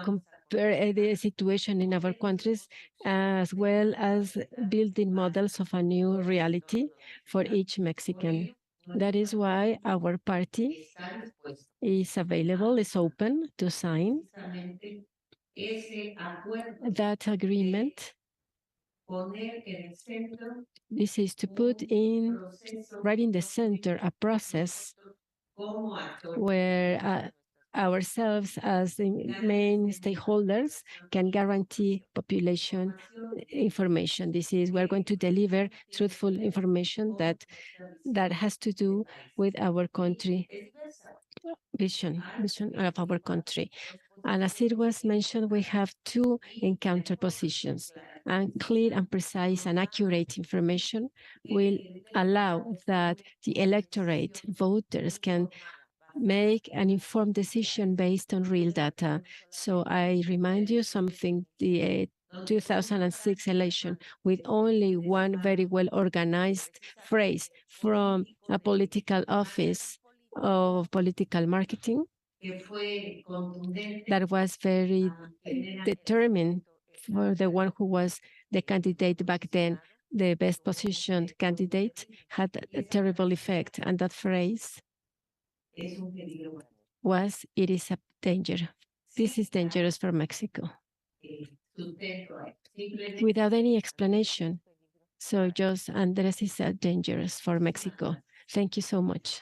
compare the situation in our countries as well as building models of a new reality for each Mexican. That is why our party is available, is open to sign that agreement. This is to put in right in the center a process where ourselves as the main stakeholders can guarantee population information. This is, we're going to deliver truthful information that has to do with our country, vision of our country. And as it was mentioned, we have two encounter positions, and clear and precise and accurate information will allow that the electorate, voters, can make an informed decision based on real data. So I remind you something, the 2006 election, with only one very well organized phrase from a political office of political marketing that was very determined for the one who was the candidate back then, the best positioned candidate, had a terrible effect. And that phrase was, it is a danger. This is dangerous for Mexico. without any explanation. So just Andres is dangerous for Mexico. Thank you so much.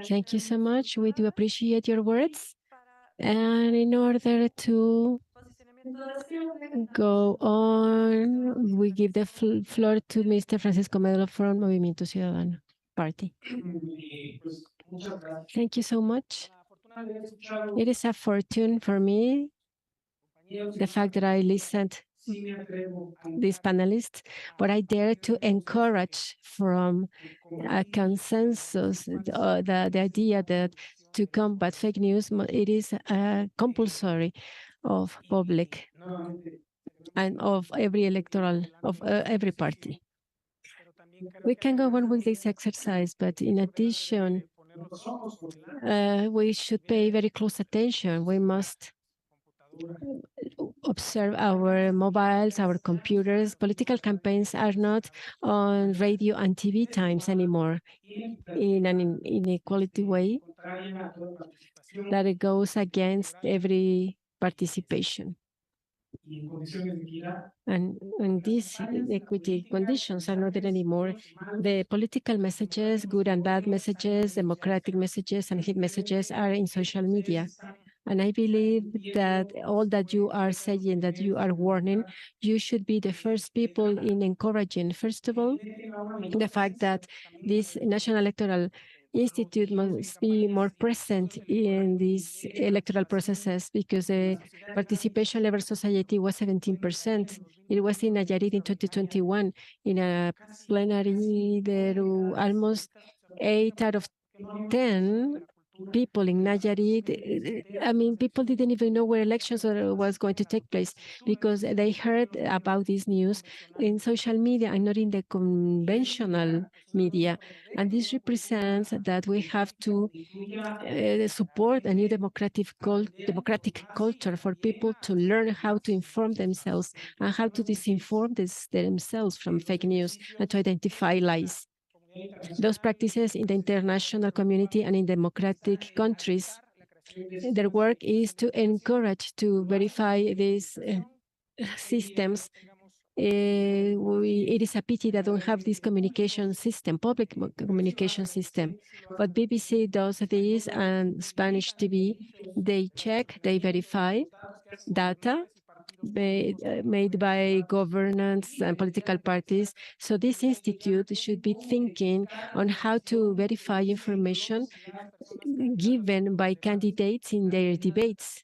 Thank you so much. We do appreciate your words. And in order to go on, we give the floor to Mr. Francisco Medelo from Movimiento Ciudadano Party. Thank you so much. It is a fortune for me, the fact that I listened these panelists, but I dare to encourage from a consensus the idea that to combat fake news, it is compulsory of public and of every electoral, of every party. We can go on with this exercise, but in addition, we should pay very close attention. We must observe our mobiles, our computers. Political campaigns are not on radio and TV times anymore in an inequality way that it goes against every participation. And these equity conditions are not there anymore. The political messages, good and bad messages, democratic messages, and hate messages are in social media. And I believe that all that you are saying, that you are warning, you should be the first people in encouraging, first of all, the fact that this National Electoral Institute must be more present in these electoral processes, because the participation level society was 17%. It was in Nayarit in 2021. In a plenary, there were almost 8 out of 10 people in Nayarit. I mean, people didn't even know where elections was going to take place, because they heard about this news in social media and not in the conventional media. And this represents that we have to support a new democratic culture for people to learn how to inform themselves and how to disinform themselves from fake news and to identify lies. Those practices in the international community and in democratic countries, their work is to encourage, to verify these systems. It is a pity that don't have this communication system, public communication system. But BBC does this, and Spanish TV, they check, they verify data made by governments and political parties. So this institute should be thinking on how to verify information given by candidates in their debates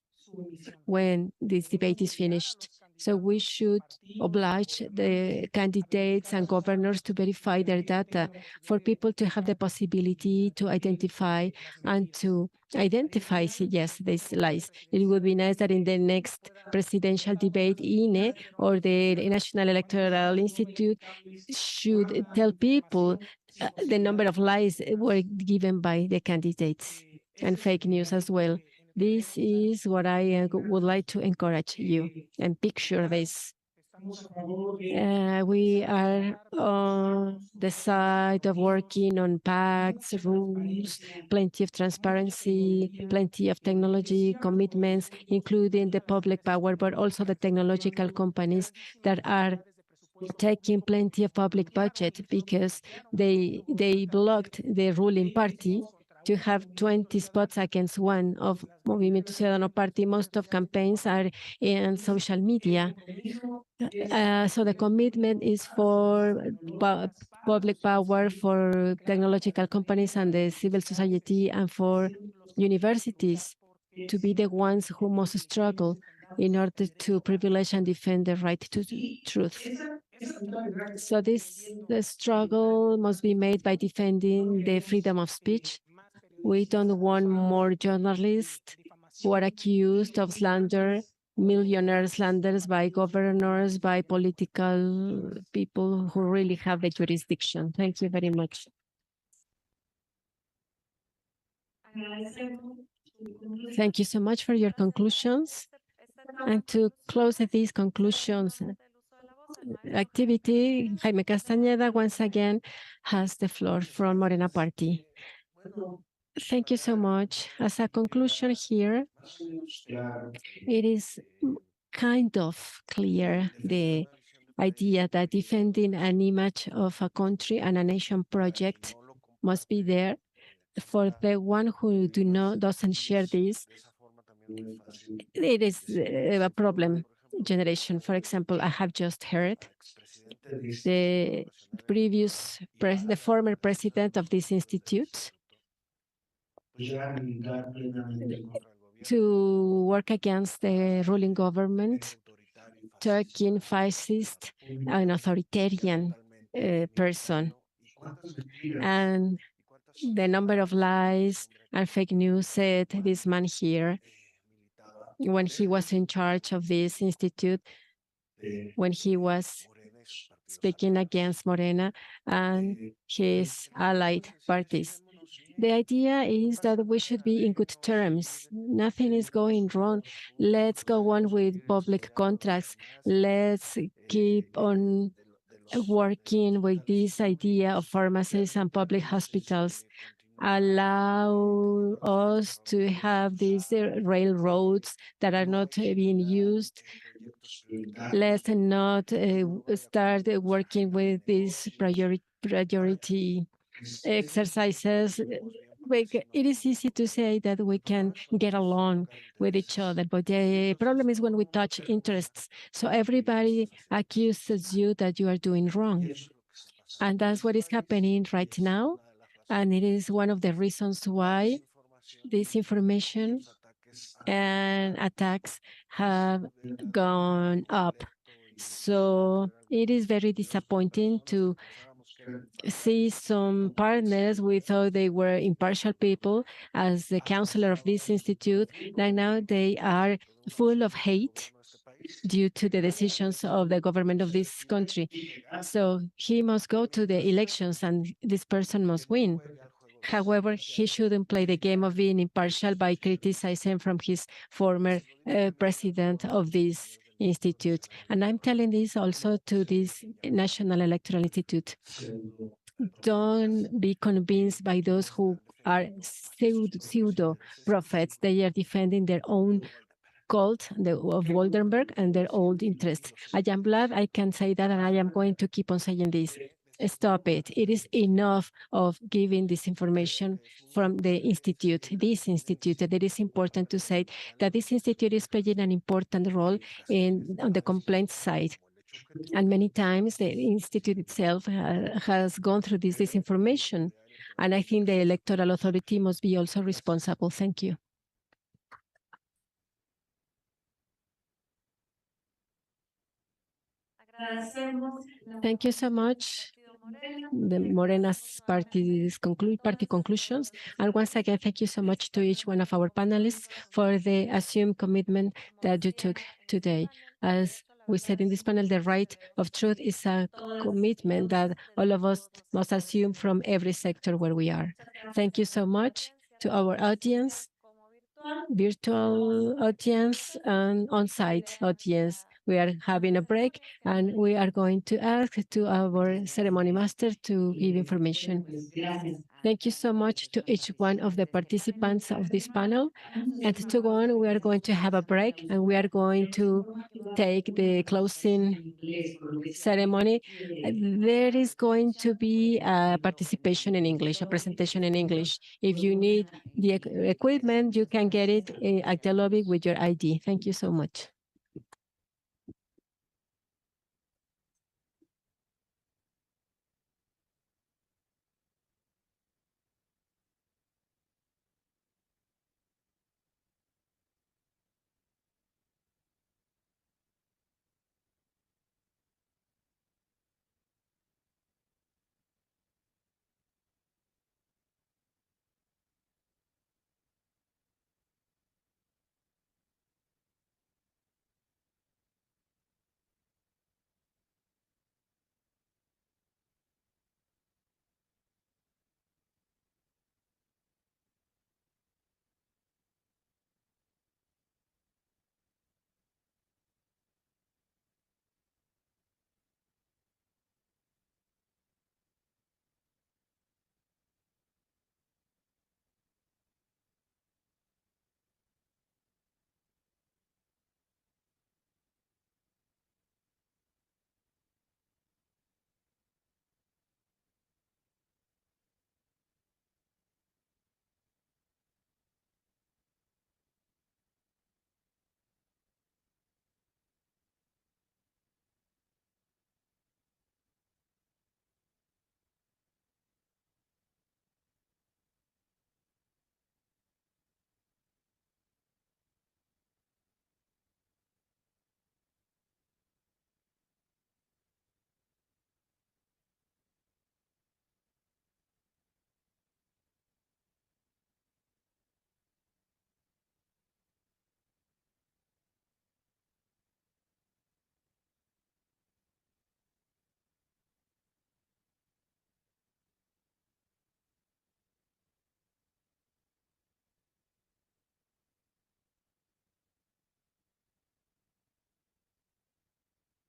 when this debate is finished. So we should oblige the candidates and governors to verify their data for people to have the possibility to identify and to identify, yes, these lies. It would be nice that in the next presidential debate, INE or the National Electoral Institute should tell people the number of lies were given by the candidates, and fake news as well. This is what I would like to encourage you, and picture this. We are on the side of working on pacts, rules, plenty of transparency, plenty of technology commitments, including the public power, but also the technological companies that are taking plenty of public budget because they blocked the ruling party to have 20 spots against one of Movimiento Ciudadano Party. Most of campaigns are in social media. So the commitment is for public power, for technological companies and the civil society, and for universities to be the ones who must struggle in order to privilege and defend the right to truth. So the struggle must be made by defending the freedom of speech. We don't want more journalists who are accused of slander, millionaire slanders by governors, by political people who really have the jurisdiction. Thank you very much. Thank you so much for your conclusions. And to close these conclusions activity, Jaime Castañeda once again has the floor from Morena Party. Thank you so much. As a conclusion here, it is kind of clear the idea that defending an image of a country and a nation project must be there. For the one who doesn't share this, it is a problem generation. For example, I have just heard the the former president of this institute to work against the ruling government, talking fascist and authoritarian person. And the number of lies and fake news said this man here when he was in charge of this institute, when he was speaking against Morena and his allied parties. The idea is that we should be in good terms. Nothing is going wrong. Let's go on with public contracts. Let's keep on working with this idea of pharmacies and public hospitals. Allow us to have these railroads that are not being used. Let's not start working with these priority exercises. It is easy to say that we can get along with each other, but the problem is when we touch interests. So everybody accuses you that you are doing wrong. And that's what is happening right now. And it is one of the reasons why disinformation and attacks have gone up. So it is very disappointing to see some partners we thought they were impartial people as the counselor of this institute, that now they are full of hate due to the decisions of the government of this country. So he must go to the elections and this person must win. However, he shouldn't play the game of being impartial by criticizing from his former president of this institute. And I'm telling this also to this National Electoral Institute. Don't be convinced by those who are pseudo prophets. They are defending their own cult of Waldenberg and their old interests. I am glad I can say that, and I am going to keep on saying this. Stop it. It is enough of giving this information from the institute, this institute. That it is important to say that this institute is playing an important role on the complaint side. And many times the institute itself has gone through this disinformation. And I think the electoral authority must be also responsible. Thank you. Thank you so much. The Morena's party conclusions. And once again, thank you so much to each one of our panelists for the assumed commitment that you took today. As we said in this panel, the right of truth is a commitment that all of us must assume from every sector where we are. Thank you so much to our audience, virtual audience and on-site audience. We are having a break and we are going to ask to our ceremony master to give information. Thank you so much to each one of the participants of this panel. And to go on, we are going to have a break and we are going to take the closing ceremony. There is going to be a participation in English, a presentation in English. If you need the equipment, you can get it at the lobby with your ID. Thank you so much.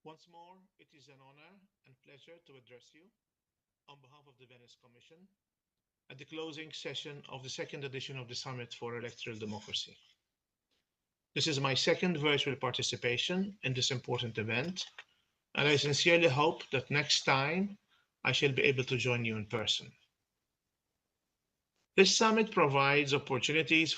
Once more, it is an honor and pleasure to address you on behalf of the Venice Commission at the closing session of the second edition of the Summit for Electoral Democracy. This is my second virtual participation in this important event, and I sincerely hope that next time I shall be able to join you in person. This summit provides opportunities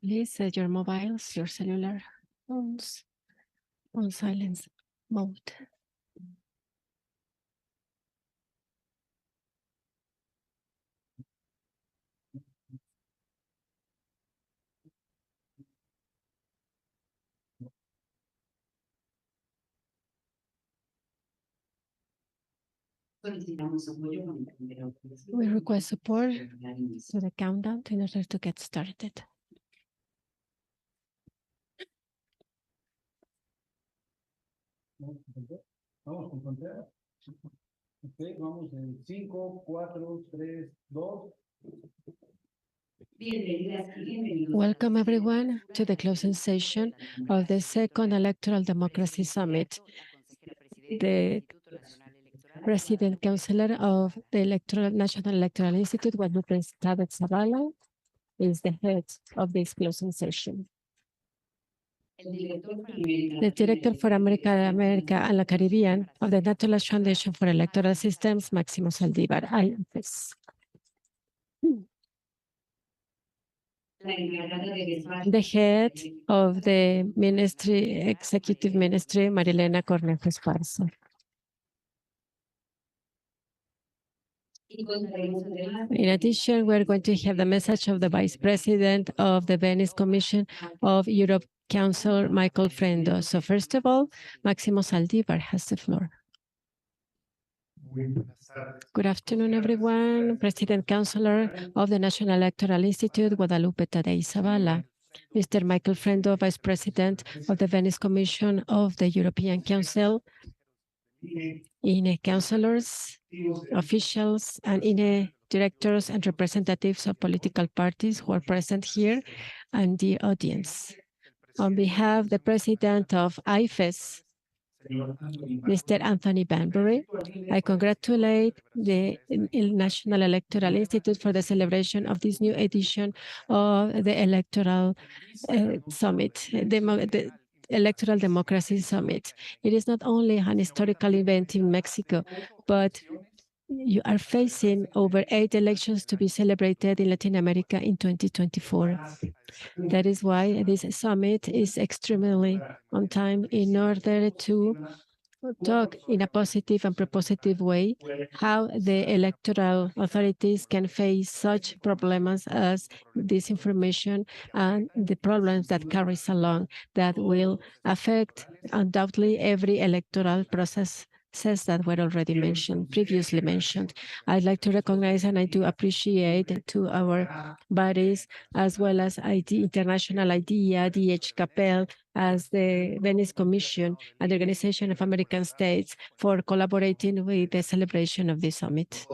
Please set your mobiles, your cellular phones on silence mode. We request support to the countdown in order to get started. Vamos con frontera. Ok, vamos en 5, 4, 3, 2. Welcome everyone to the closing session of the second Electoral Democracy Summit. The President Councillor of the National Electoral Institute, Guadalupe Zavala, is the head of this closing session. The Director for America and the Caribbean of the National Foundation for Electoral Systems, Máximo Saldívar, IFES. The head of the Executive Ministry, Marilena Cornejo Esparza. In addition, we're going to have the message of the Vice President of the Venice Commission of Europe Council, Michael Frendo. So first of all, Máximo Saldívar has the floor. Good afternoon, everyone. President Councillor of the National Electoral Institute, Guadalupe Zavala. Mr. Michael Frendo, Vice President of the Venice Commission of the European Council, INE councillors, officials, and INE directors and representatives of political parties who are present here, and the audience. On behalf of the President of IFES, Mr. Anthony Banbury, I congratulate the National Electoral Institute for the celebration of this new edition of the Electoral Summit, the Electoral Democracy Summit. It is not only an historical event in Mexico, but you are facing over 8 elections to be celebrated in Latin America in 2024. That is why this summit is extremely on time in order to talk in a positive and propositive way how the electoral authorities can face such problems as disinformation and the problems that carries along that will affect undoubtedly every electoral process that were already previously mentioned. I'd like to recognize and I do appreciate to our bodies as well as International IDEA, DH Capel, as the Venice Commission and the Organization of American States for collaborating with the celebration of this summit.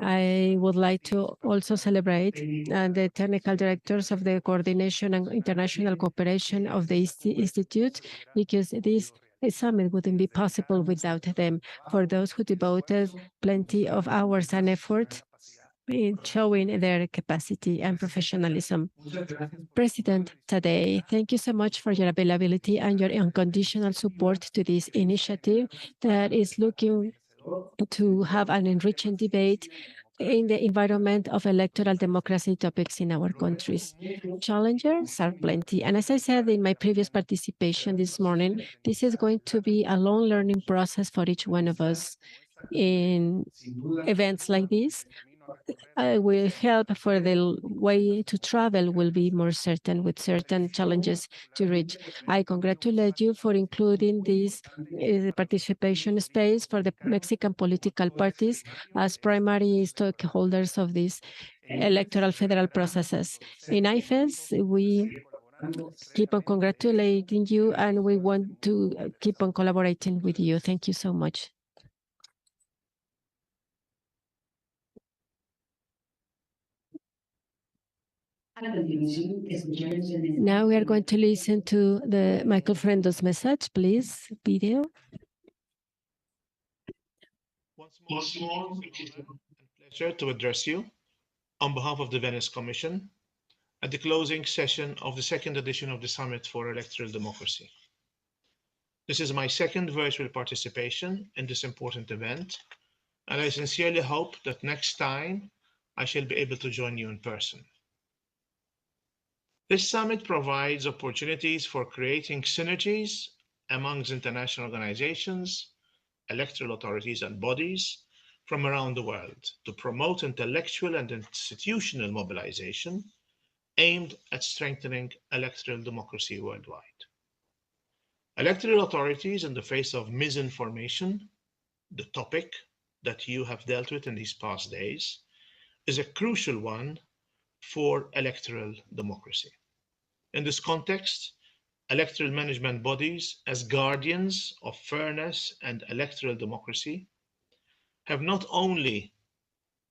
I would like to also celebrate the technical directors of the Coordination and International Cooperation of the Institute, because this summit wouldn't be possible without them. For those who devoted plenty of hours and effort in showing their capacity and professionalism. President Tadei, thank you so much for your availability and your unconditional support to this initiative that is looking to have an enriching debate in the environment of electoral democracy topics in our countries. Challenges are plenty. And as I said in my previous participation this morning, this is going to be a long learning process for each one of us. In events like this, will help for the way to travel will be more certain with certain challenges to reach. I congratulate you for including this participation space for the Mexican political parties as primary stakeholders of these electoral federal processes. In IFES, we keep on congratulating you and we want to keep on collaborating with you. Thank you so much. Now we are going to listen to the Michael Frendo's message, please, video. Once more, it is an honor and pleasure to address you on behalf of the Venice Commission at the closing session of the second edition of the Summit for Electoral Democracy. This is my second virtual participation in this important event, and I sincerely hope that next time I shall be able to join you in person. This summit provides opportunities for creating synergies amongst international organizations, electoral authorities, and bodies from around the world to promote intellectual and institutional mobilization aimed at strengthening electoral democracy worldwide. Electoral authorities in the face of misinformation, the topic that you have dealt with in these past days, is a crucial one for electoral democracy. In this context, electoral management bodies, as guardians of fairness and electoral democracy, have not only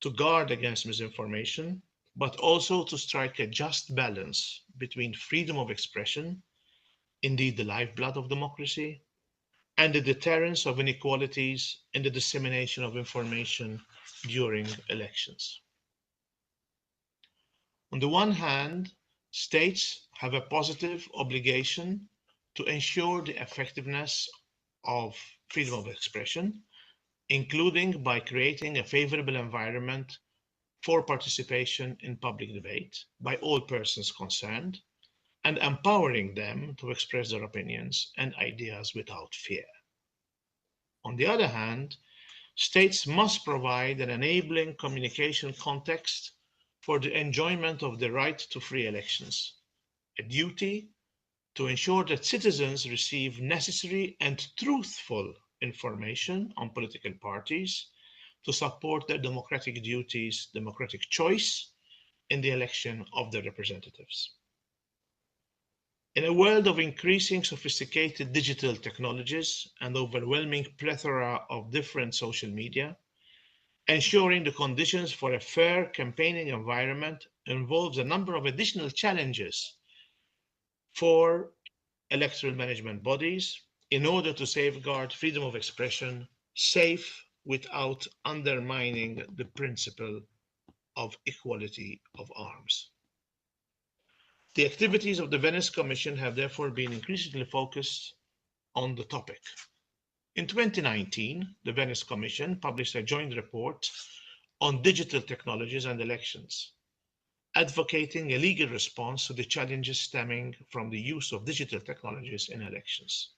to guard against misinformation, but also to strike a just balance between freedom of expression, indeed the lifeblood of democracy, and the deterrence of inequalities in the dissemination of information during elections. On the one hand, states have a positive obligation to ensure the effectiveness of freedom of expression, including by creating a favorable environment for participation in public debate by all persons concerned, and empowering them to express their opinions and ideas without fear. On the other hand, states must provide an enabling communication context for the enjoyment of the right to free elections, a duty to ensure that citizens receive necessary and truthful information on political parties to support their democratic duties, democratic choice in the election of their representatives. In a world of increasing sophisticated digital technologies and overwhelming plethora of different social media, ensuring the conditions for a fair campaigning environment involves a number of additional challenges for electoral management bodies in order to safeguard freedom of expression safe without undermining the principle of equality of arms. The activities of the Venice Commission have therefore been increasingly focused on the topic. In 2019, the Venice Commission published a joint report on digital technologies and elections, advocating a legal response to the challenges stemming from the use of digital technologies in elections.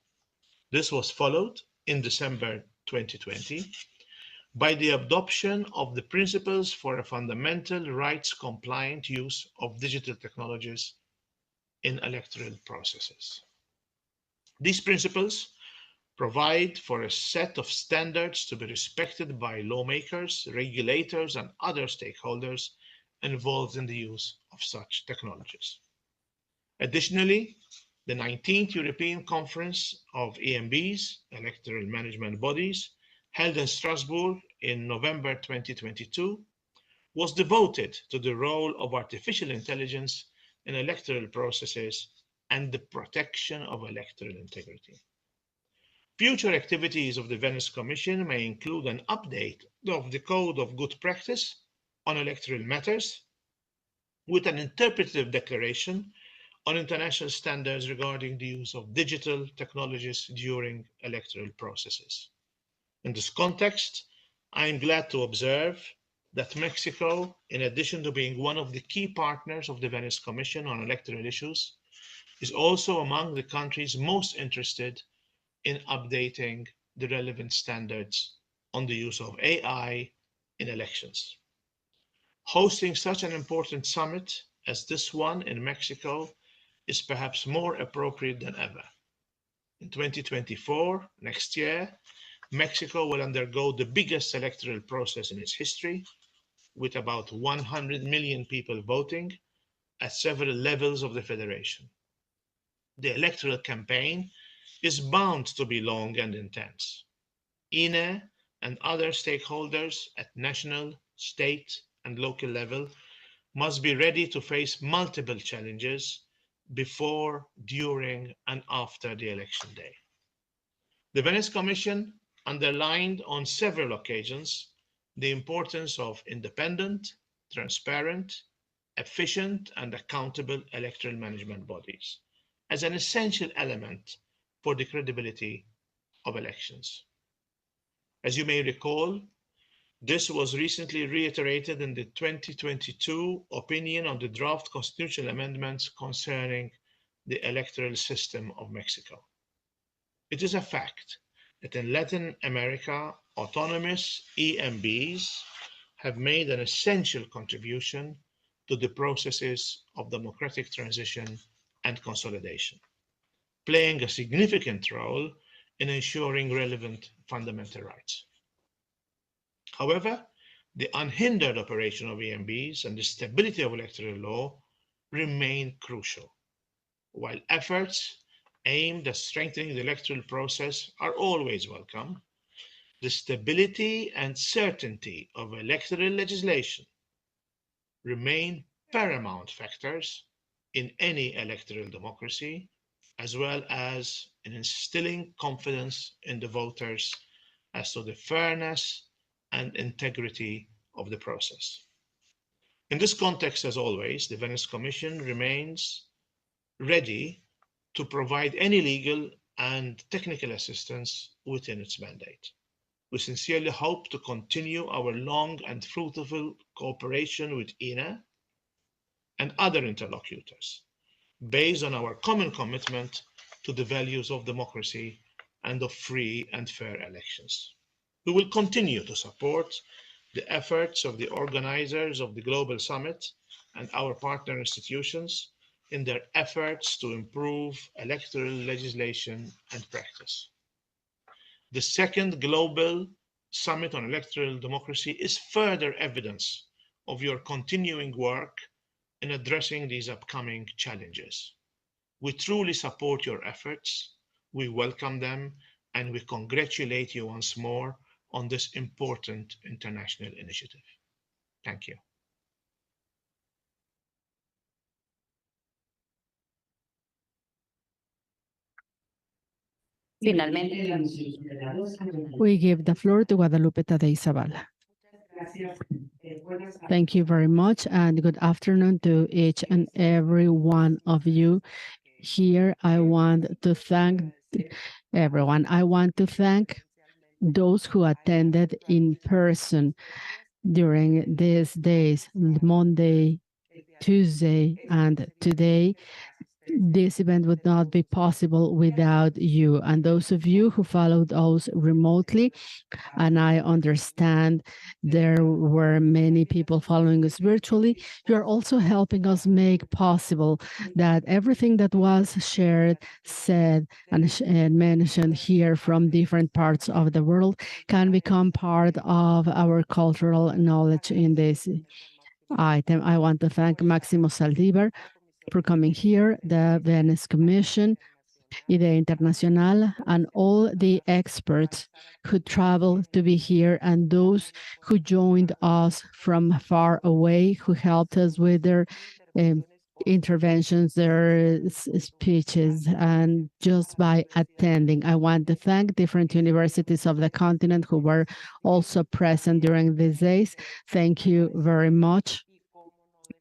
This was followed in December 2020 by the adoption of the principles for a fundamental rights compliant use of digital technologies in electoral processes. These principles provide for a set of standards to be respected by lawmakers, regulators, and other stakeholders involved in the use of such technologies. Additionally, the 19th European Conference of EMBs, electoral management bodies, held in Strasbourg in November 2022, was devoted to the role of artificial intelligence in electoral processes and the protection of electoral integrity. Future activities of the Venice Commission may include an update of the Code of Good Practice on electoral matters with an interpretative declaration on international standards regarding the use of digital technologies during electoral processes. In this context, I am glad to observe that Mexico, in addition to being one of the key partners of the Venice Commission on electoral issues, is also among the countries most interested in updating the relevant standards on the use of AI in elections. Hosting such an important summit as this one in Mexico is perhaps more appropriate than ever. In 2024, next year, Mexico will undergo the biggest electoral process in its history, with about 100 million people voting at several levels of the federation. The electoral campaign is bound to be long and intense. INE and other stakeholders at national, state, and local level must be ready to face multiple challenges before, during, and after the election day. The Venice Commission underlined on several occasions the importance of independent, transparent, efficient, and accountable electoral management bodies as an essential element for the credibility of elections. As you may recall, This was recently reiterated in the 2022 opinion on the draft constitutional amendments concerning the electoral system of Mexico. It is a fact that in Latin America, autonomous EMBs have made an essential contribution to the processes of democratic transition and consolidation, playing a significant role in ensuring relevant fundamental rights. However, the unhindered operation of EMBs and the stability of electoral law remain crucial. While efforts aimed at strengthening the electoral process are always welcome, the stability and certainty of electoral legislation remain paramount factors in any electoral democracy, as well as in instilling confidence in the voters as to the fairness and integrity of the process. In this context, as always, the Venice Commission remains ready to provide any legal and technical assistance within its mandate. We sincerely hope to continue our long and fruitful cooperation with INA and other interlocutors, based on our common commitment to the values of democracy and of free and fair elections. We will continue to support the efforts of the organizers of the Global Summit and our partner institutions in their efforts to improve electoral legislation and practice. The second Global Summit on Electoral Democracy is further evidence of your continuing work in addressing these upcoming challenges. We truly support your efforts, we welcome them, and we congratulate you once more on this important international initiative. Thank you. We give the floor to Guadalupe Tadei Zavala. Thank you very much, and good afternoon to each and every one of you here. I want to thank everyone. I want to thank those who attended in person during these days, Monday, Tuesday, and today. This event would not be possible without you. And those of you who followed us remotely, and I understand there were many people following us virtually, you are also helping us make possible that everything that was shared, said, and mentioned here from different parts of the world can become part of our cultural knowledge in this item. I want to thank Máximo Saldívar for coming here, the Venice Commission, Idea Internacional, and all the experts who traveled to be here, and those who joined us from far away, who helped us with their interventions, their speeches, and just by attending. I want to thank different universities of the continent who were also present during these days. Thank you very much.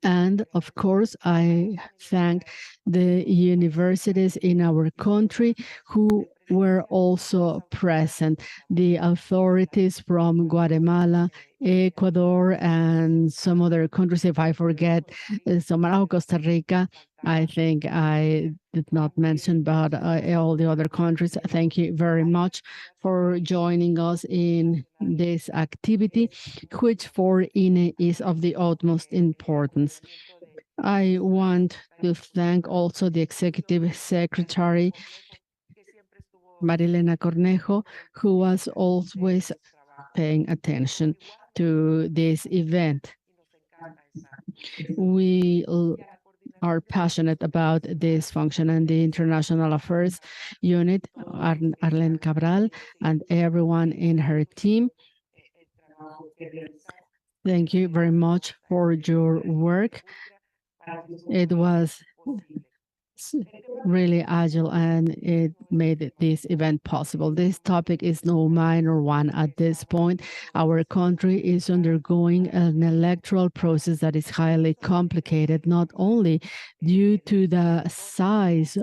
And of course, I thank the universities in our country who were also present, the authorities from Guatemala, Ecuador, and some other countries. If I forget, Somalia, Costa Rica, I think I did not mention, but all the other countries. Thank you very much for joining us in this activity, which for INE is of the utmost importance. I want to thank also the Executive Secretary, Marilena Cornejo, who was always paying attention to this event. We are passionate about this function, and the International Affairs Unit, Arlene Cabral, and everyone in her team. Thank you very much for your work. It was really agile, and it made this event possible. This topic is no minor one at this point. Our country is undergoing an electoral process that is highly complicated, not only due to the size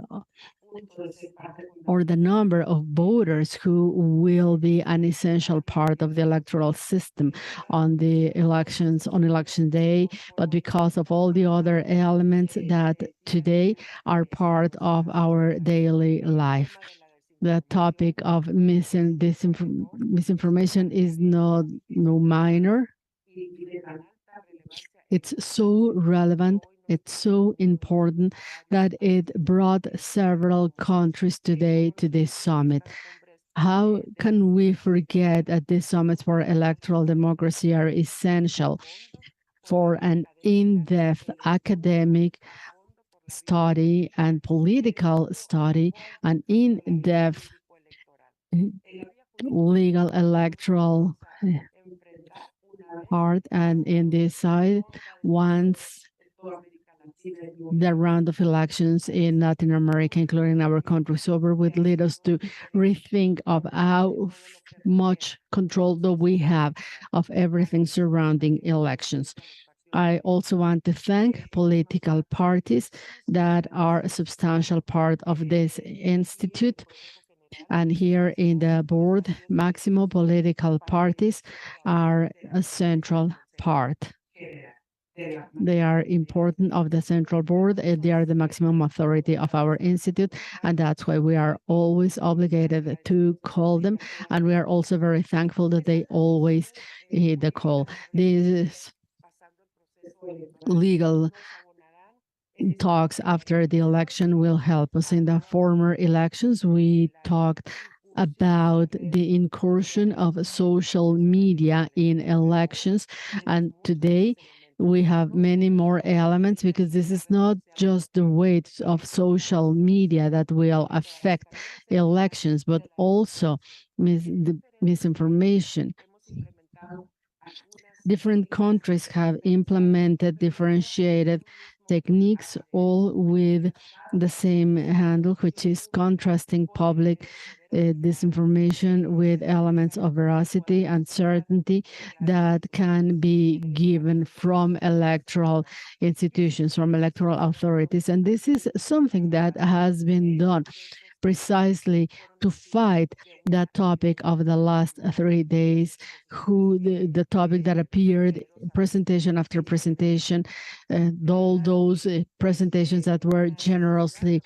or the number of voters who will be an essential part of the electoral system on the elections on election day, but because of all the other elements that today are part of our daily life. The topic of misinformation is no minor. It's so relevant, it's so important that it brought several countries today to this summit. How can we forget that these summits for electoral democracy are essential for an in-depth academic study and political study, an in-depth legal electoral part, and in this side, once the round of elections in Latin America, including our country, is over, would lead us to rethink of how much control do we have of everything surrounding elections. I also want to thank political parties that are a substantial part of this institute. And here in the board, maximum political parties are a central part. They are important of the central board. They are the maximum authority of our institute, and that's why we are always obligated to call them. And we are also very thankful that they always heed the call. These legal talks after the election will help us. In the former elections, we talked about the incursion of social media in elections, and today we have many more elements, because this is not just the weight of social media that will affect elections, but also the misinformation. Different countries have implemented differentiated techniques, all with the same handle, which is contrasting public disinformation with elements of veracity and certainty that can be given from electoral institutions, from electoral authorities. And this is something that has been done precisely to fight that topic of the last 3 days, the topic that appeared presentation after presentation, all those presentations that were generously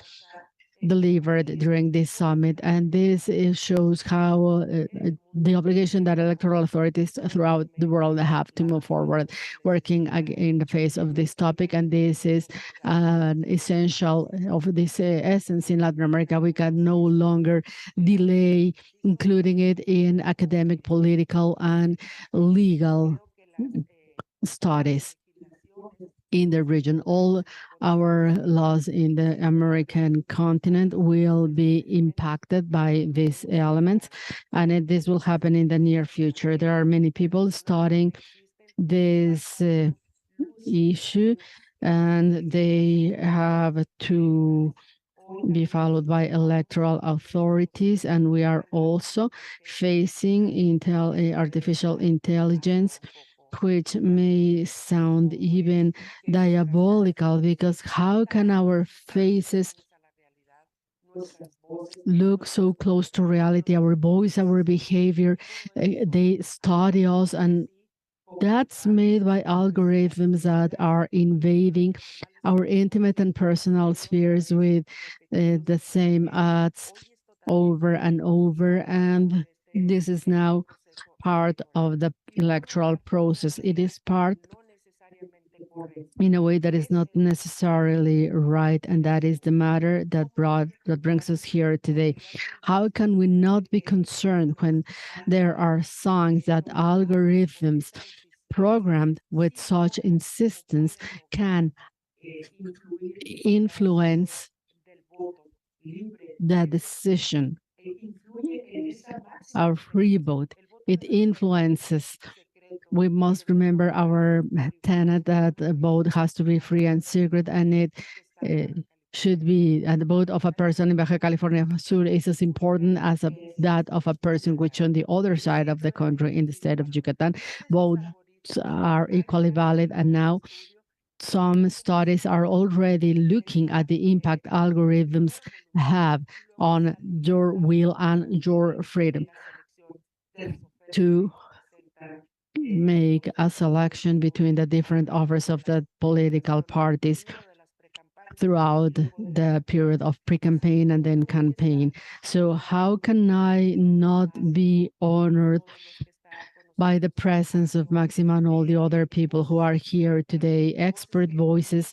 delivered during this summit. And this shows how the obligation that electoral authorities throughout the world have to move forward, working in the face of this topic. And this is an essential of this essence in Latin America. We can no longer delay including it in academic, political, and legal studies in the region. All our laws in the American continent will be impacted by these elements, and this will happen in the near future. There are many people studying this issue, and they have to be followed by electoral authorities, and we are also facing artificial intelligence, which may sound even diabolical, because how can our faces look so close to reality, our voice, our behavior? They study us, and that's made by algorithms that are invading our intimate and personal spheres with the same ads over and over. And this is now part of the electoral process. It is part in a way that is not necessarily right, and that is the matter that brings us here today. How can we not be concerned when there are songs that algorithms programmed with such insistence can influence the decision, our free vote? It influences. We must remember our tenet that the vote has to be free and secret, and it should be, and the vote of a person in Baja California Sur is as important as that of a person which on the other side of the country in the state of Yucatan. Votes are equally valid, and now some studies are already looking at the impact algorithms have on your will and your freedom to make a selection between the different offers of the political parties throughout the period of pre-campaign and then campaign. So how can I not be honored by the presence of Maxima and all the other people who are here today, expert voices,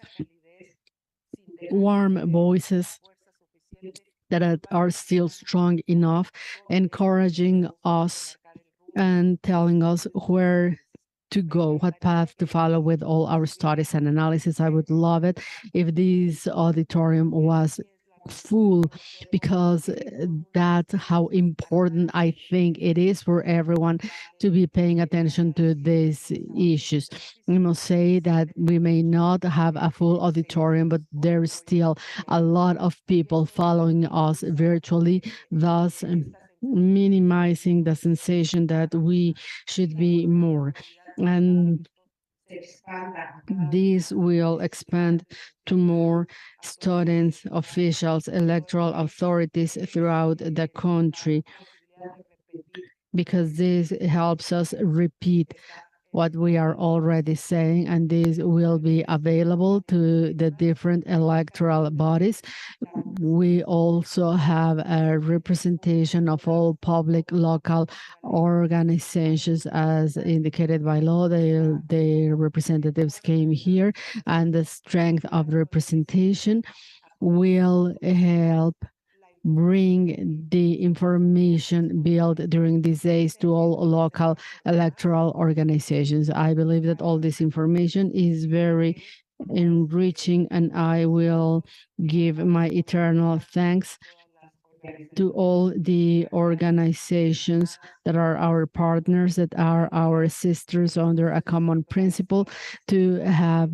warm voices that are still strong enough, encouraging us and telling us where to go, what path to follow with all our studies and analysis. I would love it if this auditorium was full, because that's how important I think it is for everyone to be paying attention to these issues. I must say that we may not have a full auditorium, but there's still a lot of people following us virtually, thus minimizing the sensation that we should be more. And this will expand to more students, officials, electoral authorities throughout the country, because this helps us repeat what we are already saying, and this will be available to the different electoral bodies. We also have a representation of all public local organizations as indicated by law. The representatives came here, and the strength of representation will help bring the information built during these days to all local electoral organizations. I believe that all this information is very enriching, and I will give my eternal thanks to all the organizations that are our partners, that are our sisters under a common principle, to have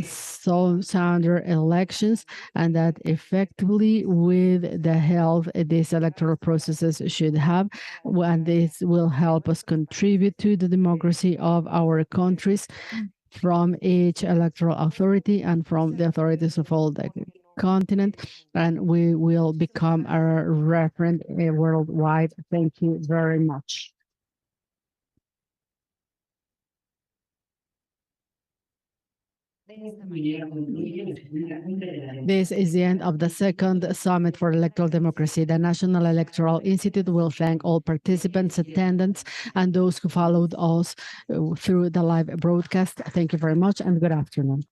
sounder elections, and that effectively with the health these electoral processes should have, and this will help us contribute to the democracy of our countries from each electoral authority and from the authorities of all the continent, and we will become a referent worldwide. Thank you very much. This is the end of the second Summit for Electoral Democracy. The National Electoral Institute will thank all participants, attendants, and those who followed us through the live broadcast. Thank you very much and good afternoon.